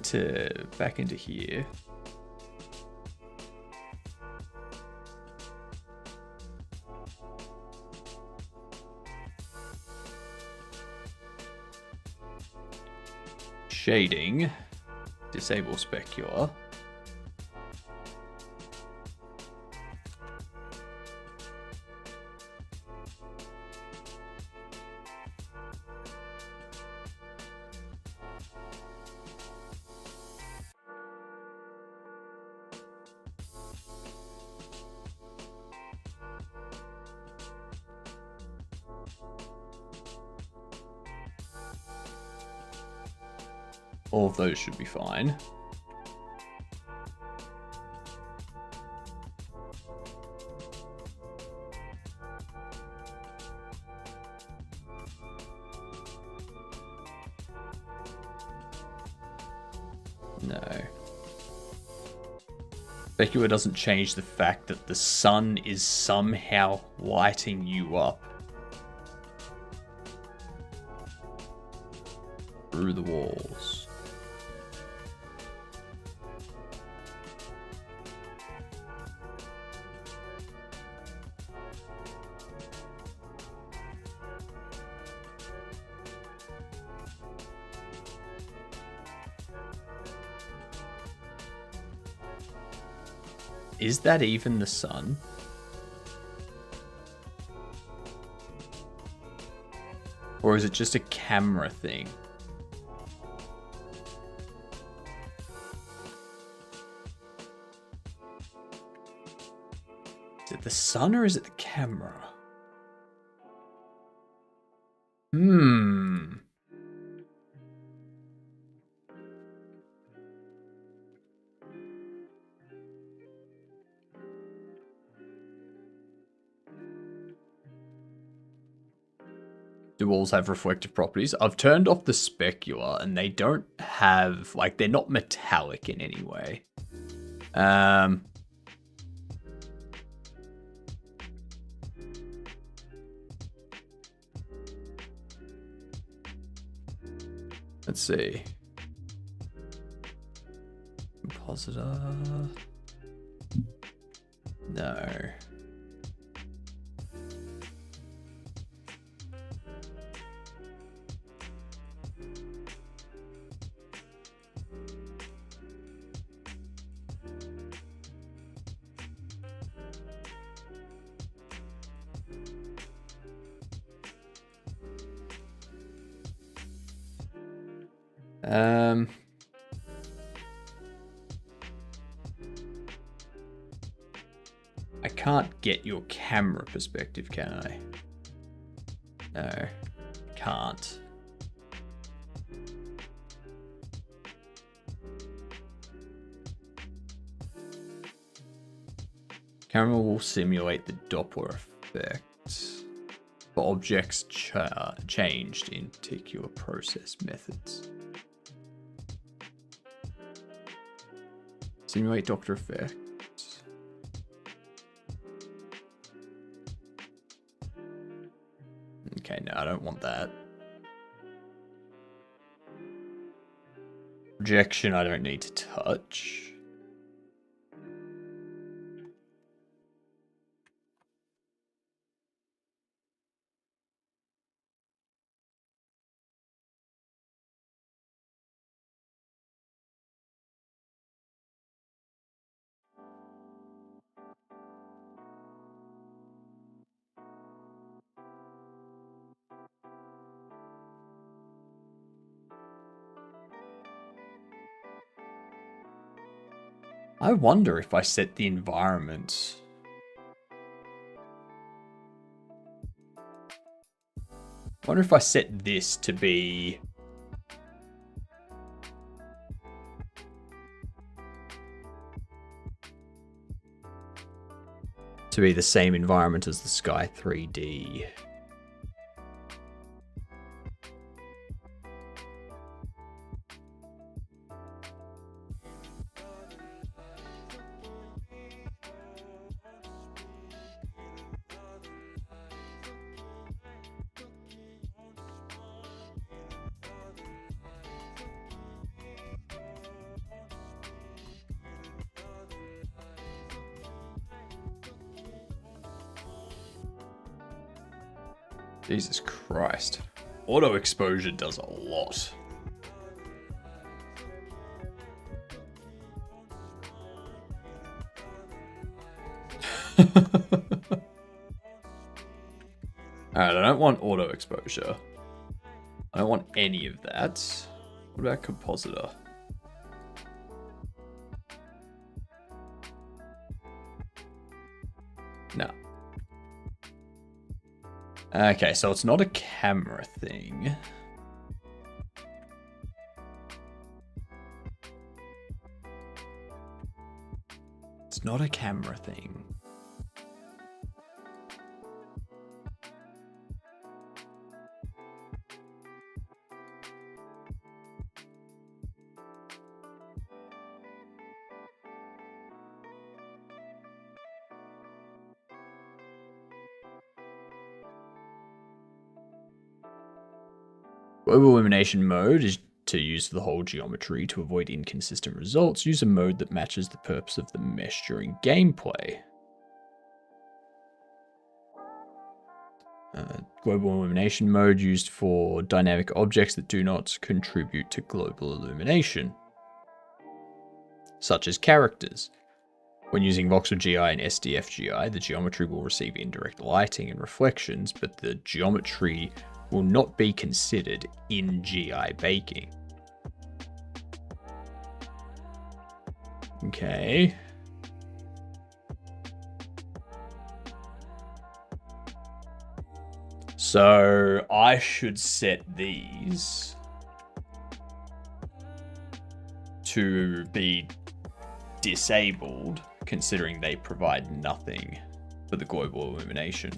Speaker 1: back into here. Shading, disable specular. All of those should be fine. No. Specular doesn't change the fact that the sun is somehow lighting you up through the walls. Is that even the sun? Or is it just a camera thing? Is it the sun or is it the camera? Do walls have reflective properties? I've turned off the specular and they don't have, like, they're not metallic in any way. Let's see. Compositor. No. I can't get your camera perspective, can I? No, can't. Camera will simulate the Doppler effect for objects changed in particular process methods. Simulate Doppler effect. Okay, no, I don't want that. Projection, I don't need to touch. I wonder if I set the environment. I wonder if I set this to be the same environment as the Sky 3D. Jesus Christ. Auto exposure does a lot. Alright, I don't want auto exposure. I don't want any of that. What about compositor? No. Okay, so it's not a camera thing. It's not a camera thing. Global illumination mode is to use the whole geometry to avoid inconsistent results. Use a mode that matches the purpose of the mesh during gameplay. Global illumination mode used for dynamic objects that do not contribute to global illumination, such as characters. When using voxel GI and SDF GI, the geometry will receive indirect lighting and reflections, but the geometry will not be considered in GI baking. Okay. So I should set these to be disabled, considering they provide nothing for the global illumination.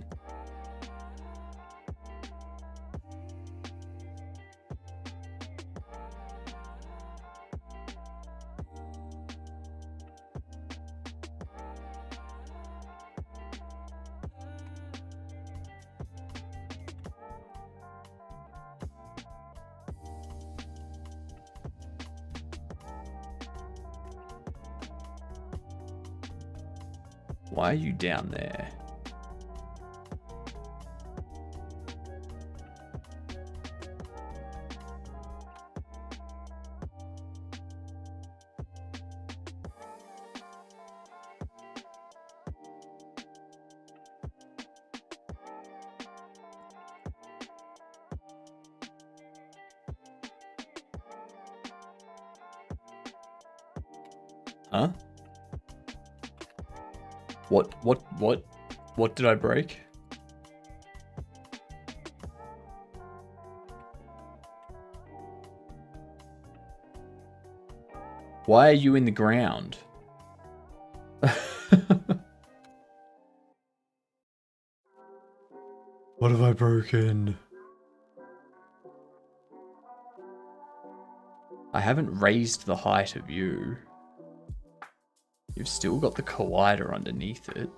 Speaker 1: Why are you down there? Huh? What did I break? Why are you in the ground? What have I broken? I haven't raised the height of you. You've still got the collider underneath it.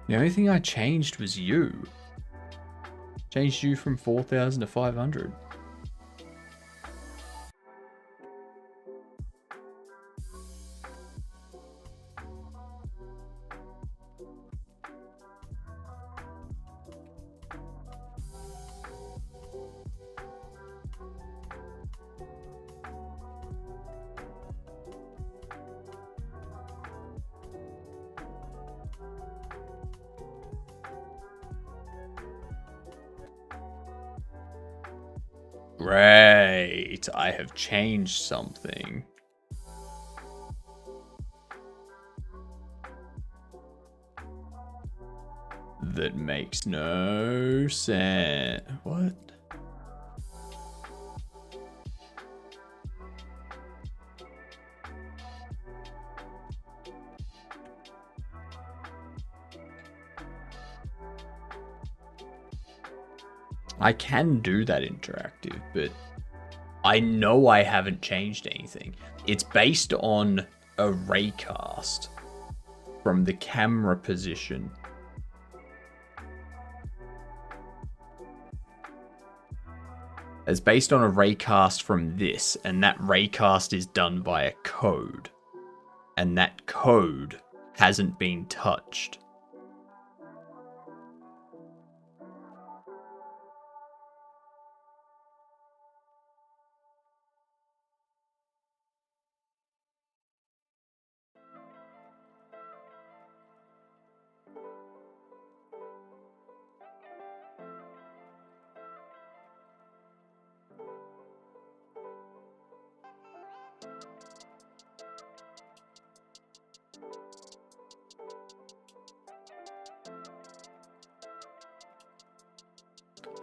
Speaker 1: The only thing I changed was you. Changed you from 4,000 to 500. Great, I have changed something. That makes no sense. What? I can do that interactive, but I know I haven't changed anything. It's based on a raycast from the camera position. It's based on a raycast from this, and that raycast is done by a code. And that code hasn't been touched.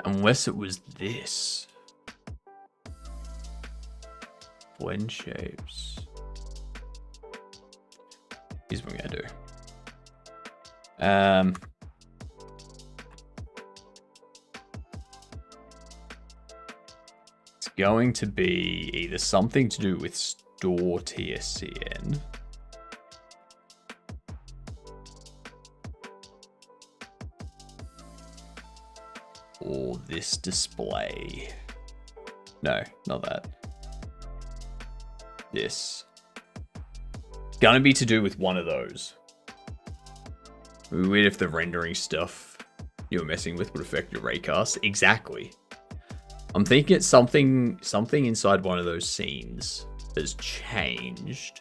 Speaker 1: Unless it was this. Blend shapes. Here's what I'm gonna do. It's going to be either something to do with store TSCN. Or this display. No, not that. This. It's gonna be to do with one of those. It would be weird if the rendering stuff you were messing with would affect your raycast. Exactly. I'm thinking it's something inside one of those scenes has changed.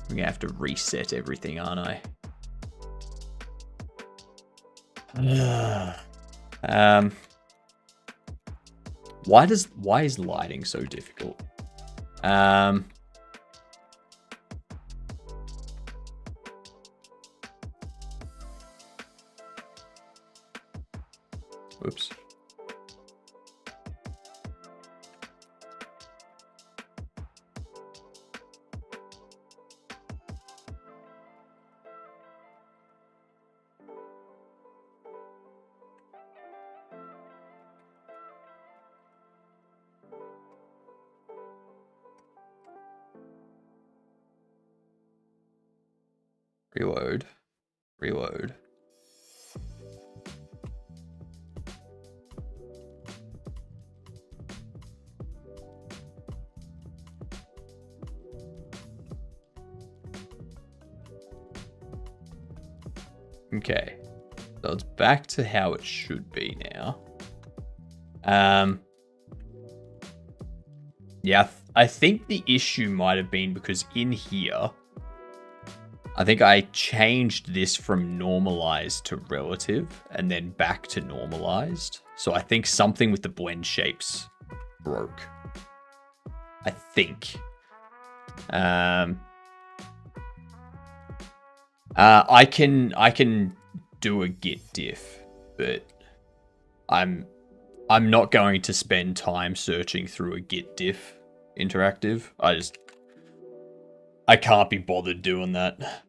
Speaker 1: I'm gonna have to reset everything, aren't I? Why is lighting so difficult? Oops. Reload. Reload. Okay. So it's back to how it should be now. Yeah, I think the issue might have been because in here, I think I changed this from normalized to relative and then back to normalized. So I think something with the blend shapes broke. I think. I can do a git diff, but I'm not going to spend time searching through a git diff interactive. I can't be bothered doing that.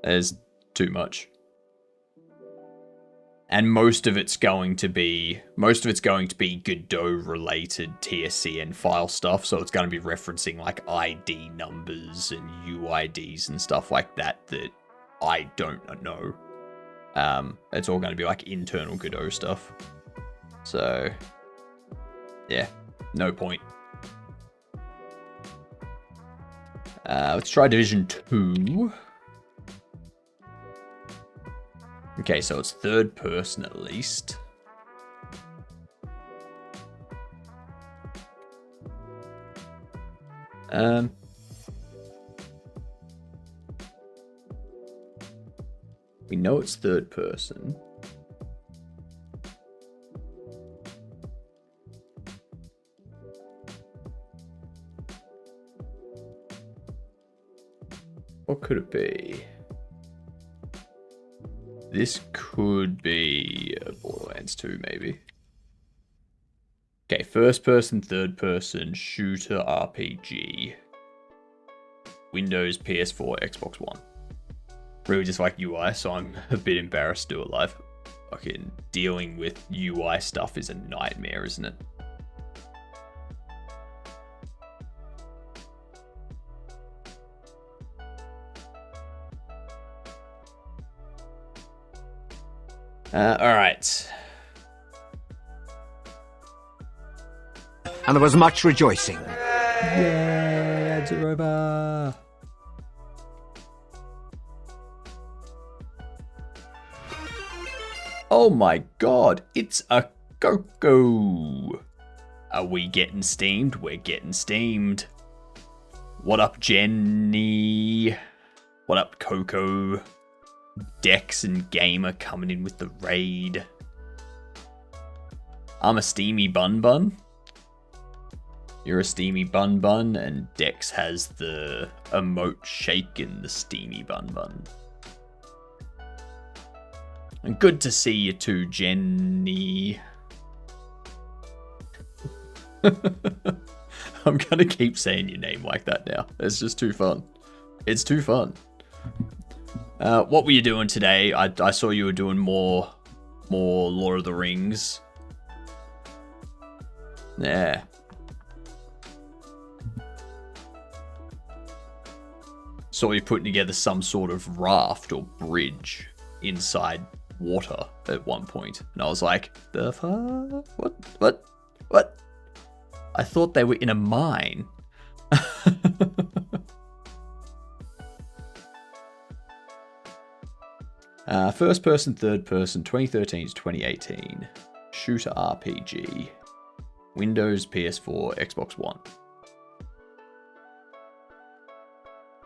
Speaker 1: There's too much. And most of it's going to be Godot related TSCN file stuff, so it's going to be referencing like ID numbers and UIDs and stuff like that I don't know. It's all going to be like internal Godot stuff. So yeah, no point. Let's try Division 2. Okay, so it's third person at least. We know it's third person. What could it be? This could be Borderlands 2, maybe. Okay, first person, third person, shooter RPG. Windows, PS4, Xbox One. Really just like UI, so I'm a bit embarrassed to do it live. Fucking dealing with UI stuff is a nightmare, isn't it? Alright.
Speaker 5: And there was much rejoicing.
Speaker 1: Yeah, Zeroba. Oh my god, it's a Coco. Are we getting steamed? We're getting steamed. What up, Jenny? What up, Coco? Dex and Gamer coming in with the raid. I'm a steamy bun bun. You're a steamy bun bun, and Dex has the emote shake in the steamy bun bun. And good to see you too, Jenny. I'm gonna keep saying your name like that now. It's just too fun. It's too fun. What were you doing today? I saw you were doing more Lord of the Rings. Yeah. Saw you putting together some sort of raft or bridge inside water at one point. And I was like, the fuck? What? I thought they were in a mine. First person, third person, 2013 to 2018. Shooter RPG. Windows, PS4, Xbox One.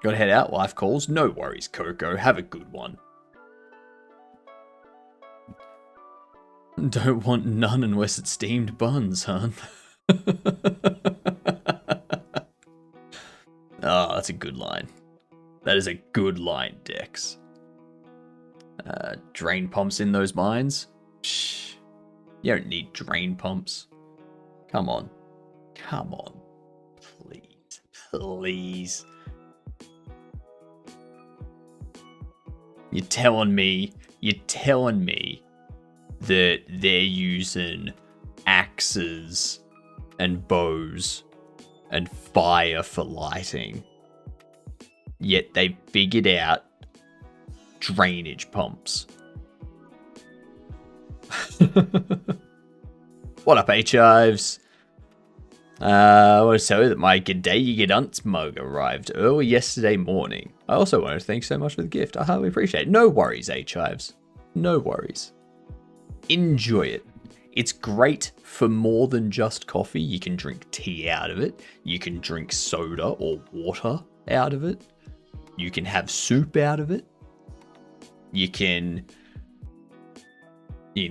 Speaker 1: Gotta head out, live calls. No worries, Coco. Have a good one. Don't want none unless it's steamed buns, huh? Oh, that's a good line. That is a good line, Dex. Drain pumps in those mines? Psh, you don't need drain pumps. Come on. Come on. Please. Please. You're telling me that they're using axes and bows and fire for lighting yet they figured out drainage pumps. What up, H-Ives? I want to tell you that my G'day You Get Unts mug arrived early yesterday morning. I also want to thank you so much for the gift. I highly appreciate it. No worries, H-Ives. No worries. Enjoy it. It's great for more than just coffee. You can drink tea out of it. You can drink soda or water out of it. You can have soup out of it. You can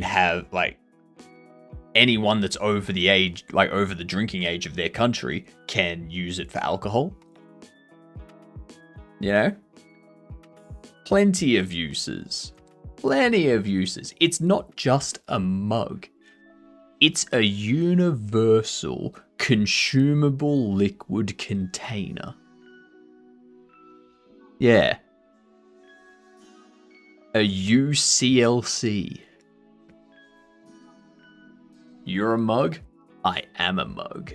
Speaker 1: have, like, anyone that's over the age, like over the drinking age of their country, can use it for alcohol. You know? Plenty of uses. Plenty of uses. It's not just a mug. It's a universal consumable liquid container. Yeah. A UCLC. You're a mug? I am a mug.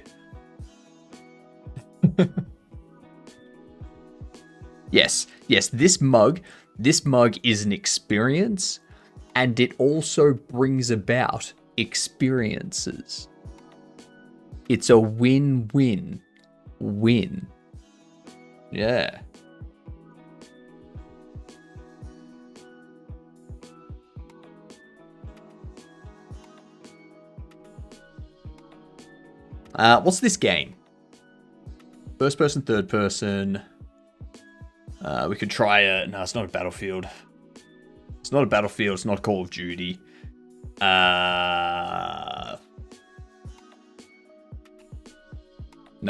Speaker 1: Yes, this mug is an experience, and it also brings about experiences. It's a win-win-win. Yeah. What's this game? First person, third person. We could try a... No, it's not a Battlefield. It's not a Battlefield. It's not Call of Duty. No,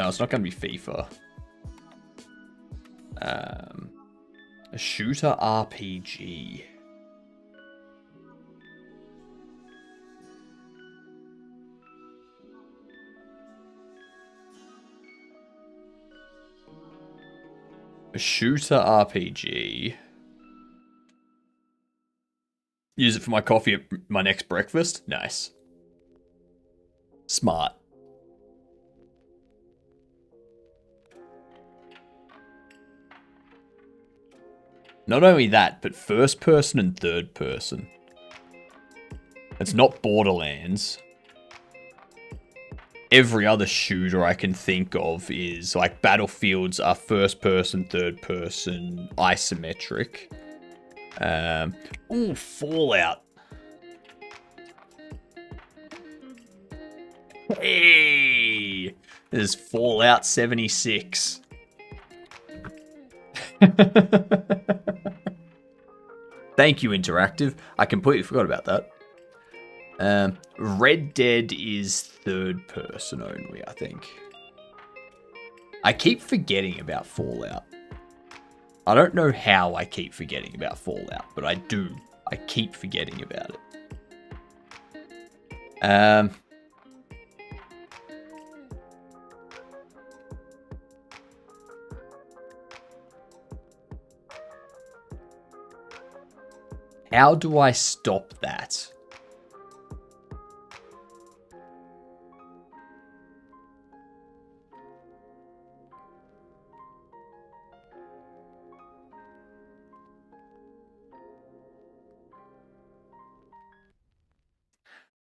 Speaker 1: it's not going to be FIFA. A shooter RPG. A shooter RPG. Use it for my coffee at my next breakfast. Nice. Smart. Not only that, but first person and third person. It's not Borderlands. Every other shooter I can think of is, like, Battlefields are first person, third person, isometric. Ooh, Fallout. Hey! This is Fallout 76. Thank you, Interactive. I completely forgot about that. Red Dead is third person only, I think. I keep forgetting about Fallout. I don't know how I keep forgetting about Fallout, but I do. I keep forgetting about it. How do I stop that?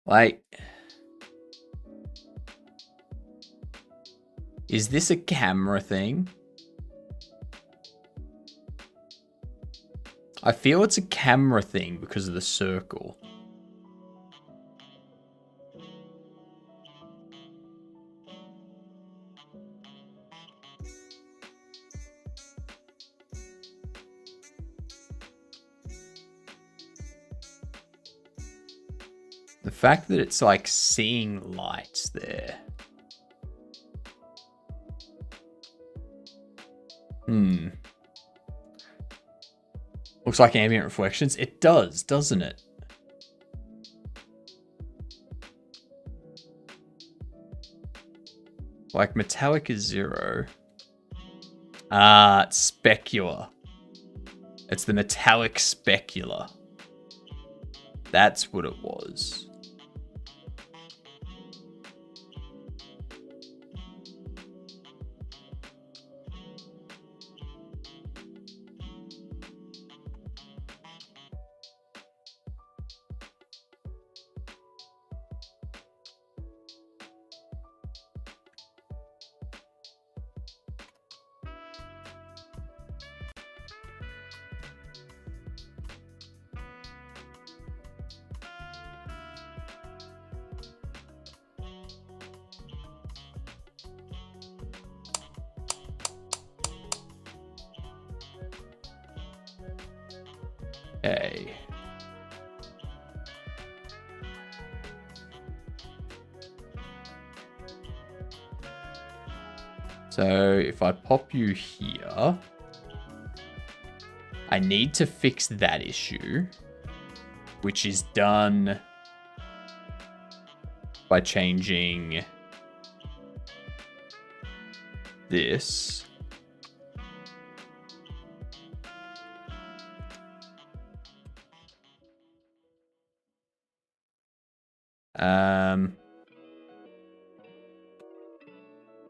Speaker 1: Like, is this a camera thing? I feel it's a camera thing because of the circle. The fact that it's like seeing lights there. Looks like ambient reflections. It does, doesn't it? Like metallic is 0. It's specular. It's the metallic specular. That's what it was. Okay. So if I pop you here, I need to fix that issue, which is done by changing this. I'm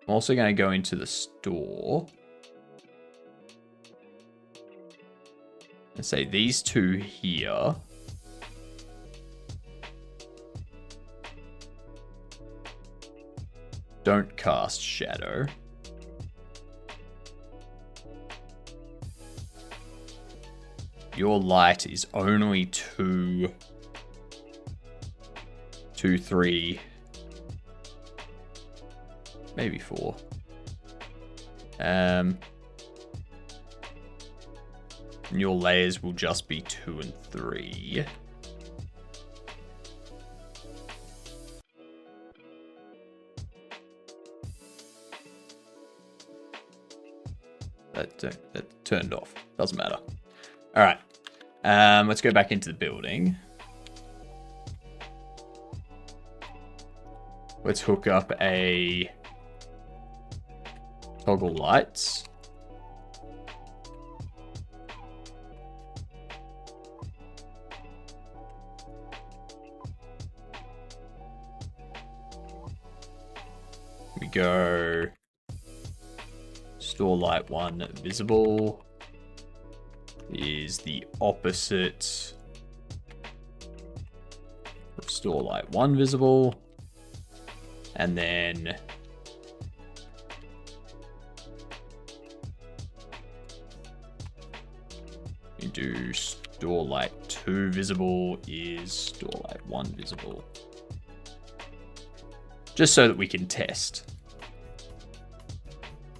Speaker 1: also going to go into the store and say these two here don't cast shadow. Your light is only 2, 3, maybe 4. And your layers will just be 2 and 3. That turned off. Doesn't matter. All right. Let's go back into the building. Let's hook up a toggle lights. We go store light 1 visible is the opposite of store light 1 visible. And then we do store light 2 visible is store light 1 visible. Just so that we can test.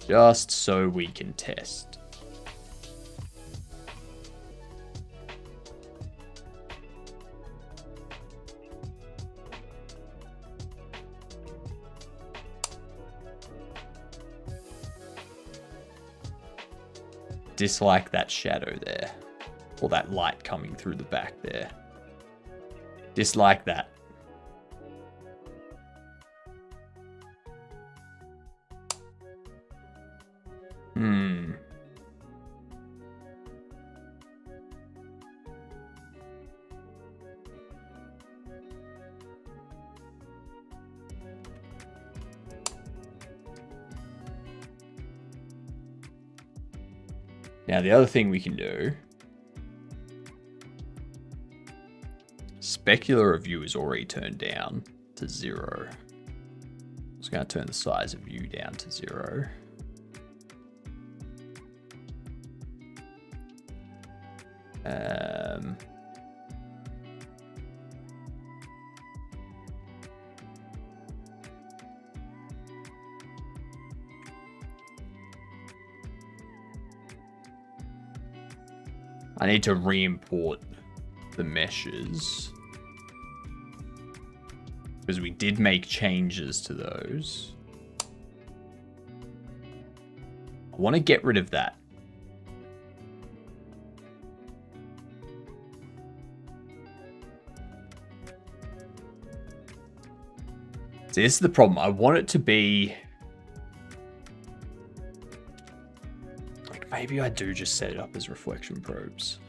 Speaker 1: Just so we can test. Dislike that shadow there. Or that light coming through the back there. Dislike that. Now the other thing we can do, specular of view is already turned down to 0. I'm just going to turn the size of view down to 0. I need to re-import the meshes because we did make changes to those. I want to get rid of that. See, this is the problem. I want it to be... Maybe I do just set it up as reflection probes.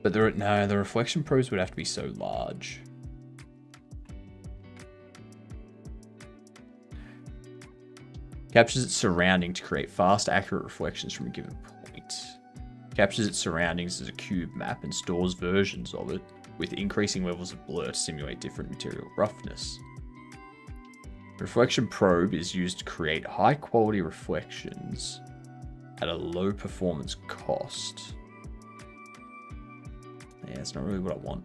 Speaker 1: But no, the reflection probes would have to be so large. Captures its surrounding to create fast, accurate reflections from a given point. Captures its surroundings as a cube map and stores versions of it with increasing levels of blur to simulate different material roughness. The reflection probe is used to create high quality reflections at a low performance cost. Yeah, it's not really what I want.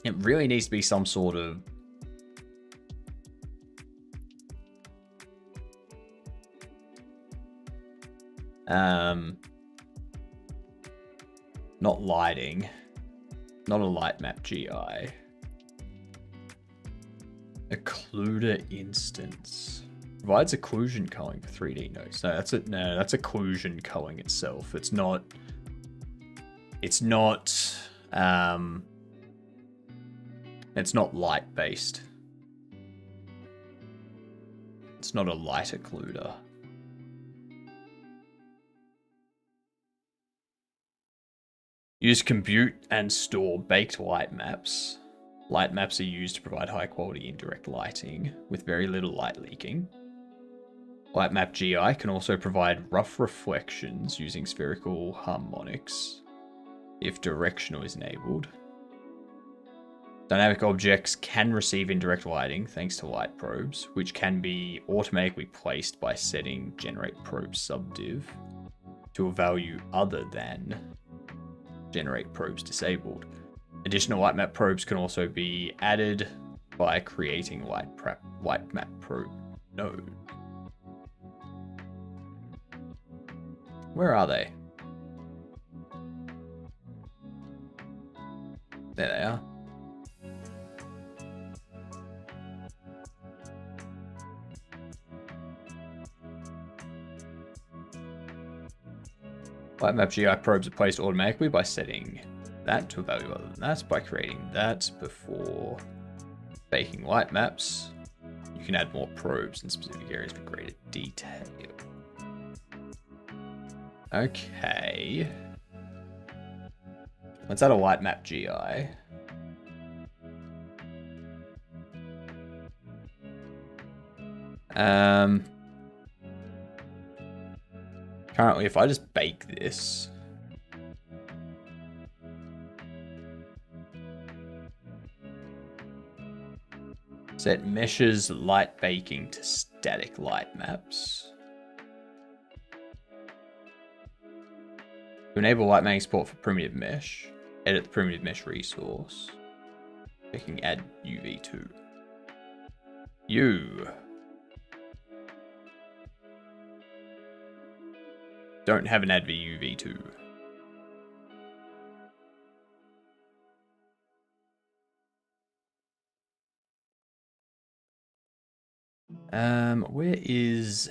Speaker 1: It really needs to be some sort of Not lighting. Not a light map GI. Occluder instance. Provides occlusion culling for 3D nodes. No, that's occlusion culling itself. It's not light based. It's not a light occluder. Use compute and store baked light maps. Light maps are used to provide high quality indirect lighting with very little light leaking. Light map GI can also provide rough reflections using spherical harmonics if directional is enabled. Dynamic objects can receive indirect lighting thanks to light probes, which can be automatically placed by setting generate probe subdiv to a value other than generate probes disabled. Additional light map probes can also be added by creating light map probe node. Where are they? There they are. Light map GI probes are placed automatically by setting that to a value other than that, by creating that before baking light maps. You can add more probes in specific areas for greater detail. Okay. Let's add a light map GI. Currently, if I just bake this, set meshes light baking to static light maps. To enable light mapping support for primitive mesh, edit the primitive mesh resource. Clicking add UV2. You don't have an add UV2. Where is...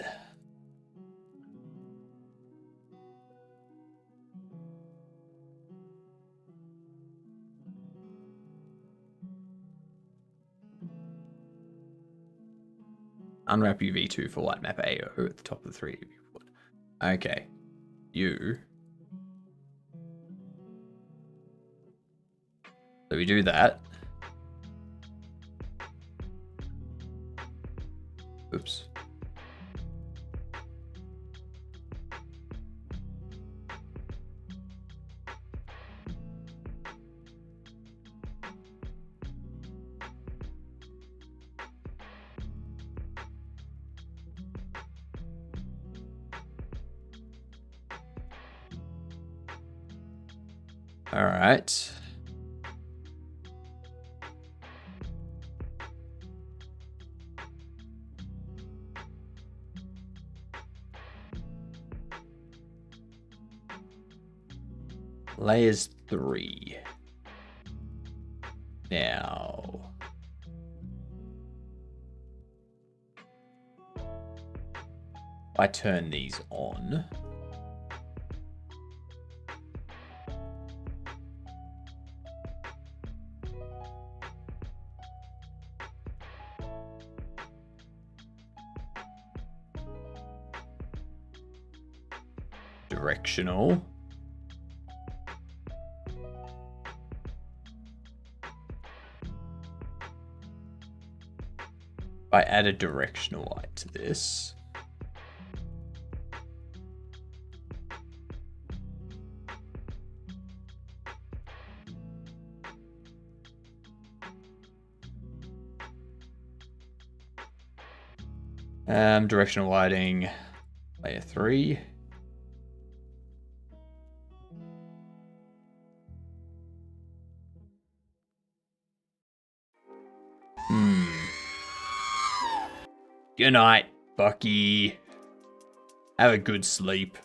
Speaker 1: Unwrap UV2 for light map AO at the top of the 3D viewport. Okay. You. So we do that. Oops. All right. Layers 3. Now, I turn these on. Directional. I add a directional light to this. Directional lighting, layer 3. Good night, Bucky. Have a good sleep.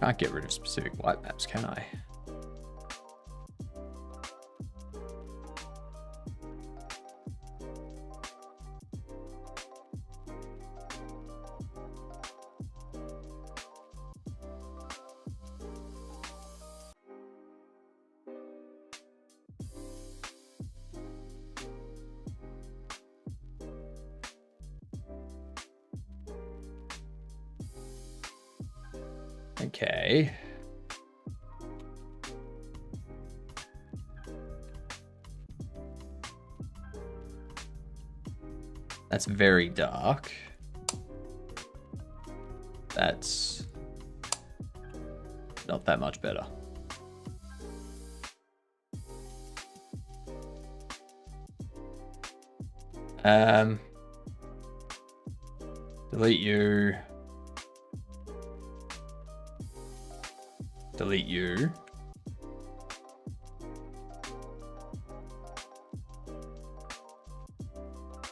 Speaker 1: Can't get rid of specific light maps, can I? Okay. That's very dark. That's not that much better. Delete you. Delete you.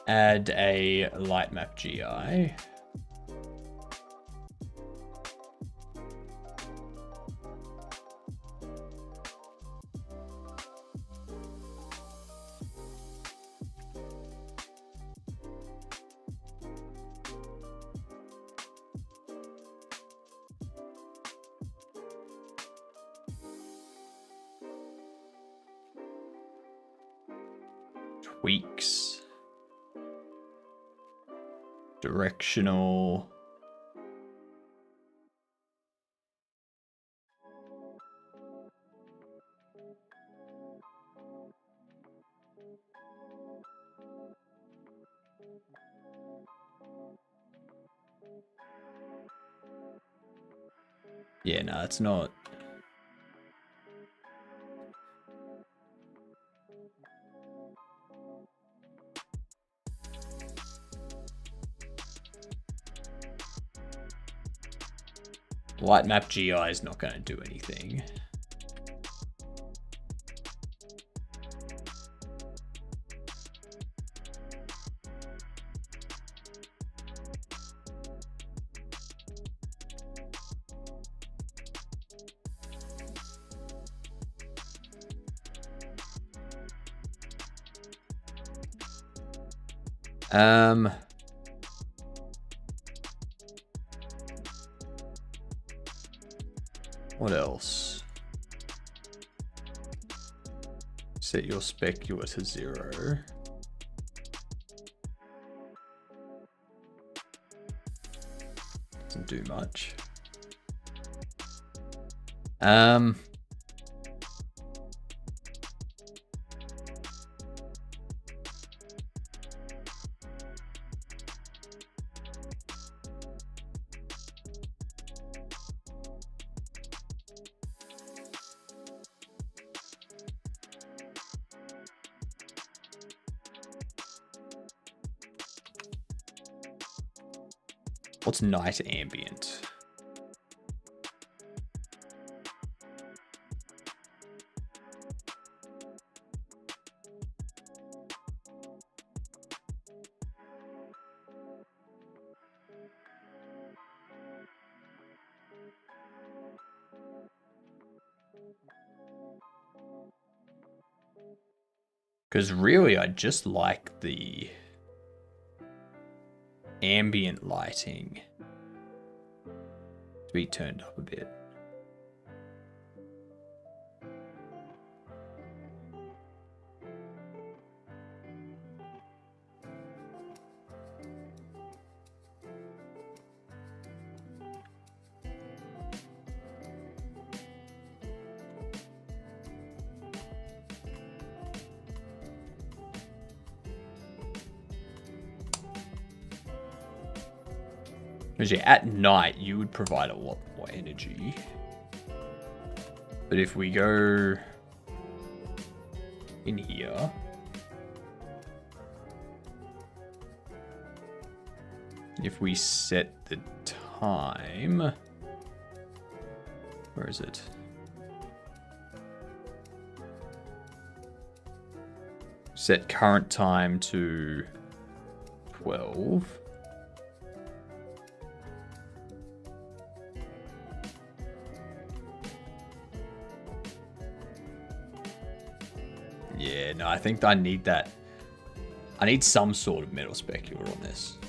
Speaker 1: Add a light map GI. Tweaks. Directional. Yeah, no, it's not. Light map GI is not going to do anything. What else? Set your specular to 0. Doesn't do much. What's night ambient? Because really, I just like the ambient lighting to be turned up a bit. Because yeah, at night, you would provide a lot more energy. But if we go in here, if we set the time, where is it? Set current time to 12. No, I think I need that. I need some sort of metal specular on this.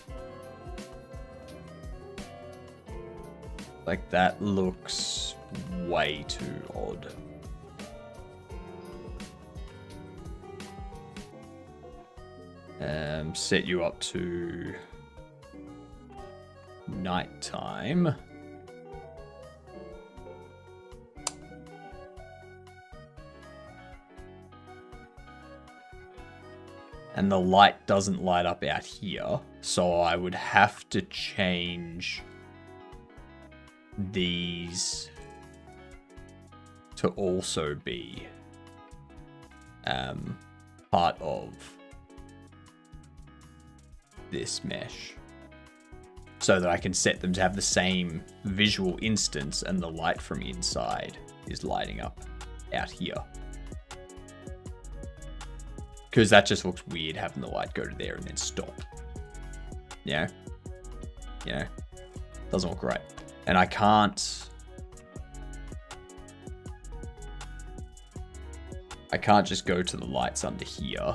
Speaker 1: Like, that looks way too odd. Set you up to nighttime. And the light doesn't light up out here, so I would have to change these to also be part of this mesh, so that I can set them to have the same visual instance and the light from inside is lighting up out here. Because that just looks weird having the light go to there and then stop. Yeah? Yeah. Doesn't look right. And I can't just go to the lights under here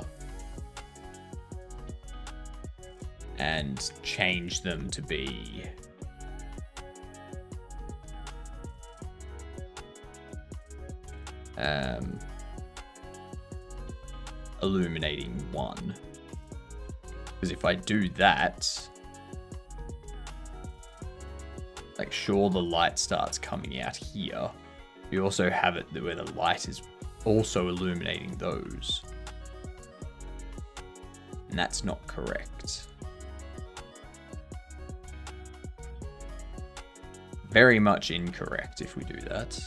Speaker 1: and change them to be illuminating 1. Because if I do that, like, sure, the light starts coming out here. You also have it where the light is also illuminating those. And that's not correct. Very much incorrect if we do that.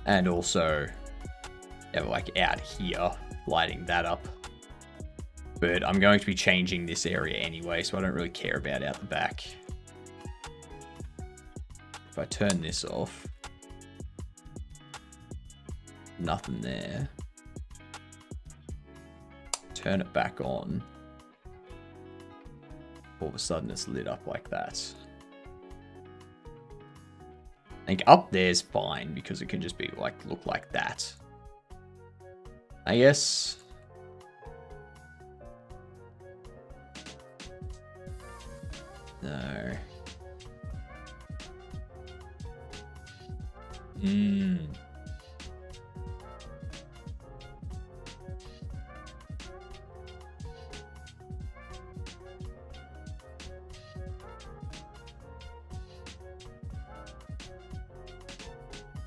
Speaker 1: And also, yeah, like out here, lighting that up. But I'm going to be changing this area anyway, so I don't really care about out the back. If I turn this off, nothing there. Turn it back on. All of a sudden it's lit up like that. I think up there's fine because it can just be like, look like that. I guess. No.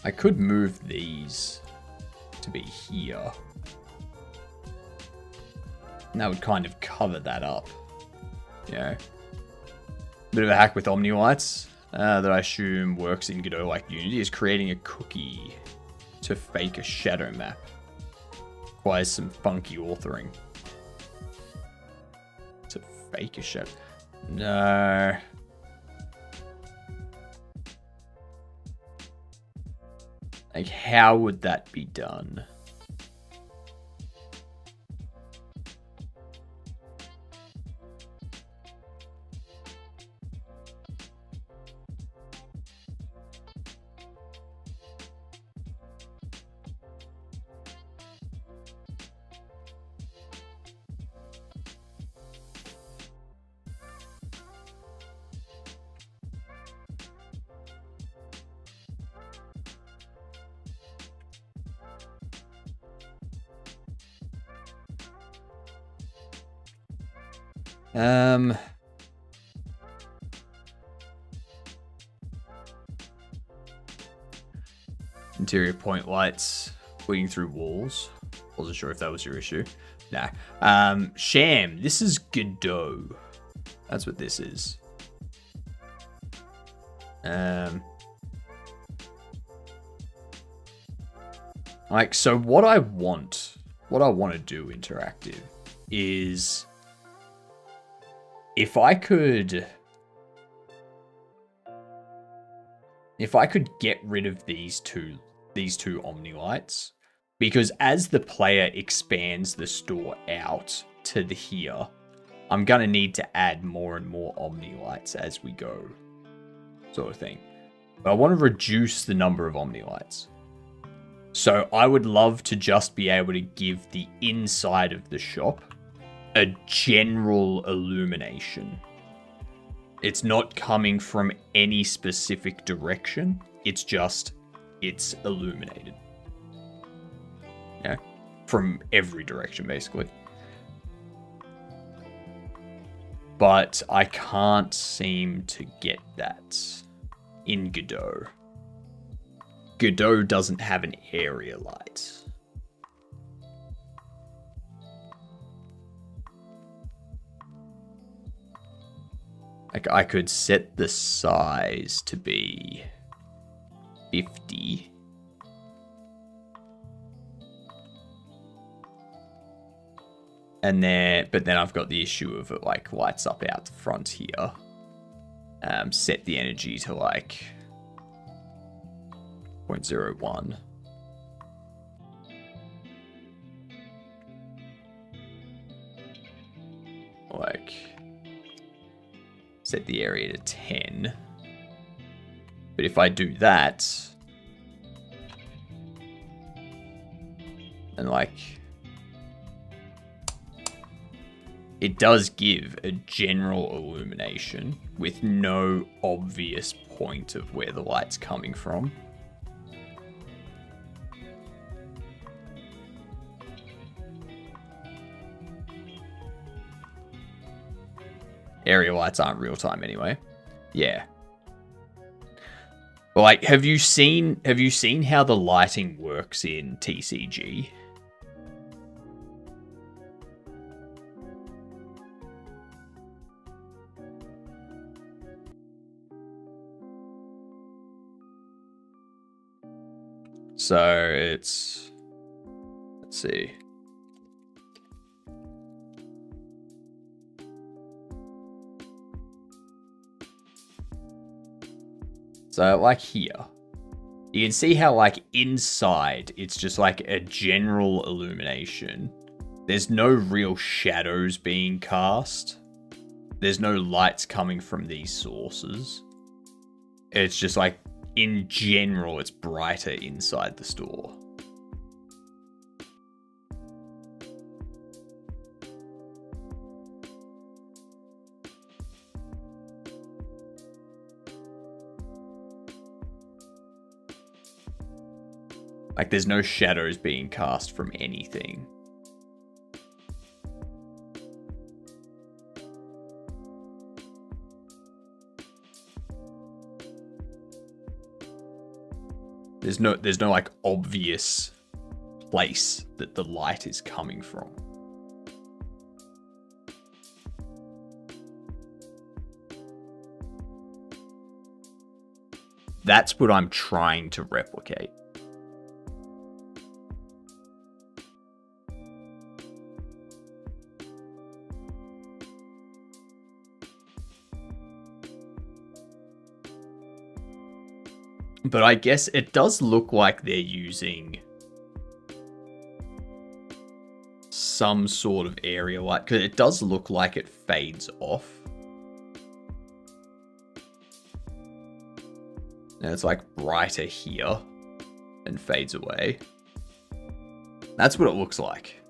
Speaker 1: I could move these to be here. And that would kind of cover that up. You know? Bit of a hack with OmniLights that I assume works in Godot like Unity is creating a cookie to fake a shadow map. Requires some funky authoring. To fake a shadow. No. Like, how would that be done? Interior point lights leading through walls. Wasn't sure if that was your issue. Nah. Sham. This is Godot. That's what this is. Like, so what I want to do interactive is if I could get rid of these two OmniLights, because as the player expands the store out to the here, I'm gonna need to add more and more OmniLights as we go, sort of thing. But I want to reduce the number of OmniLights. So I would love to just be able to give the inside of the shop a general illumination. It's not coming from any specific direction. It's illuminated. Yeah, from every direction, basically. But I can't seem to get that in Godot. Godot doesn't have an area light. Like, I could set the size to be 50. And then, but then I've got the issue of it like lights up out the front here. Set the energy to like 0.01. Like, set the area to 10. But if I do that, and like, it does give a general illumination with no obvious point of where the light's coming from. Area lights aren't real time anyway. Yeah. But like, have you seen how the lighting works in TCG? So it's, let's see. So like here, you can see how like inside it's just like a general illumination. There's no real shadows being cast. There's no lights coming from these sources. It's just like, in general, it's brighter inside the store. Like, there's no shadows being cast from anything. There's no like obvious place that the light is coming from. That's what I'm trying to replicate. But I guess it does look like they're using some sort of area light, because it does look like it fades off. And it's like brighter here and fades away. That's what it looks like.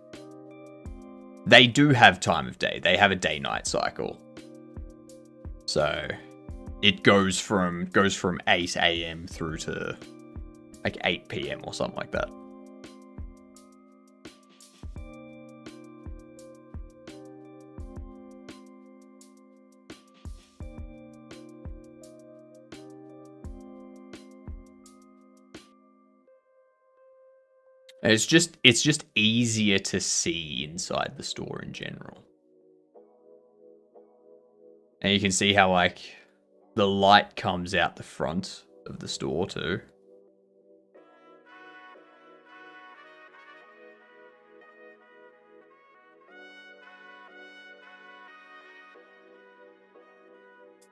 Speaker 1: They do have time of day. They have a day-night cycle. So it goes from 8 a.m. through to like 8 p.m. or something like that. And it's just easier to see inside the store in general. And you can see how like the light comes out the front of the store too.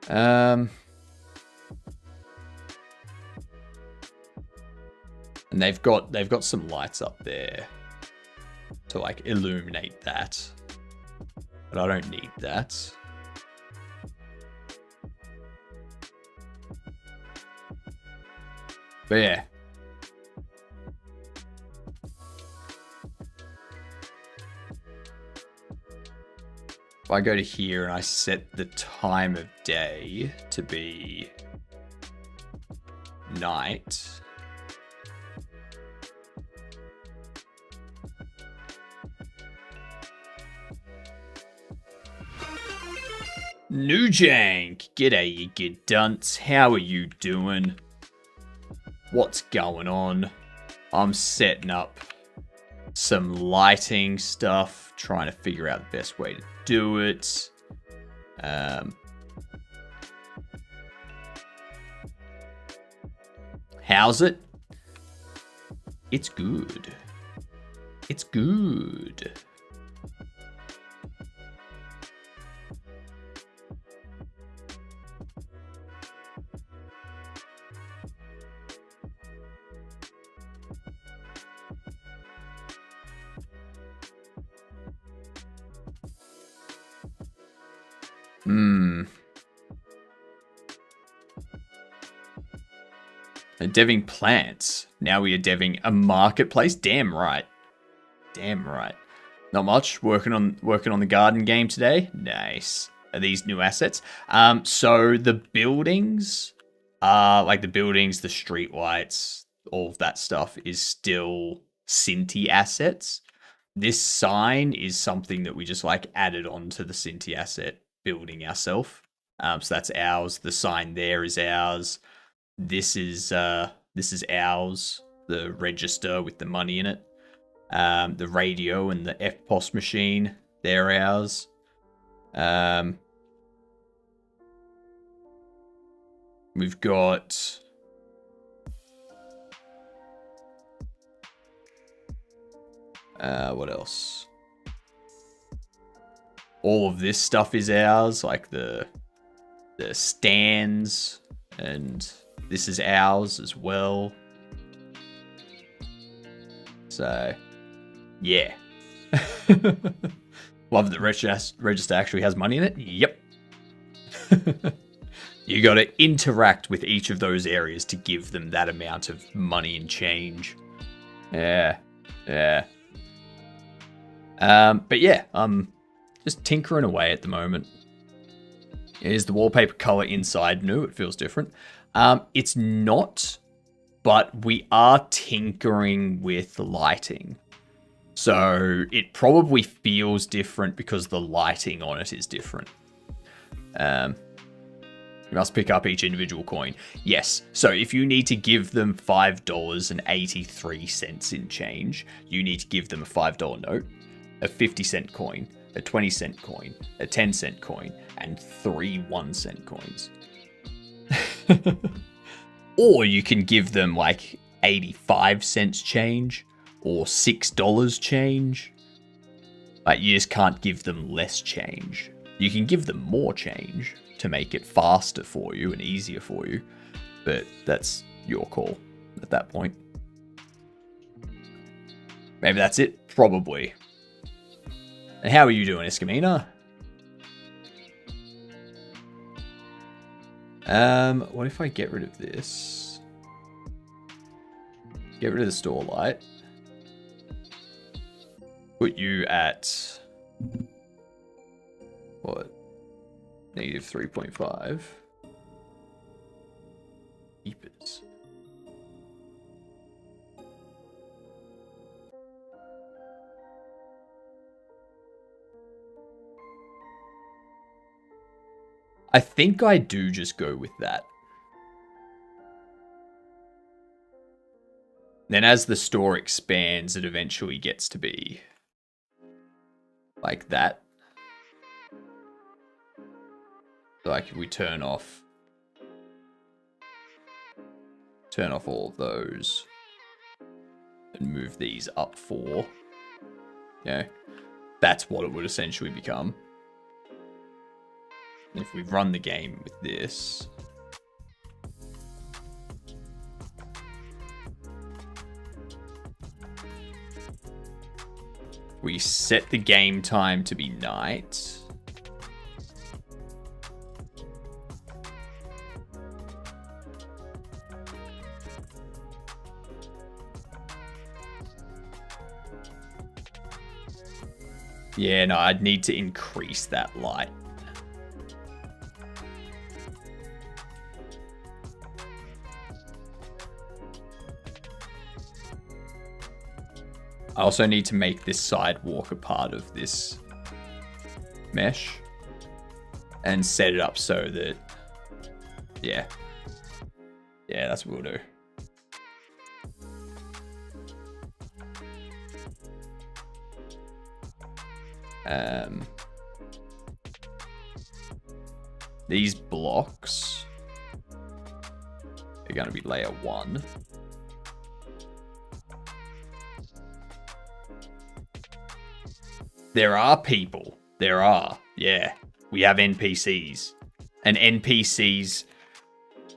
Speaker 1: And they've got some lights up there to like illuminate that. But I don't need that. But yeah. If I go to here and I set the time of day to be night. Nujank! G'day, you good dunce. How are you doing? What's going on? I'm setting up some lighting stuff, trying to figure out the best way to do it. How's it? It's good. It's good. Deving plants. Now we are deving a marketplace. Damn right. Damn right. Not much. Working on the garden game today. Nice. Are these new assets? So the buildings are like the buildings, the street lights, all of that stuff is still Cinti assets. This sign is something that we just like added on to the Cinti asset building ourselves. So that's ours. The sign there is ours. This is ours. The register with the money in it. The radio and the FPOS machine, they're ours. We've got what else? All of this stuff is ours, like the stands, and this is ours as well. So, yeah. Love that register actually has money in it. Yep. You got to interact with each of those areas to give them that amount of money and change. Yeah. Yeah. But yeah, I'm just tinkering away at the moment. Is the wallpaper color inside new? It feels different. It's not, but we are tinkering with lighting. So it probably feels different because the lighting on it is different. You must pick up each individual coin. Yes. So if you need to give them $5.83 in change, you need to give them a $5 note, a 50-cent coin, a 20-cent coin, a 10-cent coin, and 3 1-cent coins. Or you can give them like 85 cents change or $6 change. Like you just can't give them less change. You can give them more change to make it faster for you and easier for you, but that's your call at that point. Maybe that's it. Probably. And how are you doing, Escamina? What if I get rid of this? Get rid of the store light. Put you at what? Negative 3.5. Keepers. I think I do just go with that. Then as the store expands, it eventually gets to be like that. Like if we turn off all of those and move these up 4, that's what it would essentially become. And if we run the game with this, we set the game time to be night. Yeah, no, I'd need to increase that light. I also need to make this sidewalk a part of this mesh and set it up so that, yeah, that's what we'll do. These blocks are going to be layer 1. There are people. There are. Yeah. We have NPCs. And NPCs,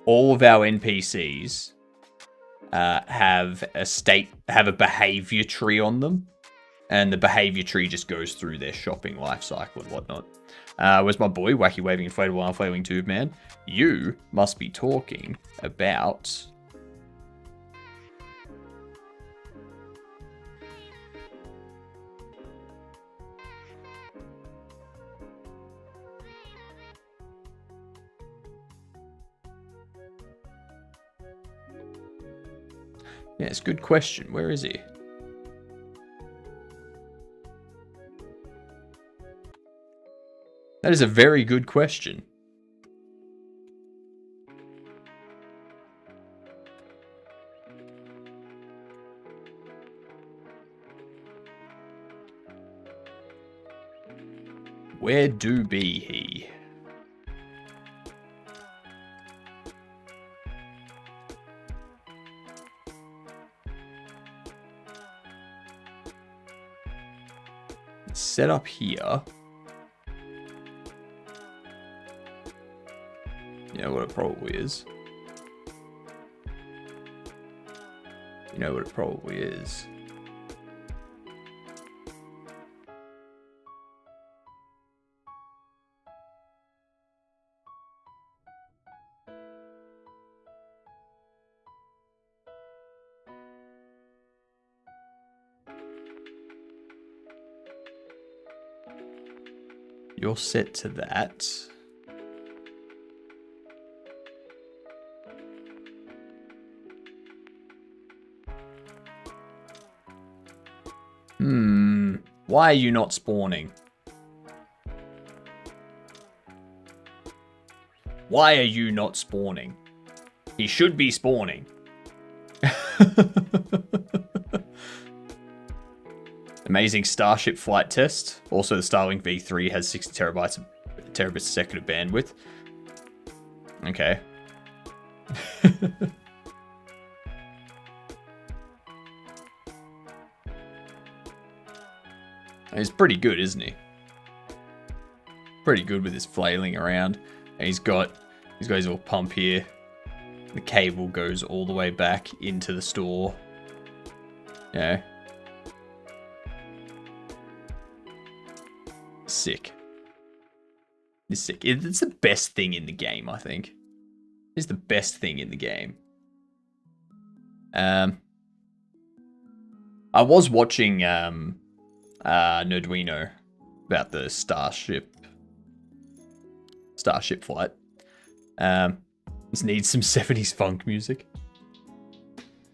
Speaker 1: all of our NPCs have a behavior tree on them. And the behavior tree just goes through their shopping life cycle and whatnot. Where's my boy? Wacky waving inflatable arm flailing tube man. You must be talking about... Yeah, it's a good question. Where is he? That is a very good question. Where do be he? It's set up here. You know what it probably is. You know what it probably is. You're set to that. Why are you not spawning? Why are you not spawning? He should be spawning. Amazing Starship flight test. Also, the Starlink V3 has 60 terabits a second of bandwidth. Okay. He's pretty good, isn't he? Pretty good with his flailing around. And he's got his little pump here. The cable goes all the way back into the store. Yeah. Sick. It's sick. It's the best thing in the game, I think. It's the best thing in the game. I was watching Nerduino about the Starship flight. This needs some 70s funk music.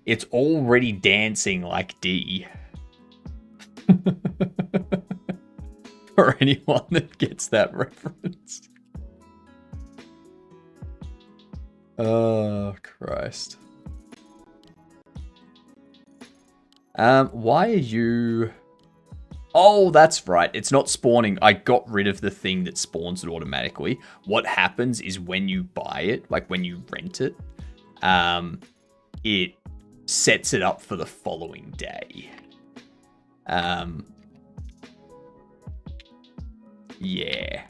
Speaker 1: It's already dancing like D. For anyone that gets that reference. Oh, Christ. Why are you... Oh, that's right. It's not spawning. I got rid of the thing that spawns it automatically. What happens is when you buy it, like when you rent it, it sets it up for the following day. Yeah.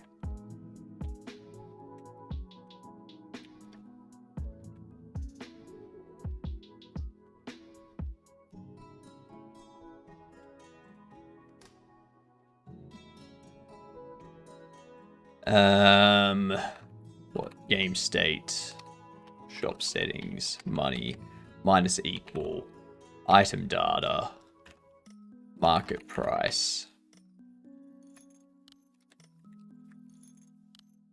Speaker 1: What? Game state, shop settings, money, minus equal, item data, market price.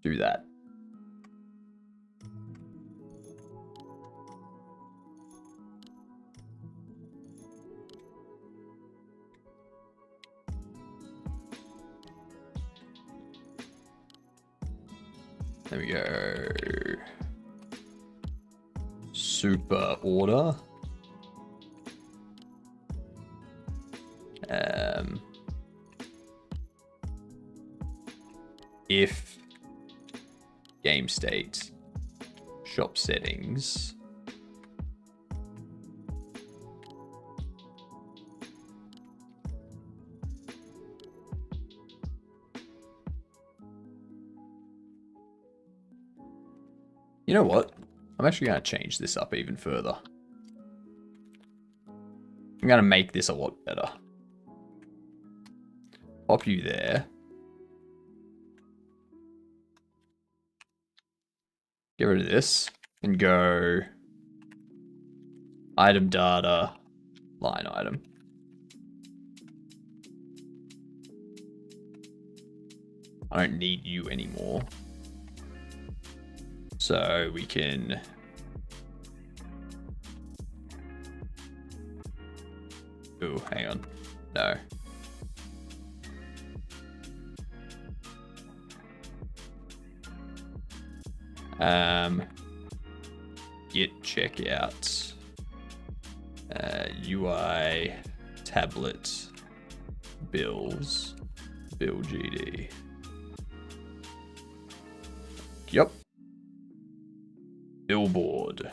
Speaker 1: do that. There we go. Super order. If game state shop settings you know what? I'm actually going to change this up even further. I'm going to make this a lot better. Pop you there. Get rid of this and go item data, line item. I don't need you anymore. So we can ooh, hang on. No. Git checkout. UI tablet bills. Bill GD. Yep. Billboard.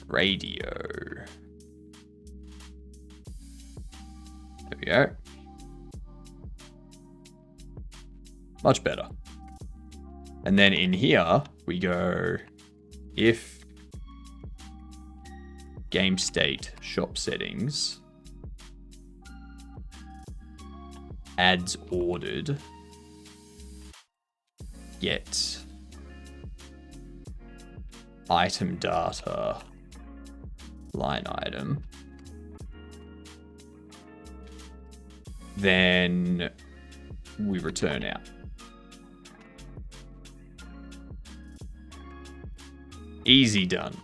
Speaker 1: Radio. There we go. Much better. And then in here, we go if game state shop settings ads ordered get item data line item, then we return out. Easy done.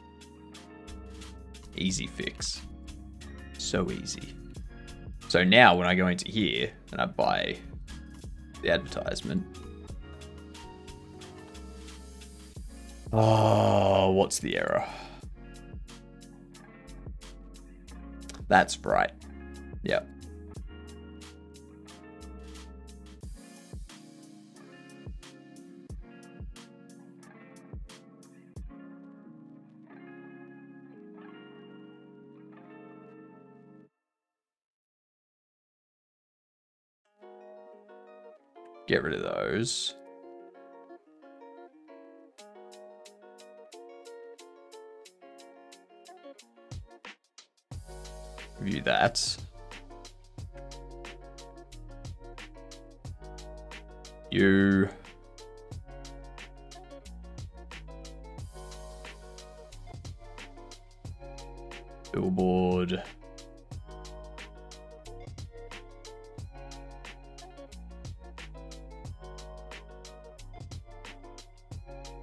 Speaker 1: Easy fix. So easy. So now when I go into here and I buy the advertisement. Oh, what's the error? That's right. Yep. Get rid of those. View that. You billboard.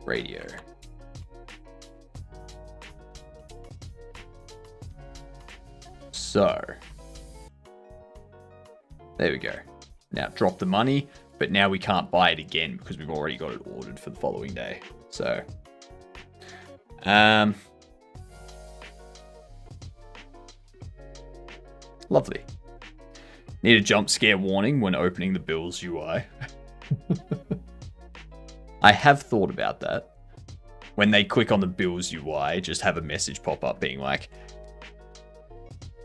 Speaker 1: Radio. So, there we go. Now drop the money, but now we can't buy it again because we've already got it ordered for the following day. So, lovely. Need a jump scare warning when opening the Bills UI. I have thought about that. When they click on the Bills UI, just have a message pop up being like,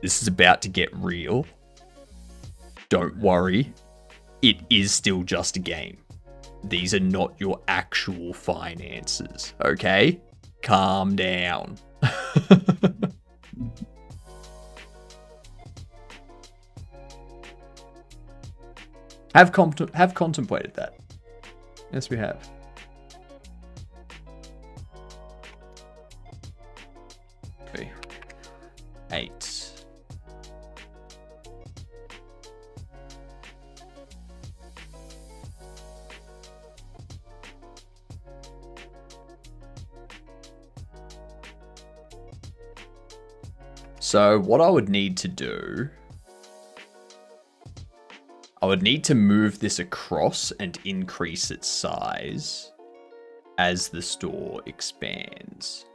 Speaker 1: this is about to get real. Don't worry. It is still just a game. These are not your actual finances, okay? Calm down. Have contemplated that. Yes, we have. Okay. 8. So what I would need to do, I would need to move this across and increase its size as the store expands.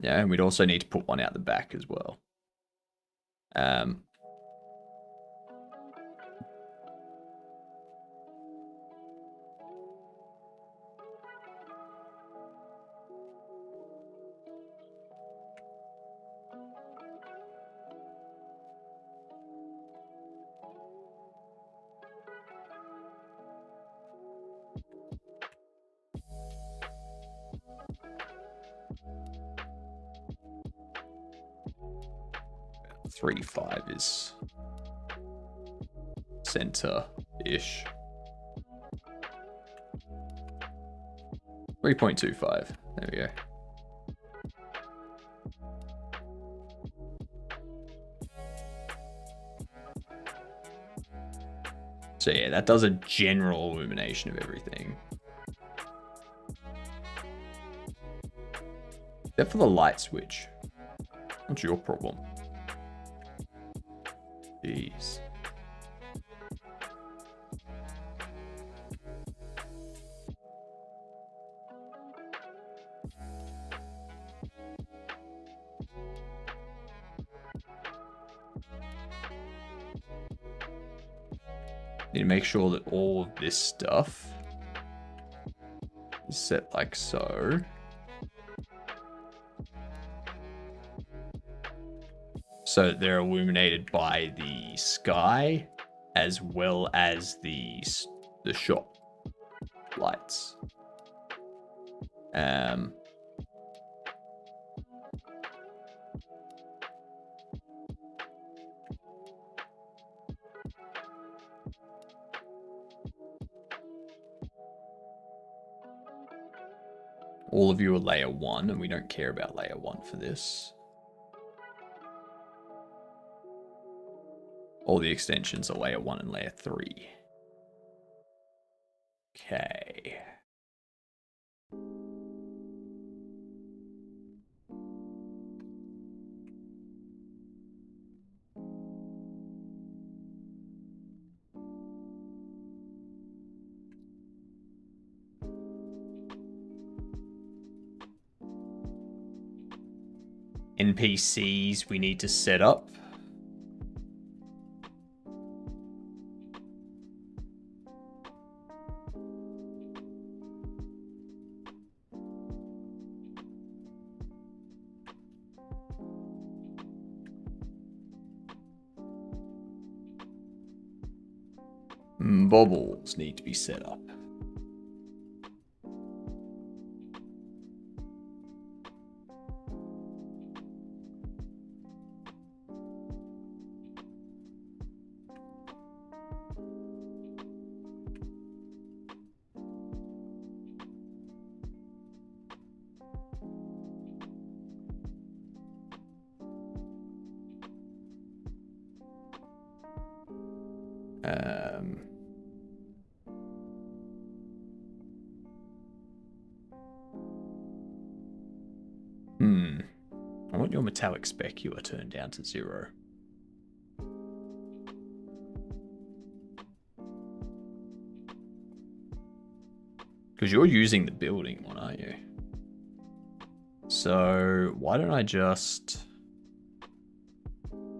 Speaker 1: Yeah, and we'd also need to put one out the back as well. 3.5 is center-ish. 3.25. There we go. So yeah, that does a general illumination of everything. Except for the light switch. What's your problem? Jeez. Need to make sure that all of this stuff is set like so. So they're illuminated by the sky as well as the shop lights. All of you are layer 1, and we don't care about layer 1 for this. All the extensions are layer 1 and layer 3. Okay. NPCs we need to set up. Bobbles need to be set up. I want your metallic specular turned down to 0. Because you're using the building one, aren't you? So why don't I just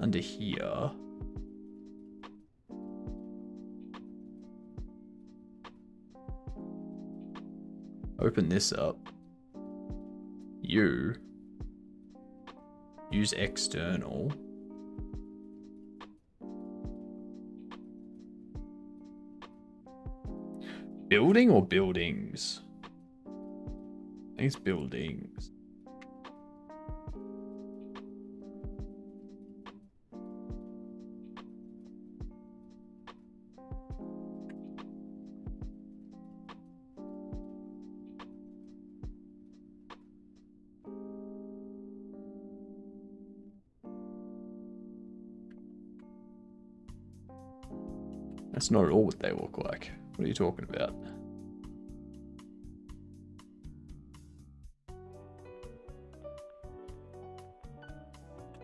Speaker 1: under here open this up. You use external. Building or buildings? I think it's buildings. That's not at all what they look like. What are you talking about?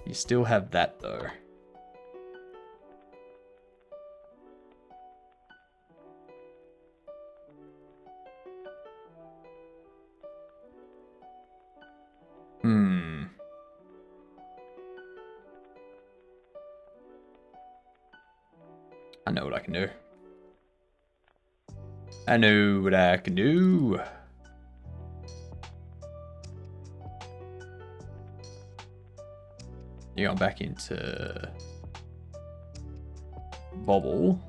Speaker 1: You still have that, though. I know what I can do. I know what I can do. You're going back into Bobble.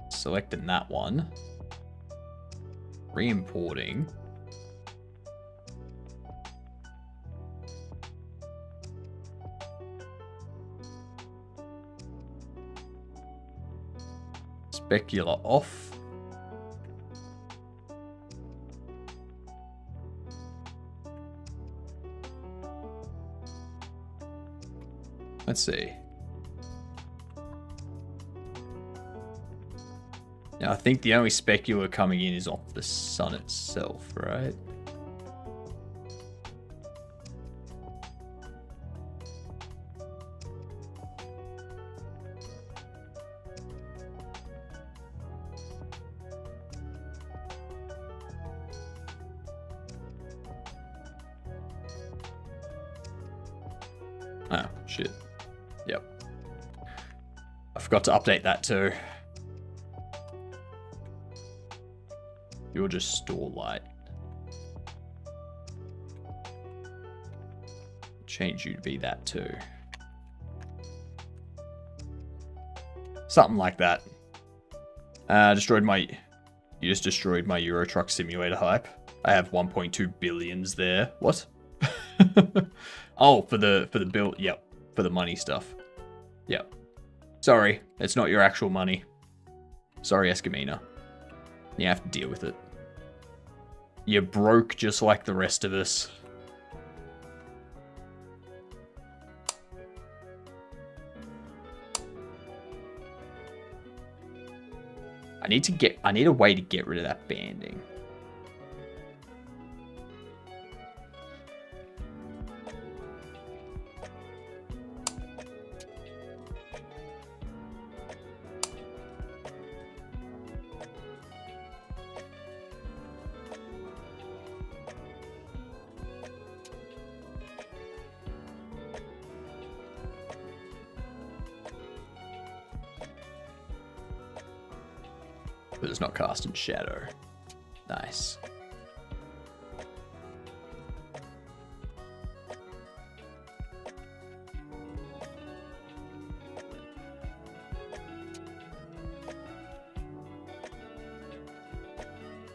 Speaker 1: Selecting that one. Re-importing. Specular off. Let's see. Now, I think the only specular coming in is off the sun itself, right? Oh, shit. Yep. I forgot to update that too. You'll just store light. Change you to be that too. Something like that. You just destroyed my Euro Truck Simulator hype. I have 1.2 billions there. What? Oh, for the bill. Yep. For the money stuff. Yep. Sorry, it's not your actual money. Sorry, Escamina. You have to deal with it. You're broke just like the rest of us. I need a way to get rid of that banding. But it's not cast in shadow. Nice.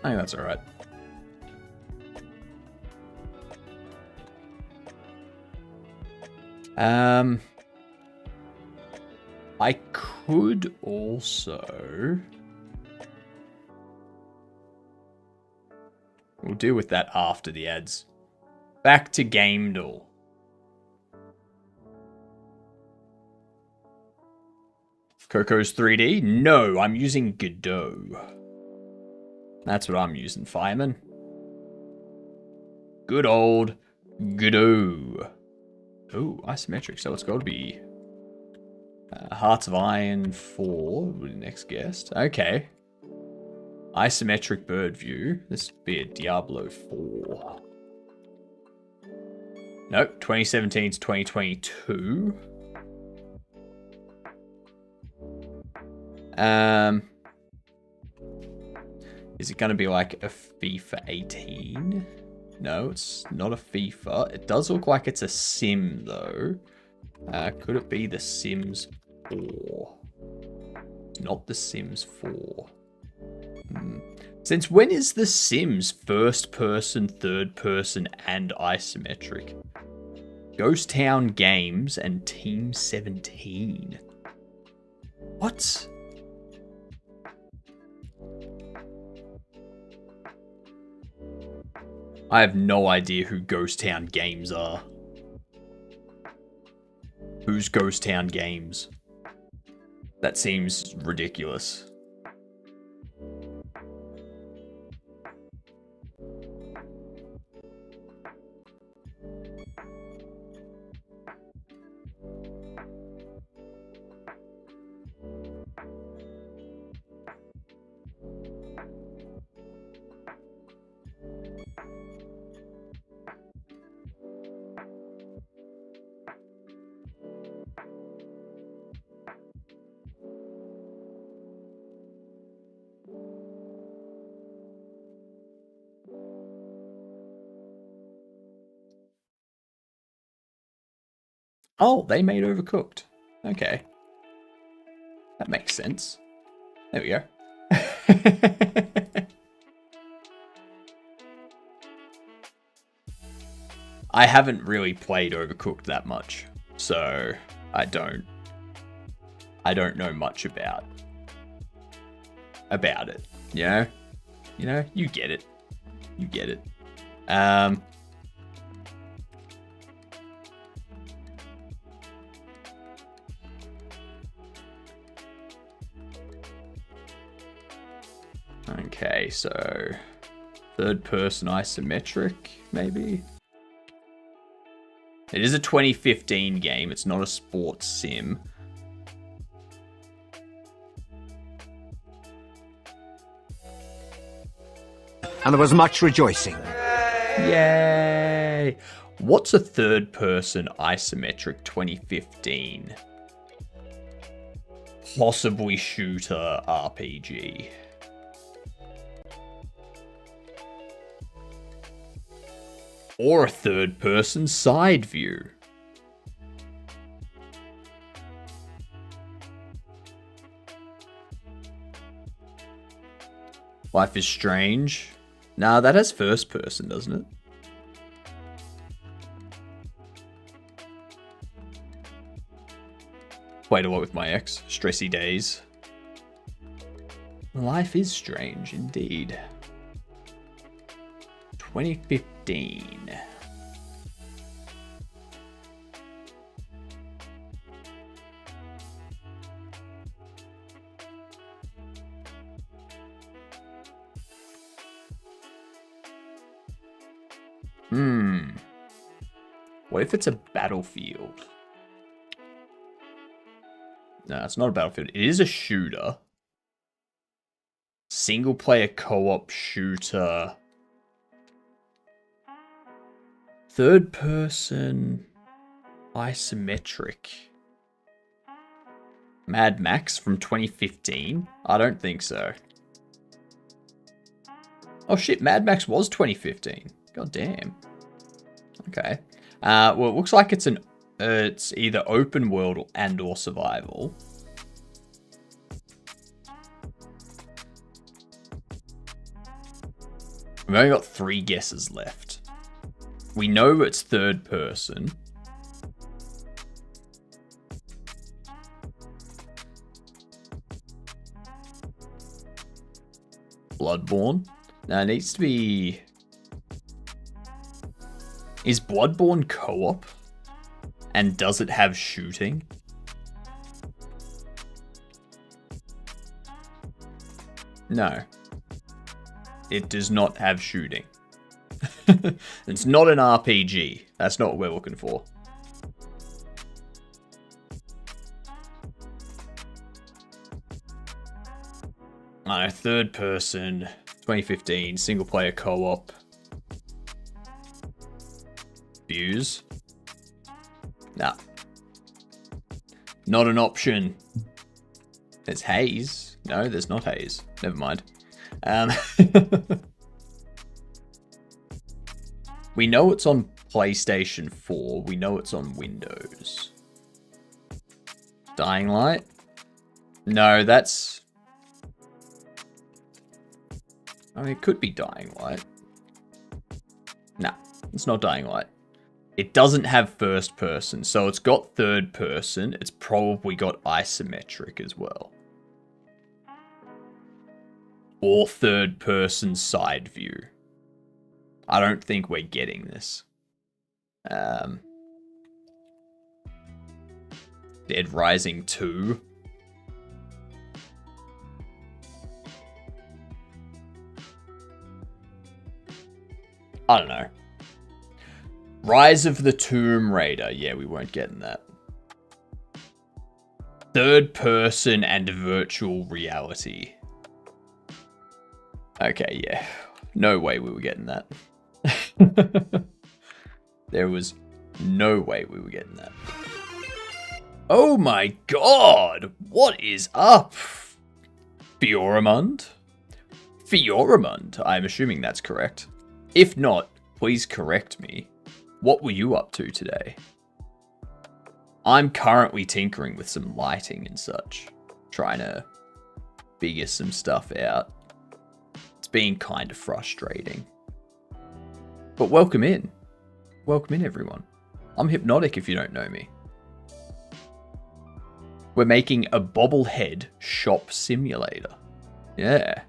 Speaker 1: I think that's alright. I could also... We'll deal with that after the ads. Back to GamDev. Coco's 3D? No, I'm using Godot. That's what I'm using, Fireman. Good old Godot. Oh, isometric, so it's got to be Hearts of Iron 4, next guest. Okay. Isometric bird view. This would be a Diablo 4. Nope, 2017 to 2022. Is it going to be like a FIFA 18? No, it's not a FIFA. It does look like it's a sim, though. Could it be The Sims 4? Not The Sims 4. Since when is The Sims first person, third person, and isometric? Ghost Town Games and Team 17. What? I have no idea who Ghost Town Games are. Who's Ghost Town Games? That seems ridiculous. Oh, they made Overcooked. Okay. That makes sense. There we go. I haven't really played Overcooked that much, so I don't know much about it. You know, you get it. Okay, so third person isometric, maybe? It is a 2015 game, it's not a sports sim.
Speaker 5: And there was much rejoicing.
Speaker 1: Yay! What's a third person isometric 2015? Possibly shooter RPG. Or a third person side view. Life is Strange. Nah, that has first person, doesn't it? Played a lot with my ex. Stressy days. Life is Strange, indeed. 2015. What if it's a Battlefield? No, it's not a Battlefield. It is a shooter. Single player co-op shooter. Third person isometric. Mad Max from 2015? I don't think so. Oh shit, Mad Max was 2015. God damn. Okay. Well, it looks like it's either open world or survival. We've only got 3 guesses left. We know it's third person. Bloodborne. Now it needs to be... Is Bloodborne co-op? And does it have shooting? No. It does not have shooting. It's not an RPG. That's not what we're looking for. Third person, 2015, single player co-op. Views. Nah. Not an option. There's Haze. No, there's not Haze. Never mind. We know it's on PlayStation 4. We know it's on Windows. Dying Light? No, that's... I mean, it could be Dying Light. Nah, it's not Dying Light. It doesn't have first person, so it's got third person. It's probably got isometric as well. Or third person side view. I don't think we're getting this. Dead Rising 2. I don't know. Rise of the Tomb Raider. Yeah, we weren't getting that. Third person and virtual reality. Okay, yeah. No way we were getting that. There was no way we were getting that. Oh my god! What is up? Fioramund? Fioramund, I'm assuming that's correct. If not, please correct me. What were you up to today? I'm currently tinkering with some lighting and such, trying to figure some stuff out. It's been kind of frustrating. But welcome in. Welcome in, everyone. I'm HypnotiK if you don't know me. We're making a bobblehead shop simulator. Yeah.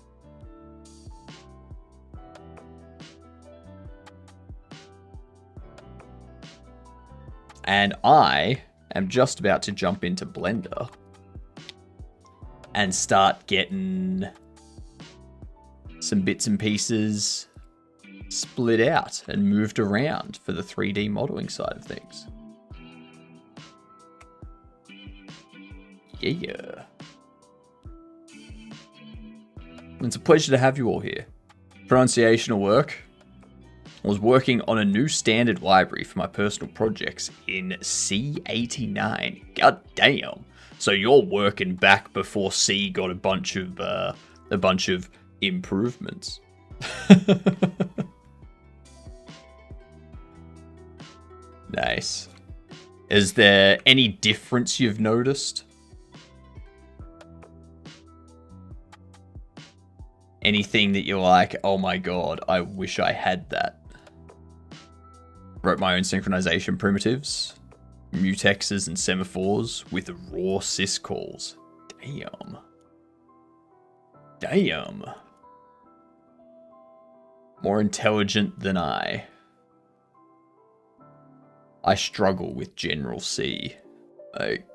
Speaker 1: And I am just about to jump into Blender and start getting some bits and pieces split out and moved around for the 3D modeling side of things. Yeah. It's a pleasure to have you all here. Pronunciation will work. I was working on a new standard library for my personal projects in C89. God damn. So you're working back before C got a bunch of improvements. Nice. Is there any difference you've noticed? Anything that you're like, oh my god, I wish I had that? Wrote my own synchronization primitives, mutexes and semaphores with raw syscalls. Damn. Damn. More intelligent than I. I struggle with General C. Like...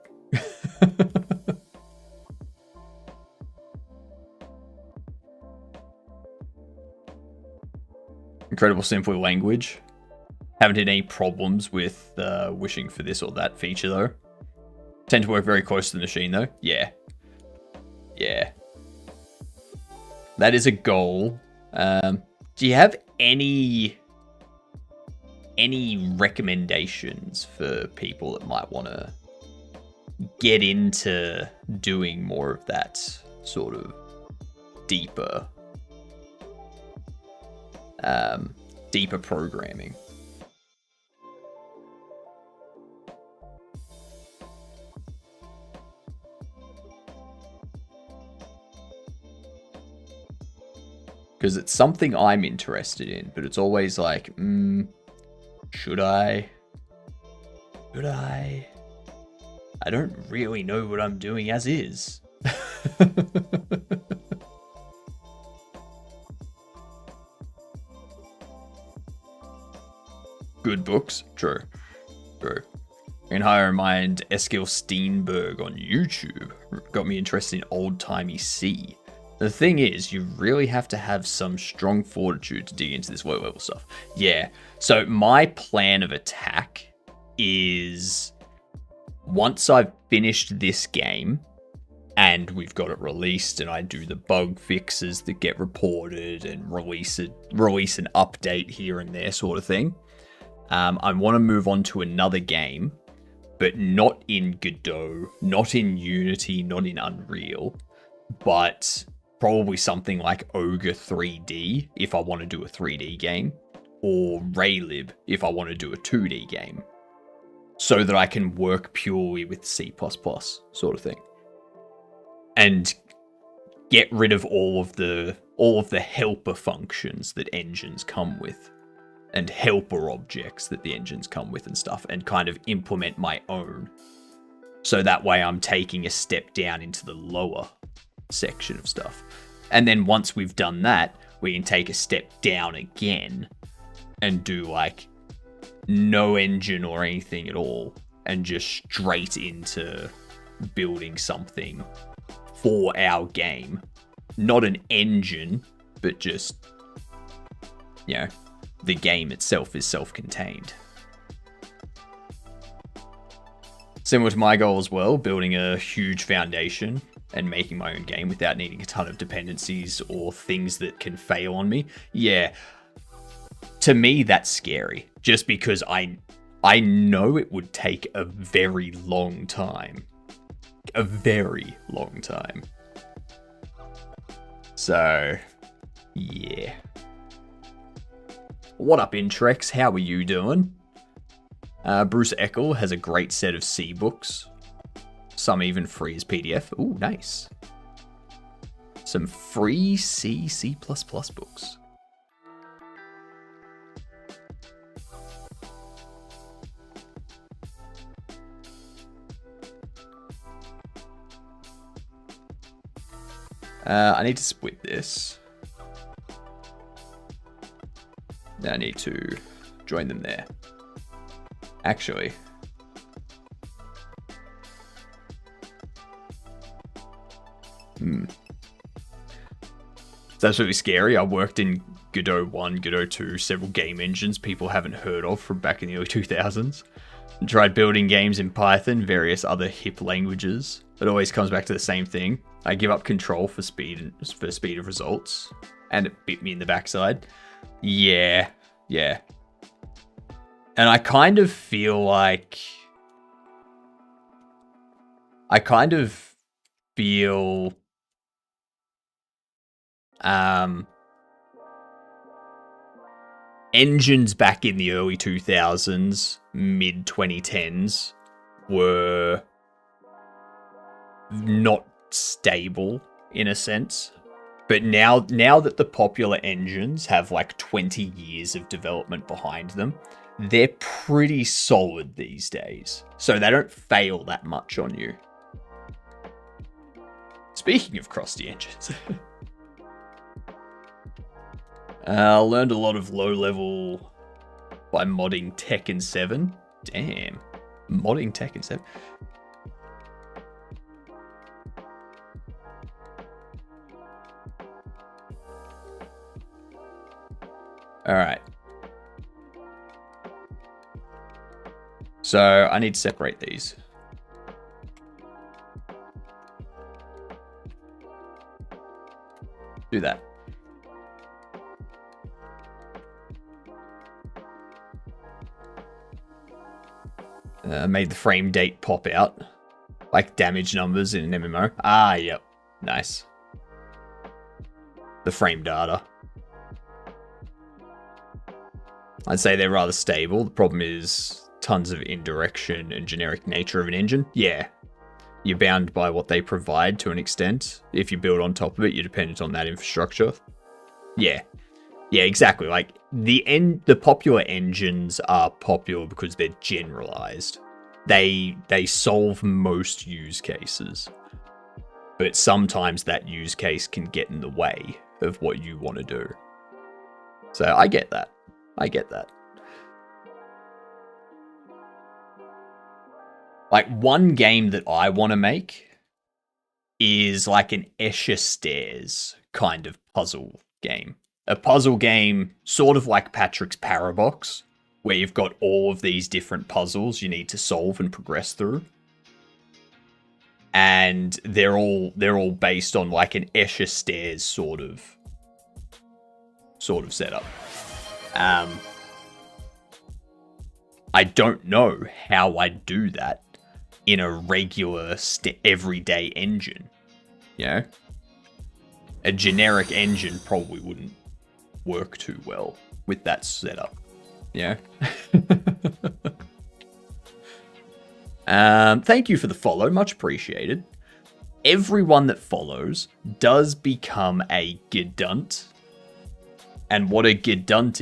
Speaker 1: Incredible simple language. Haven't had any problems with wishing for this or that feature though. Tend to work very close to the machine though. Yeah. Yeah. That is a goal. Do you have any recommendations for people that might want to get into doing more of that sort of deeper programming? Because it's something I'm interested in, but it's always like, should I? Should I? I don't really know what I'm doing as is. Good books, true. True. In higher mind, Eskil Steenberg on YouTube got me interested in old-timey C. The thing is, you really have to have some strong fortitude to dig into this low level stuff. Yeah, so my plan of attack is once I've finished this game and we've got it released and I do the bug fixes that get reported and release an update here and there sort of thing, I want to move on to another game, but not in Godot, not in Unity, not in Unreal, but probably something like Ogre 3D if I want to do a 3D game, or Raylib if I want to do a 2D game, so that I can work purely with C++ sort of thing, and get rid of all of the helper functions that engines come with, and helper objects that the engines come with and stuff, and kind of implement my own. So that way I'm taking a step down into the lower section of stuff. And then once we've done that, we can take a step down again and do like no engine or anything at all, and just straight into building something for our game. Not an engine, but just, you know, the game itself is self-contained. Similar to my goal as well, building a huge foundation and making my own game without needing a ton of dependencies or things that can fail on me. Yeah, to me that's scary, just because I know it would take a very long time. A very long time. So, yeah. What up, Intrex? How are you doing? Bruce Eckel has a great set of C books. Some even free as PDF. Ooh, nice. Some free C++ books. I need to split this. Then I need to join them there. Actually. That's really scary. I worked in Godot 1, Godot 2, several game engines people haven't heard of from back in the early 2000s. And tried building games in Python, various other hip languages. It always comes back to the same thing. I give up control for speed of results. And it bit me in the backside. Yeah. And I kind of feel like... engines back in the early 2000s, mid 2010s were not stable in a sense. But now that the popular engines have like 20 years of development behind them, they're pretty solid these days. So they don't fail that much on you. Speaking of crusty engines. I learned a lot of low level by modding Tekken 7. Damn. Modding Tekken 7. Alright. So I need to separate these. Do that. Made the frame date pop out. Like damage numbers in an MMO. Ah, yep. Nice. The frame data. I'd say they're rather stable. The problem is tons of indirection and generic nature of an engine. Yeah. You're bound by what they provide to an extent. If you build on top of it, you're dependent on that infrastructure. Yeah. Yeah, exactly. Like the popular engines are popular because they're generalized. They solve most use cases. But sometimes that use case can get in the way of what you want to do. So I get that. Like one game that I want to make is like an Escher Stairs kind of puzzle game. A puzzle game sort of like Patrick's Parabox, where you've got all of these different puzzles you need to solve and progress through. And they're all based on like an Escher Stairs sort of setup. I don't know how I'd do that in a regular everyday engine. You know? A generic engine probably wouldn't work too well with that setup. Yeah. Thank you for the follow, much appreciated. Everyone that follows does become a gedunt. And what a gedunt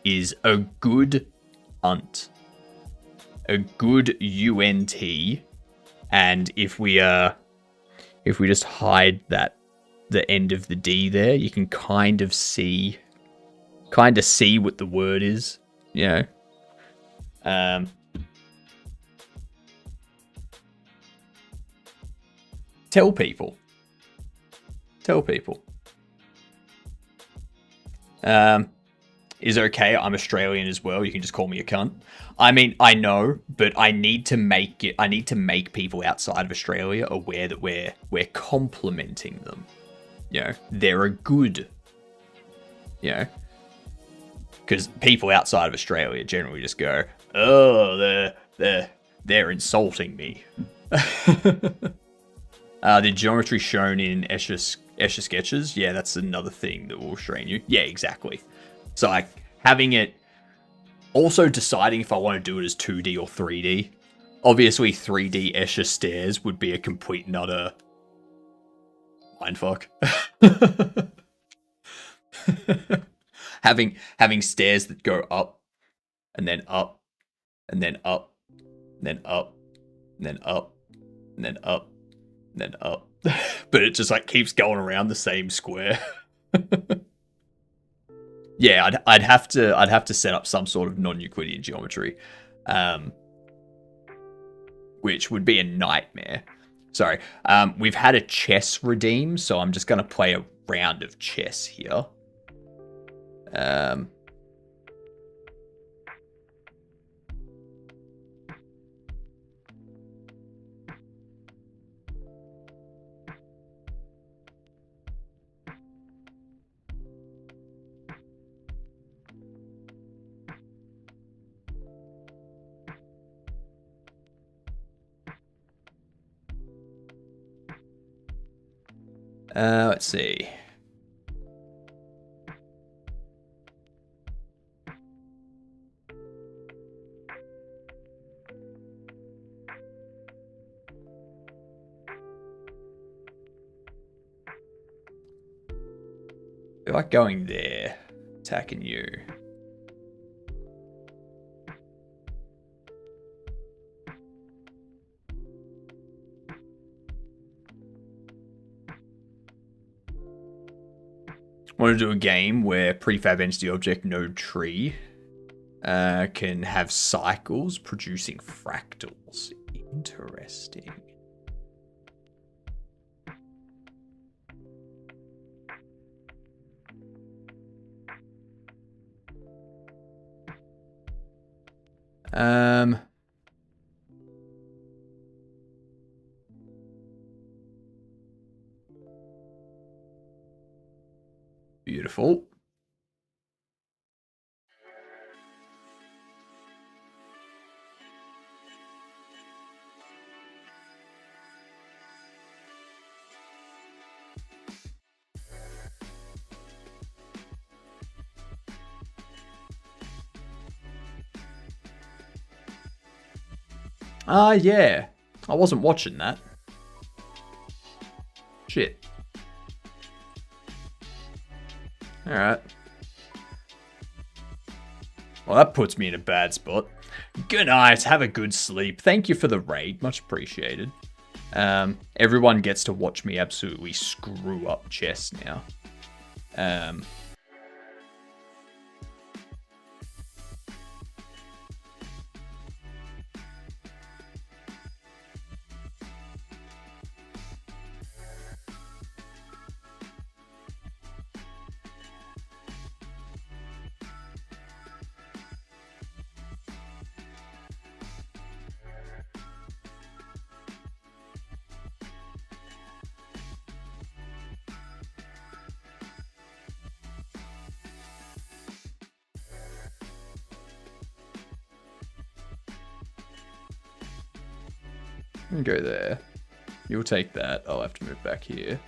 Speaker 1: is a good unt. A good UNT. And if we just hide that, the end of the D there, you can kind of see what the word is, you know. Tell people. Is okay, I'm Australian as well, you can just call me a cunt. I mean, I know, but I need to make people outside of Australia aware that we're complimenting them. You know, they're a good, you know, because people outside of Australia generally just go, oh, they're insulting me. The geometry shown in Escher sketches, yeah, that's another thing that will train you. Yeah, exactly. So like having it Also deciding if I want to do it as 2D or 3D. Obviously, 3D Escher stairs would be a complete and utter mindfuck. having stairs that go up, and then up, and then up, and then up, and then up, and then up, and then up. But it just like keeps going around the same square. Yeah, I'd have to set up some sort of non-Euclidean geometry, which would be a nightmare. Sorry, we've had a chess redeem, so I'm just gonna play a round of chess here. Let's see. I feel like going there, attacking you. I want to do a game where prefab entity object node tree can have cycles producing fractals. Interesting. Beautiful. Yeah. I wasn't watching that. Shit. Alright. Well, that puts me in a bad spot. Good night. Have a good sleep. Thank you for the raid. Much appreciated. Everyone gets to watch me absolutely screw up chess now. Go there. You'll take that. I'll have to move back here.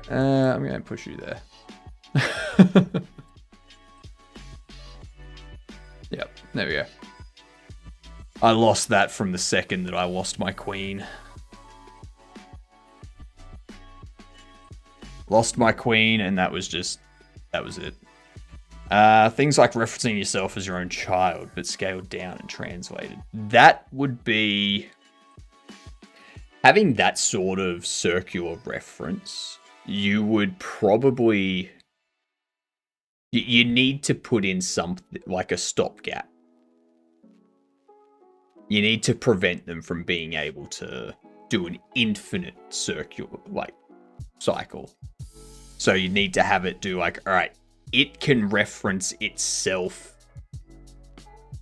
Speaker 1: I'm going to push you there. Yep, there we go. I lost that from the second that I lost my queen. Lost my queen, and that was it. Things like referencing yourself as your own child, but scaled down and translated. That would be... Having that sort of circular reference, you would probably... You need to put in something like a stopgap. You need to prevent them from being able to do an infinite circular, like, cycle. So you need to have it do like, all right, it can reference itself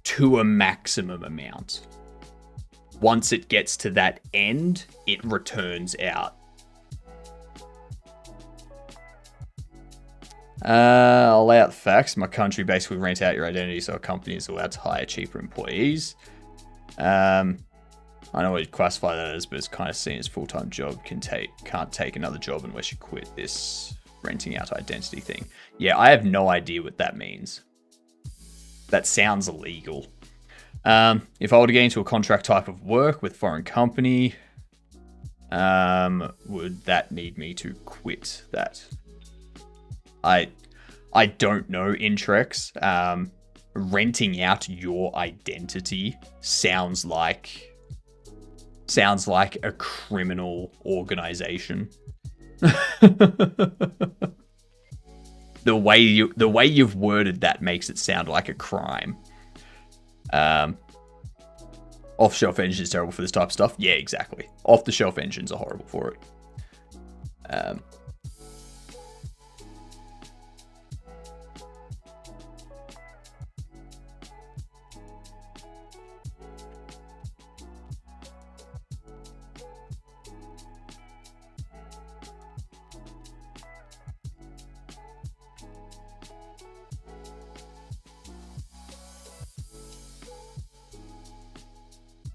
Speaker 1: to a maximum amount. Once it gets to that end, it returns out. I'll lay out the facts. My country basically rents out your identity, so a company is allowed to hire cheaper employees. I know what you'd classify that as, but it's kind of seen as full-time job. Can't take another job unless you quit this renting out identity thing. Yeah, I have no idea what that means. That sounds illegal. If I were to get into a contract type of work with foreign company, would that need me to quit that? I don't know, Intrex. Renting out your identity sounds like a criminal organization. The way you've worded that makes it sound like a crime. Off-the-shelf engine is terrible for this type of stuff. Yeah, exactly. Off-the-shelf engines are horrible for it.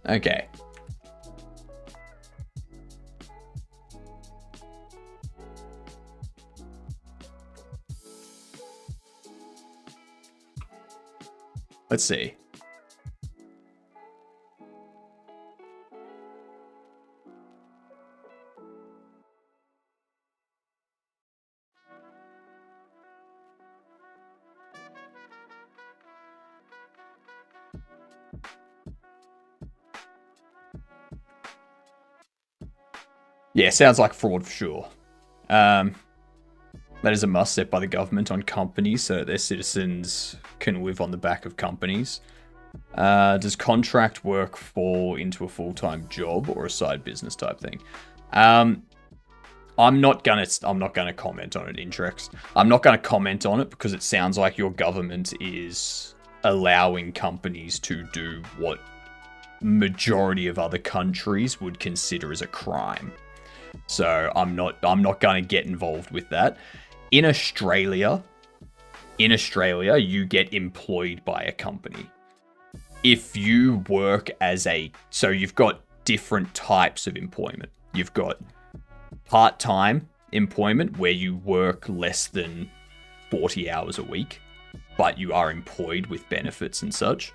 Speaker 1: Okay. Let's see. Yeah, sounds like fraud for sure. That is a must set by the government on companies so that their citizens can live on the back of companies. Does contract work fall into a full-time job or a side business type thing? I'm not gonna comment on it, Intrex. I'm not gonna comment on it because it sounds like your government is allowing companies to do what majority of other countries would consider as a crime. So I'm not going to get involved with that. In Australia, you get employed by a company. If you work so you've got different types of employment. You've got part-time employment where you work less than 40 hours a week, but you are employed with benefits and such.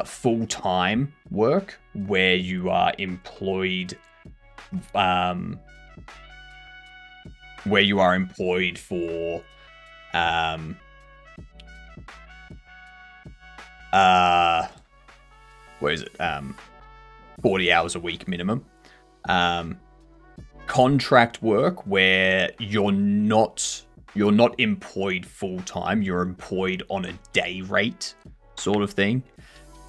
Speaker 1: Full-time work where you are employed for what is it? 40 hours a week minimum. Contract work where you're not employed full time, you're employed on a day rate sort of thing,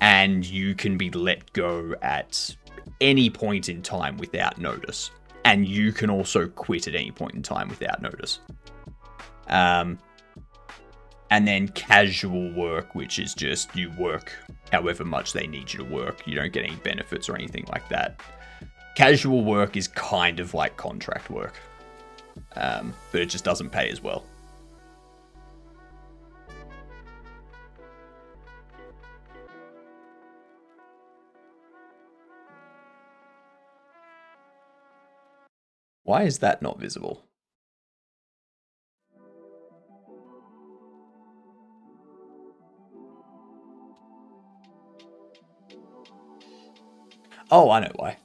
Speaker 1: and you can be let go at any point in time without notice. And you can also quit at any point in time without notice. And then casual work, which is just you work however much they need you to work. You don't get any benefits or anything like that. Casual work is kind of like contract work. But it just doesn't pay as well. Why is that not visible? Oh, I know why.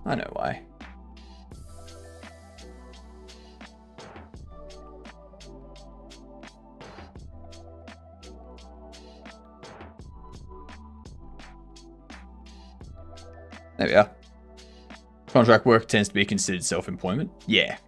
Speaker 1: I know why. There we are. Contract work tends to be considered self-employment. Yeah.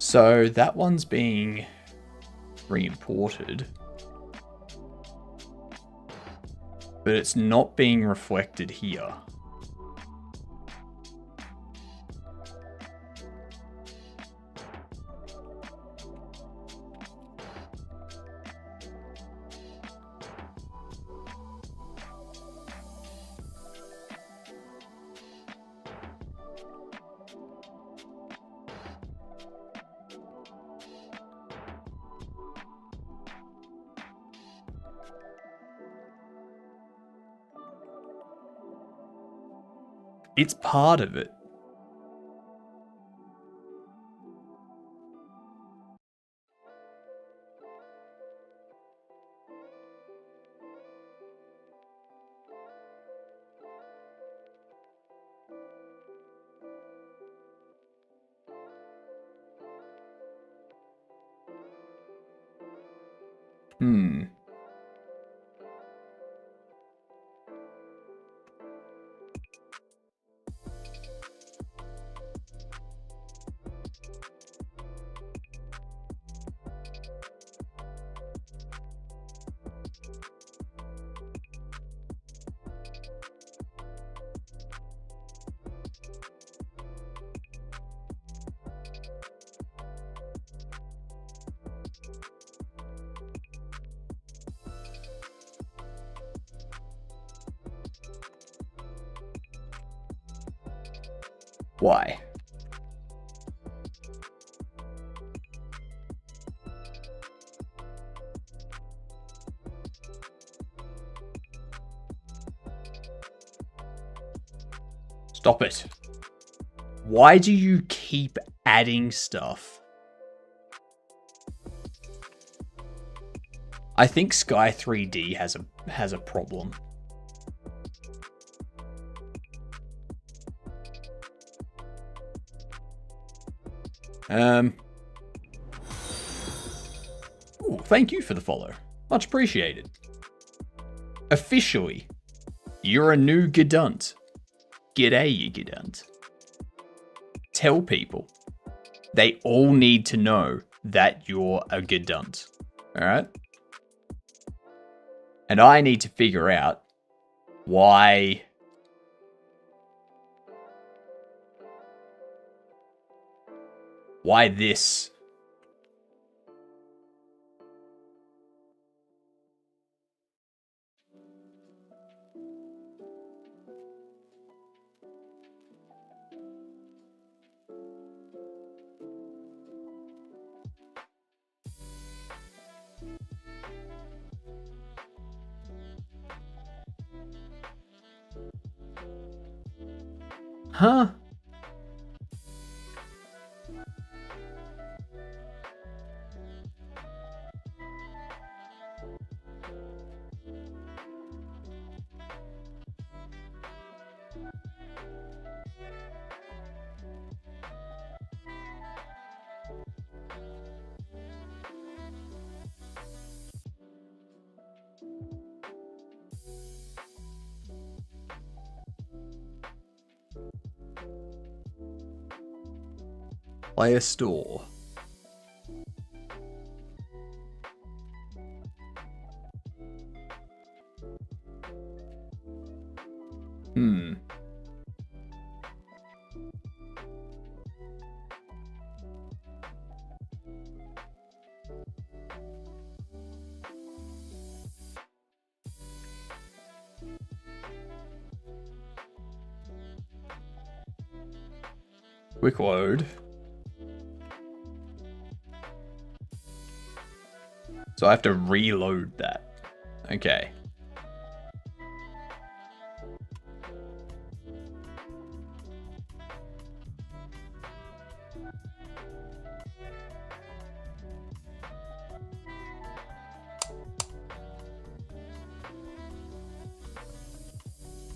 Speaker 1: So that one's being re-imported. But it's not being reflected here. It's part of it. Why? Stop it. Why do you keep adding stuff? I think Sky 3D has a problem. Ooh, thank you for the follow. Much appreciated. Officially, you're a new Gedunt. G'day, you Gedunt. Tell people. They all need to know that you're a Gedunt. Alright? And I need to figure out why this. Huh? Player store. Quick load. So I have to reload that. Okay.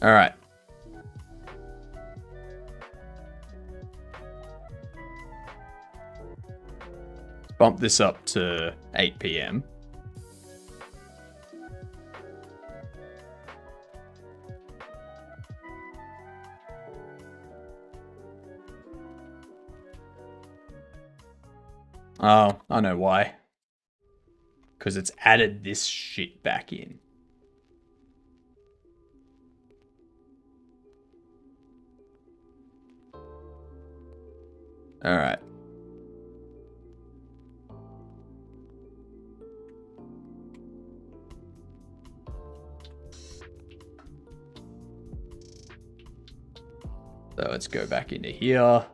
Speaker 1: All right. Let's bump this up to 8 p.m. Oh, I know why. Because it's added this shit back in. Alright. So let's go back into here.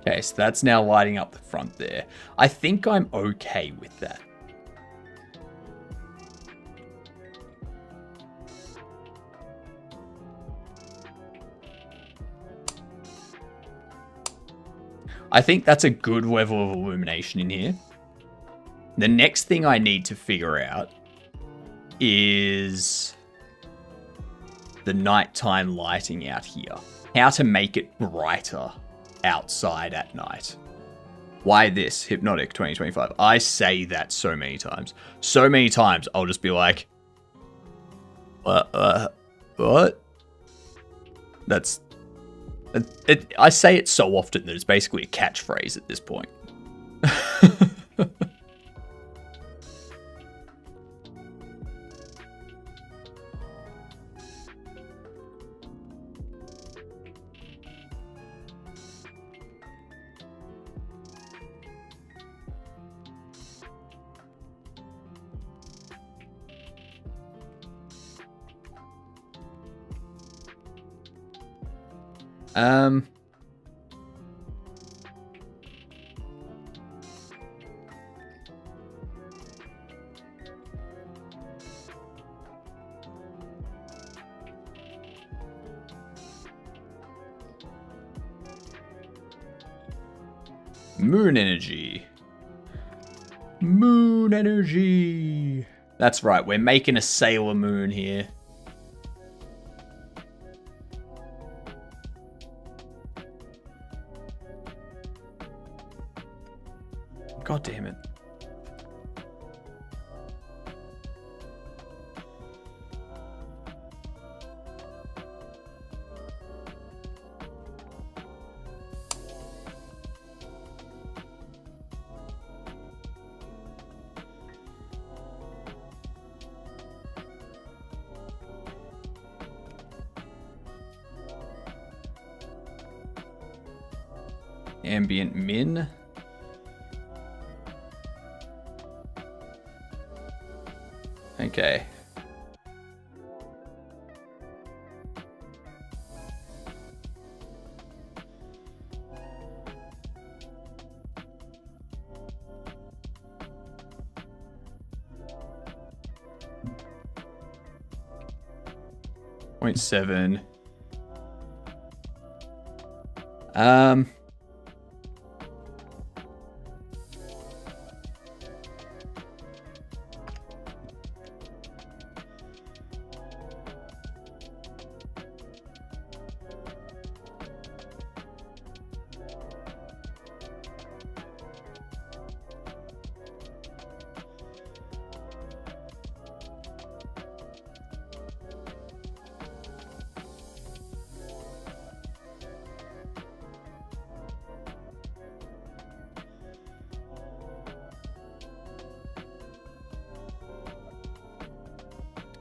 Speaker 1: Okay, so that's now lighting up the front there. I think I'm okay with that. I think that's a good level of illumination in here. The next thing I need to figure out is the nighttime lighting out here. How to make it brighter outside at night. Why this? HypnotiK 2025. I say that so many times. So many times I'll just be like, what? That's... I say it so often that it's basically a catchphrase at this point. Moon energy. Moon energy. That's right, we're making a Sailor Moon here. God damn it. Ambient min. Okay. Point 7.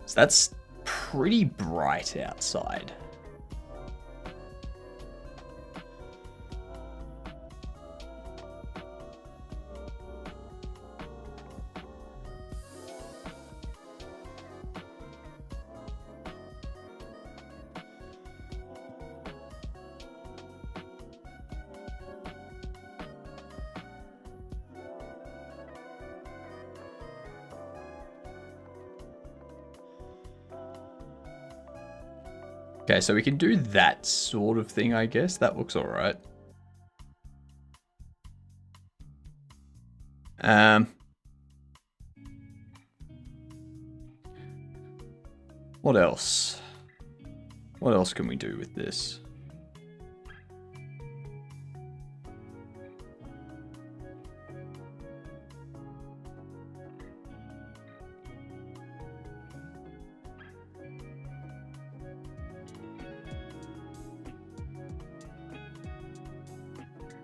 Speaker 1: So that's pretty bright outside. Okay, so we can do that sort of thing, I guess. That looks all right. What else? What else can we do with this?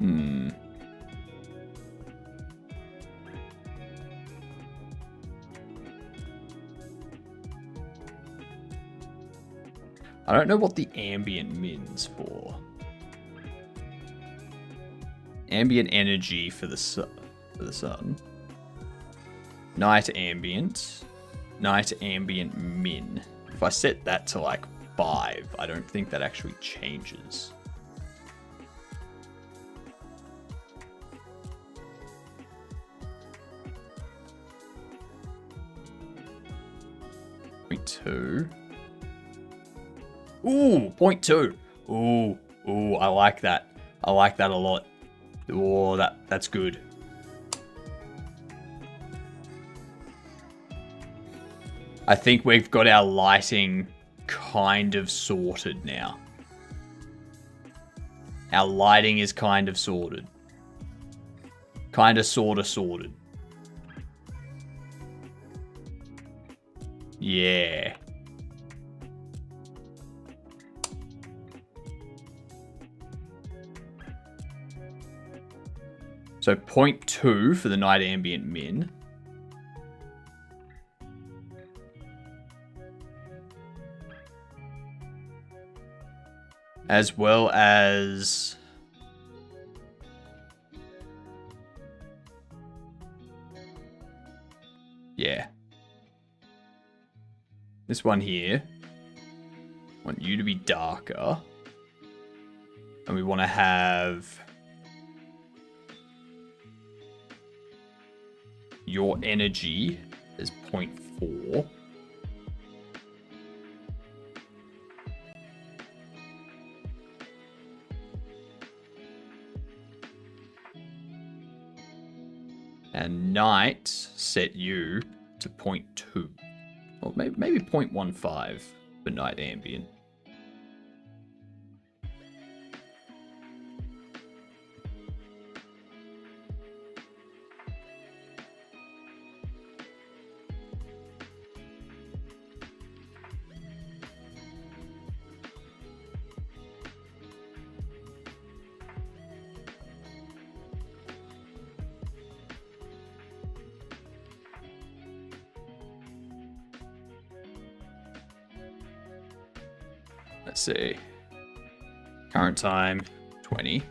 Speaker 1: Hmm. I don't know what the ambient min's for. Ambient energy for the sun. Night ambient min. If I set that to like 5, I don't think that actually changes. Point 2. Ooh, 0.2. Ooh, I like that. I like that a lot. Oh, that's good. I think we've got our lighting kind of sorted now. Our lighting is kind of sorted. Kind of, sort of sorted. Yeah. So 0.2 for the night ambient min. As well as... yeah. This one here. I want you to be darker. And we want to have... your energy is 0.4. And night set you to 0.2. Or maybe 0.15 for night ambient. Let's see. Current time, 20.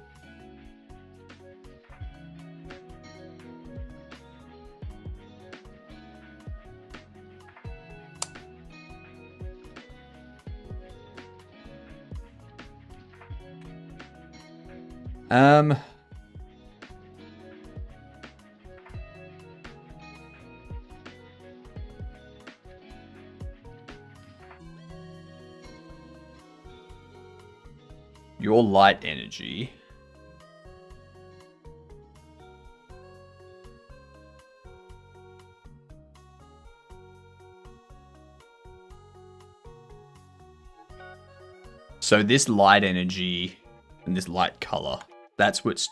Speaker 1: Your light energy. So this light energy and this light color, that's what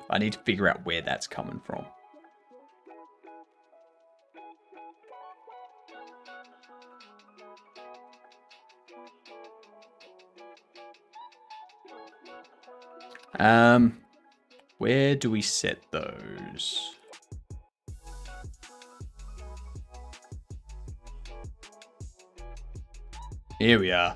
Speaker 1: I need to figure out where that's coming from. Where do we set those? Here we are.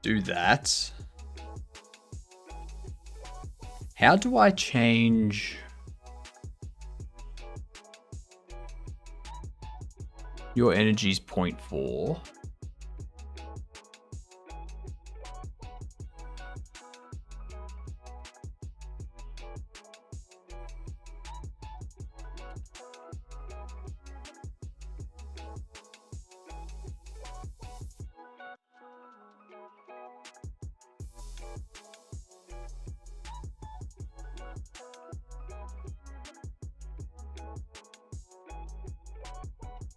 Speaker 1: Do that. How do I change your energy's 0.4?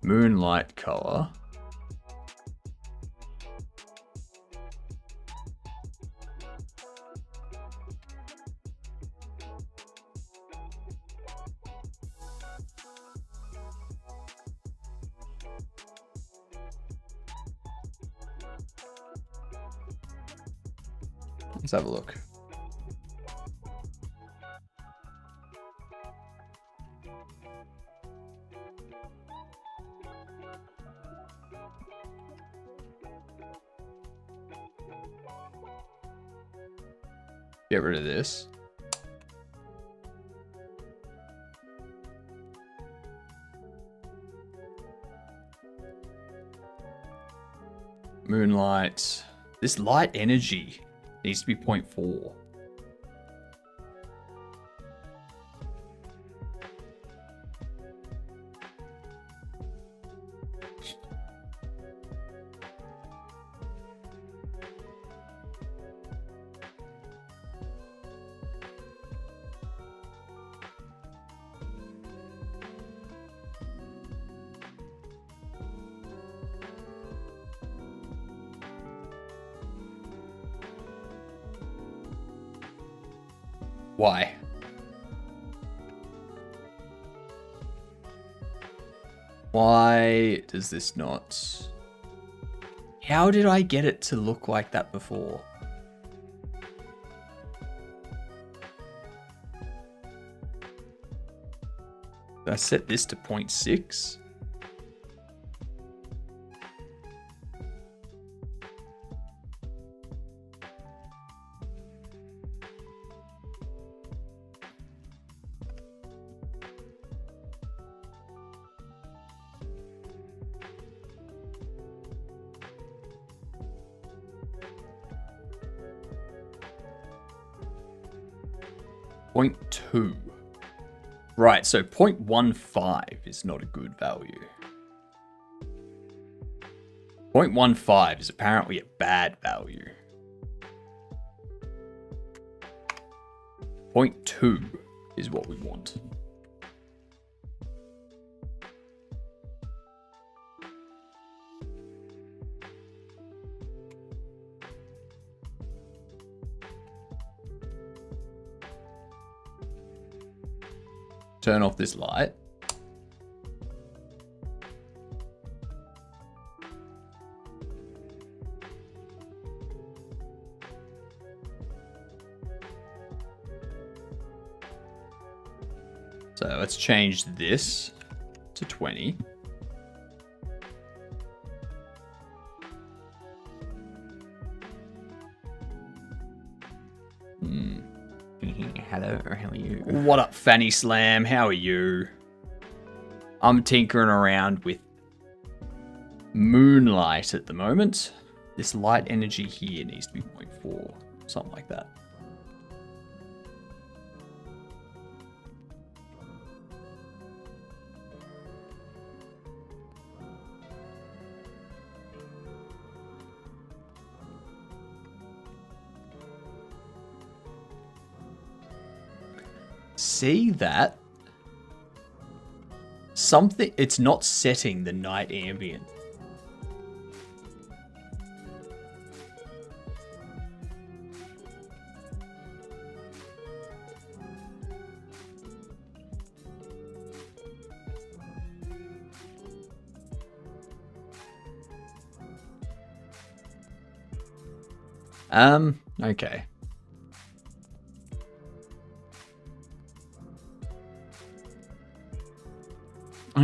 Speaker 1: Moonlight color. Let's have a look. Get rid of this. Moonlight. This light energy needs to be 0.4. Why? Why does this not... How did I get it to look like that before? Did I set this to 0.6? Point 0.2. Right, so 0.15 is not a good value. 0.15 is apparently a bad value. 0.2 is what we want. Turn off this light. So let's change this to 20.
Speaker 5: Hello, how are you?
Speaker 1: What up, Fanny Slam? How are you? I'm tinkering around with Moonlight at the moment. This light energy here needs to be 0.4, something like that. See that? Something, it's not setting the night ambient. Okay.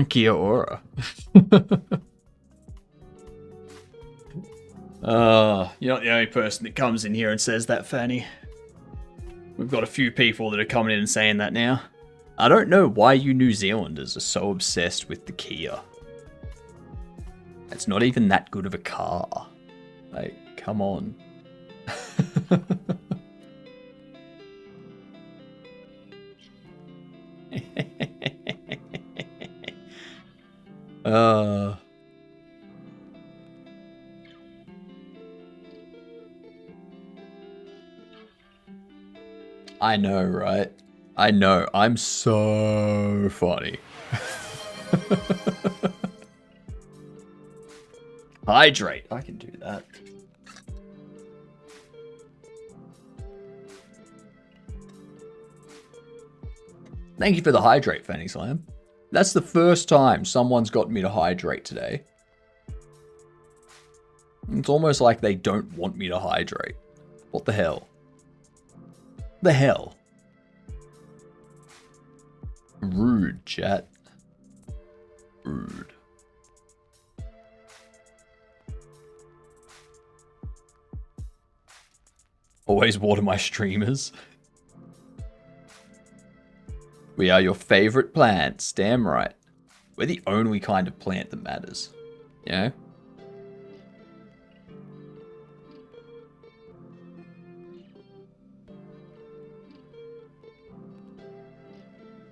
Speaker 1: Kia ora. You're not the only person that comes in here and says that, Fanny. We've got a few people that are coming in and saying that now. I don't know why you New Zealanders are so obsessed with the Kia. It's not even that good of a car. Like, come on. I know, right? I know. I'm so funny. Hydrate. I can do that. Thank you for the hydrate, Fanny Slam. That's the first time someone's got me to hydrate today. It's almost like they don't want me to hydrate. What the hell? The hell? Rude, chat. Rude. Always water my streamers. We are your favorite plants. Damn right. We're the only kind of plant that matters. You know?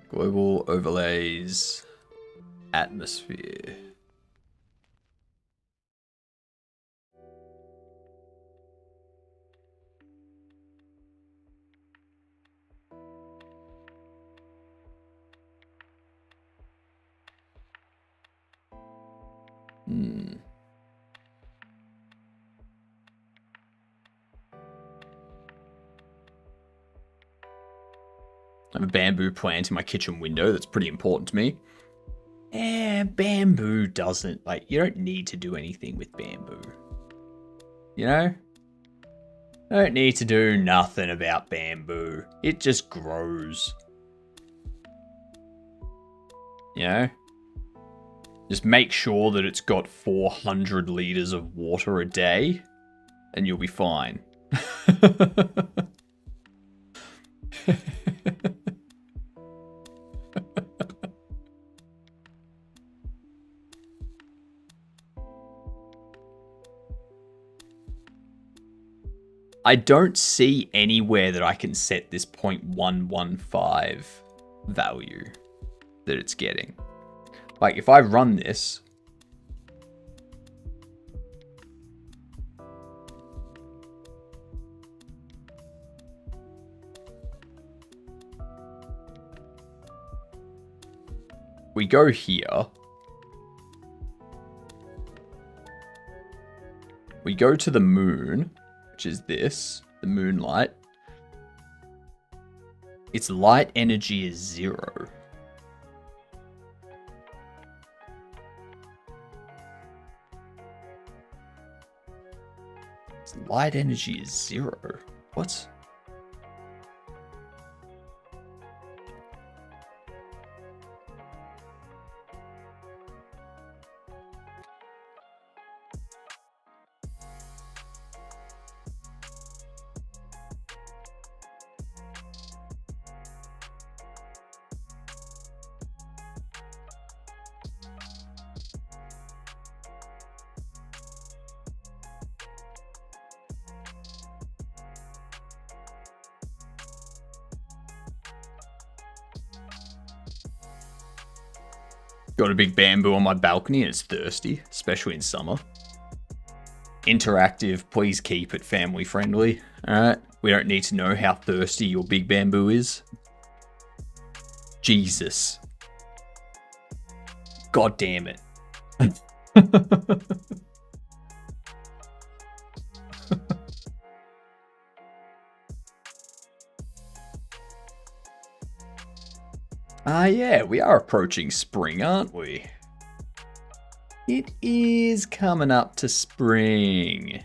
Speaker 1: Global overlays. Atmosphere. I have a bamboo plant in my kitchen window that's pretty important to me. Bamboo doesn't, like, you don't need to do anything with bamboo. You know? Don't need to do nothing about bamboo. It just grows. You know? Just make sure that it's got 400 liters of water a day, and you'll be fine. I don't see anywhere that I can set this 0.115 value that it's getting. Like, if I run this, we go here, we go to the moon, which is this, the moonlight. Its light energy is 0. Its light energy is 0. What? Got a big bamboo on my balcony and it's thirsty, especially in summer. Interactive, please keep it family friendly. Alright, we don't need to know how thirsty your big bamboo is. Jesus. God damn it. Yeah, we are approaching spring, aren't we? It is coming up to spring.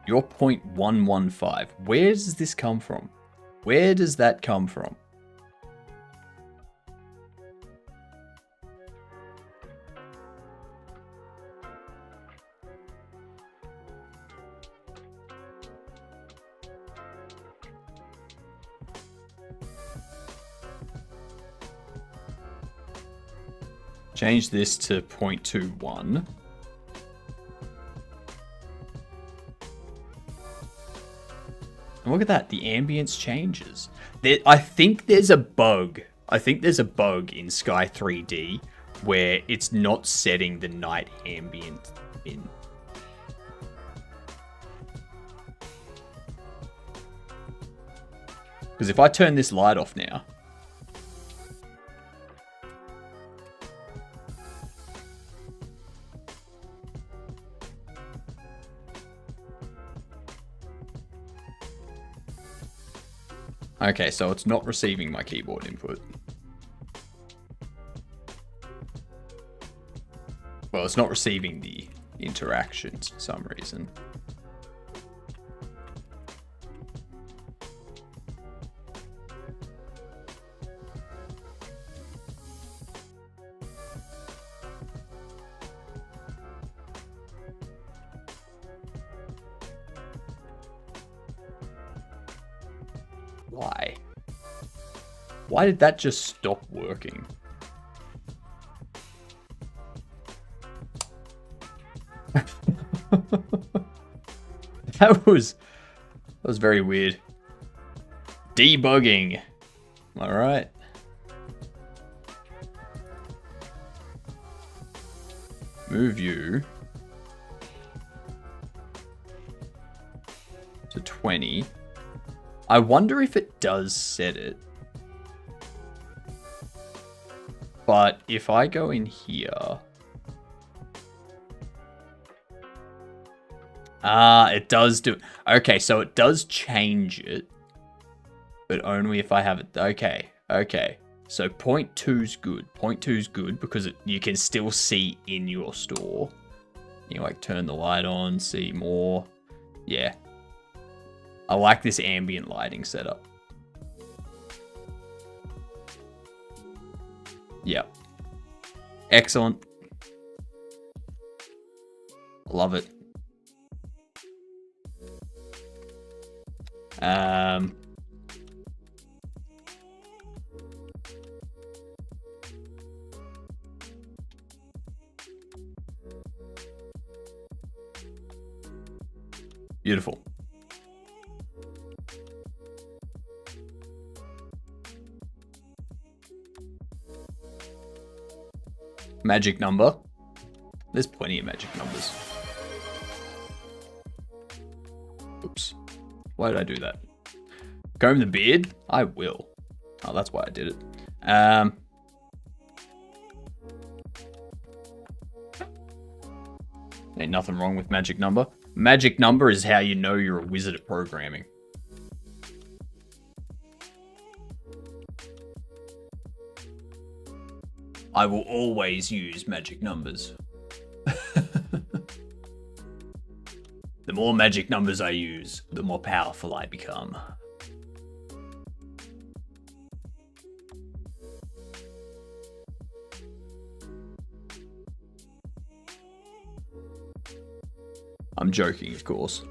Speaker 1: Your 0.115. Where does this come from? Where does that come from? Change this to 0.21. And look at that, the ambience changes. I think there's a bug. I think there's a bug in Sky 3D where it's not setting the night ambient in. Because if I turn this light off now... Okay, so it's not receiving my keyboard input. Well, it's not receiving the interactions for some reason. Why? Why did that just stop working? That was very weird. Debugging. All right. Move you to 20. I wonder if it does set it. But if I go in here... it does do... Okay, so it does change it. But only if I have it... Okay, okay. So 0.2's good. 0.2's good because you can still see in your store. You like turn the light on, see more. Yeah. I like this ambient lighting setup. Yep. Excellent. Love it. Beautiful. Magic number. There's plenty of magic numbers. Oops. Why did I do that? Comb the beard? I will. Oh, that's why I did it. Ain't nothing wrong with magic number. Magic number is how you know you're a wizard at programming. I will always use magic numbers. The more magic numbers I use, the more powerful I become. I'm joking, of course.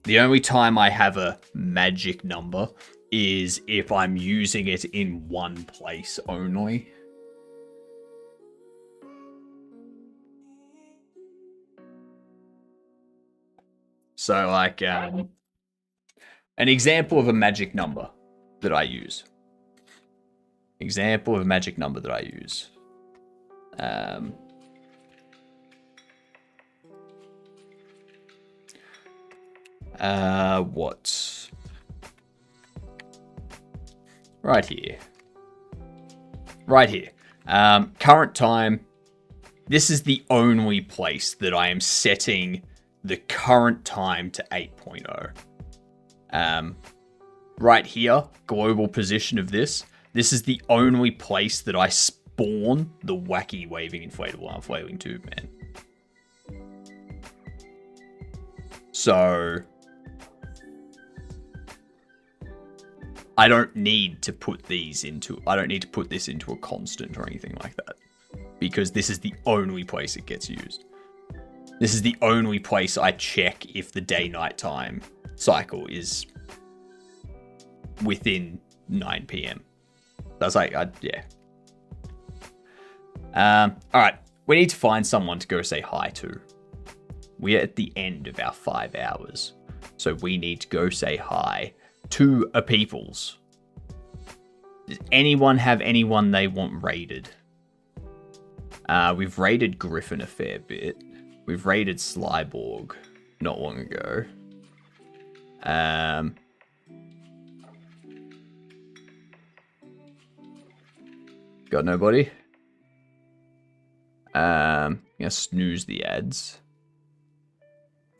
Speaker 1: The only time I have a magic number is if I'm using it in one place only. So, like, an example of a magic number that I use. Example of a magic number that I use. What? Right here. Right here. Current time. This is the only place that I am setting the current time to 8.0. Right here, global position of this. This is the only place that I spawn the wacky waving inflatable arm flailing tube man. So I don't need to put these into, I don't need to put this into a constant or anything like that, because this is the only place it gets used. This is the only place I check if the day-night time cycle is within 9 p.m. That's like, yeah. All right, we need to find someone to go say hi to. We're at the end of our 5 hours, so we need to go say hi to a peoples. Does anyone have anyone they want raided? We've raided Griffin a fair bit. We've raided Slyborg not long ago. Got nobody. Gonna snooze the ads.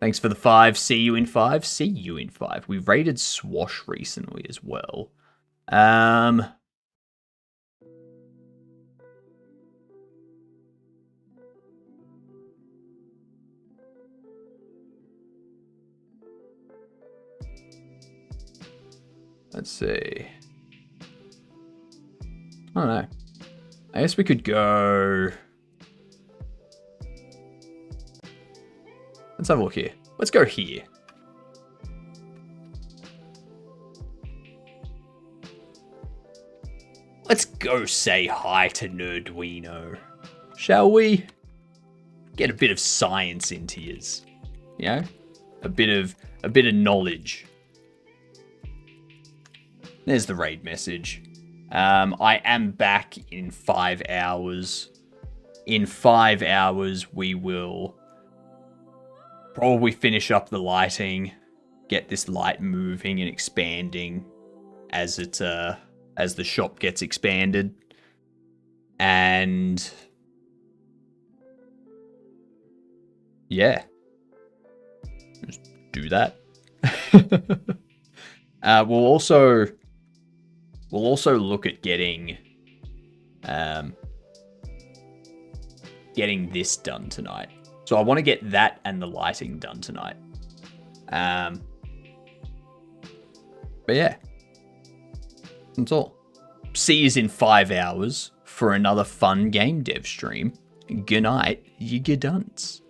Speaker 1: Thanks for the 5. See you in 5. See you in 5. We raided Swash recently as well. Let's see. I don't know. I guess we could go... Let's have a look here. Let's go here. Let's go say hi to Nerdwino. Shall we? Get a bit of science into yous. You know? A bit of knowledge. There's the raid message. I am back in 5 hours. In 5 hours, we will probably finish up the lighting, get this light moving and expanding as it as the shop gets expanded, and yeah, just do that. We'll also look at getting this done tonight. So I want to get that and the lighting done tonight. But yeah, that's all. See you in 5 hours for another fun game dev stream. Good night, you gadunts.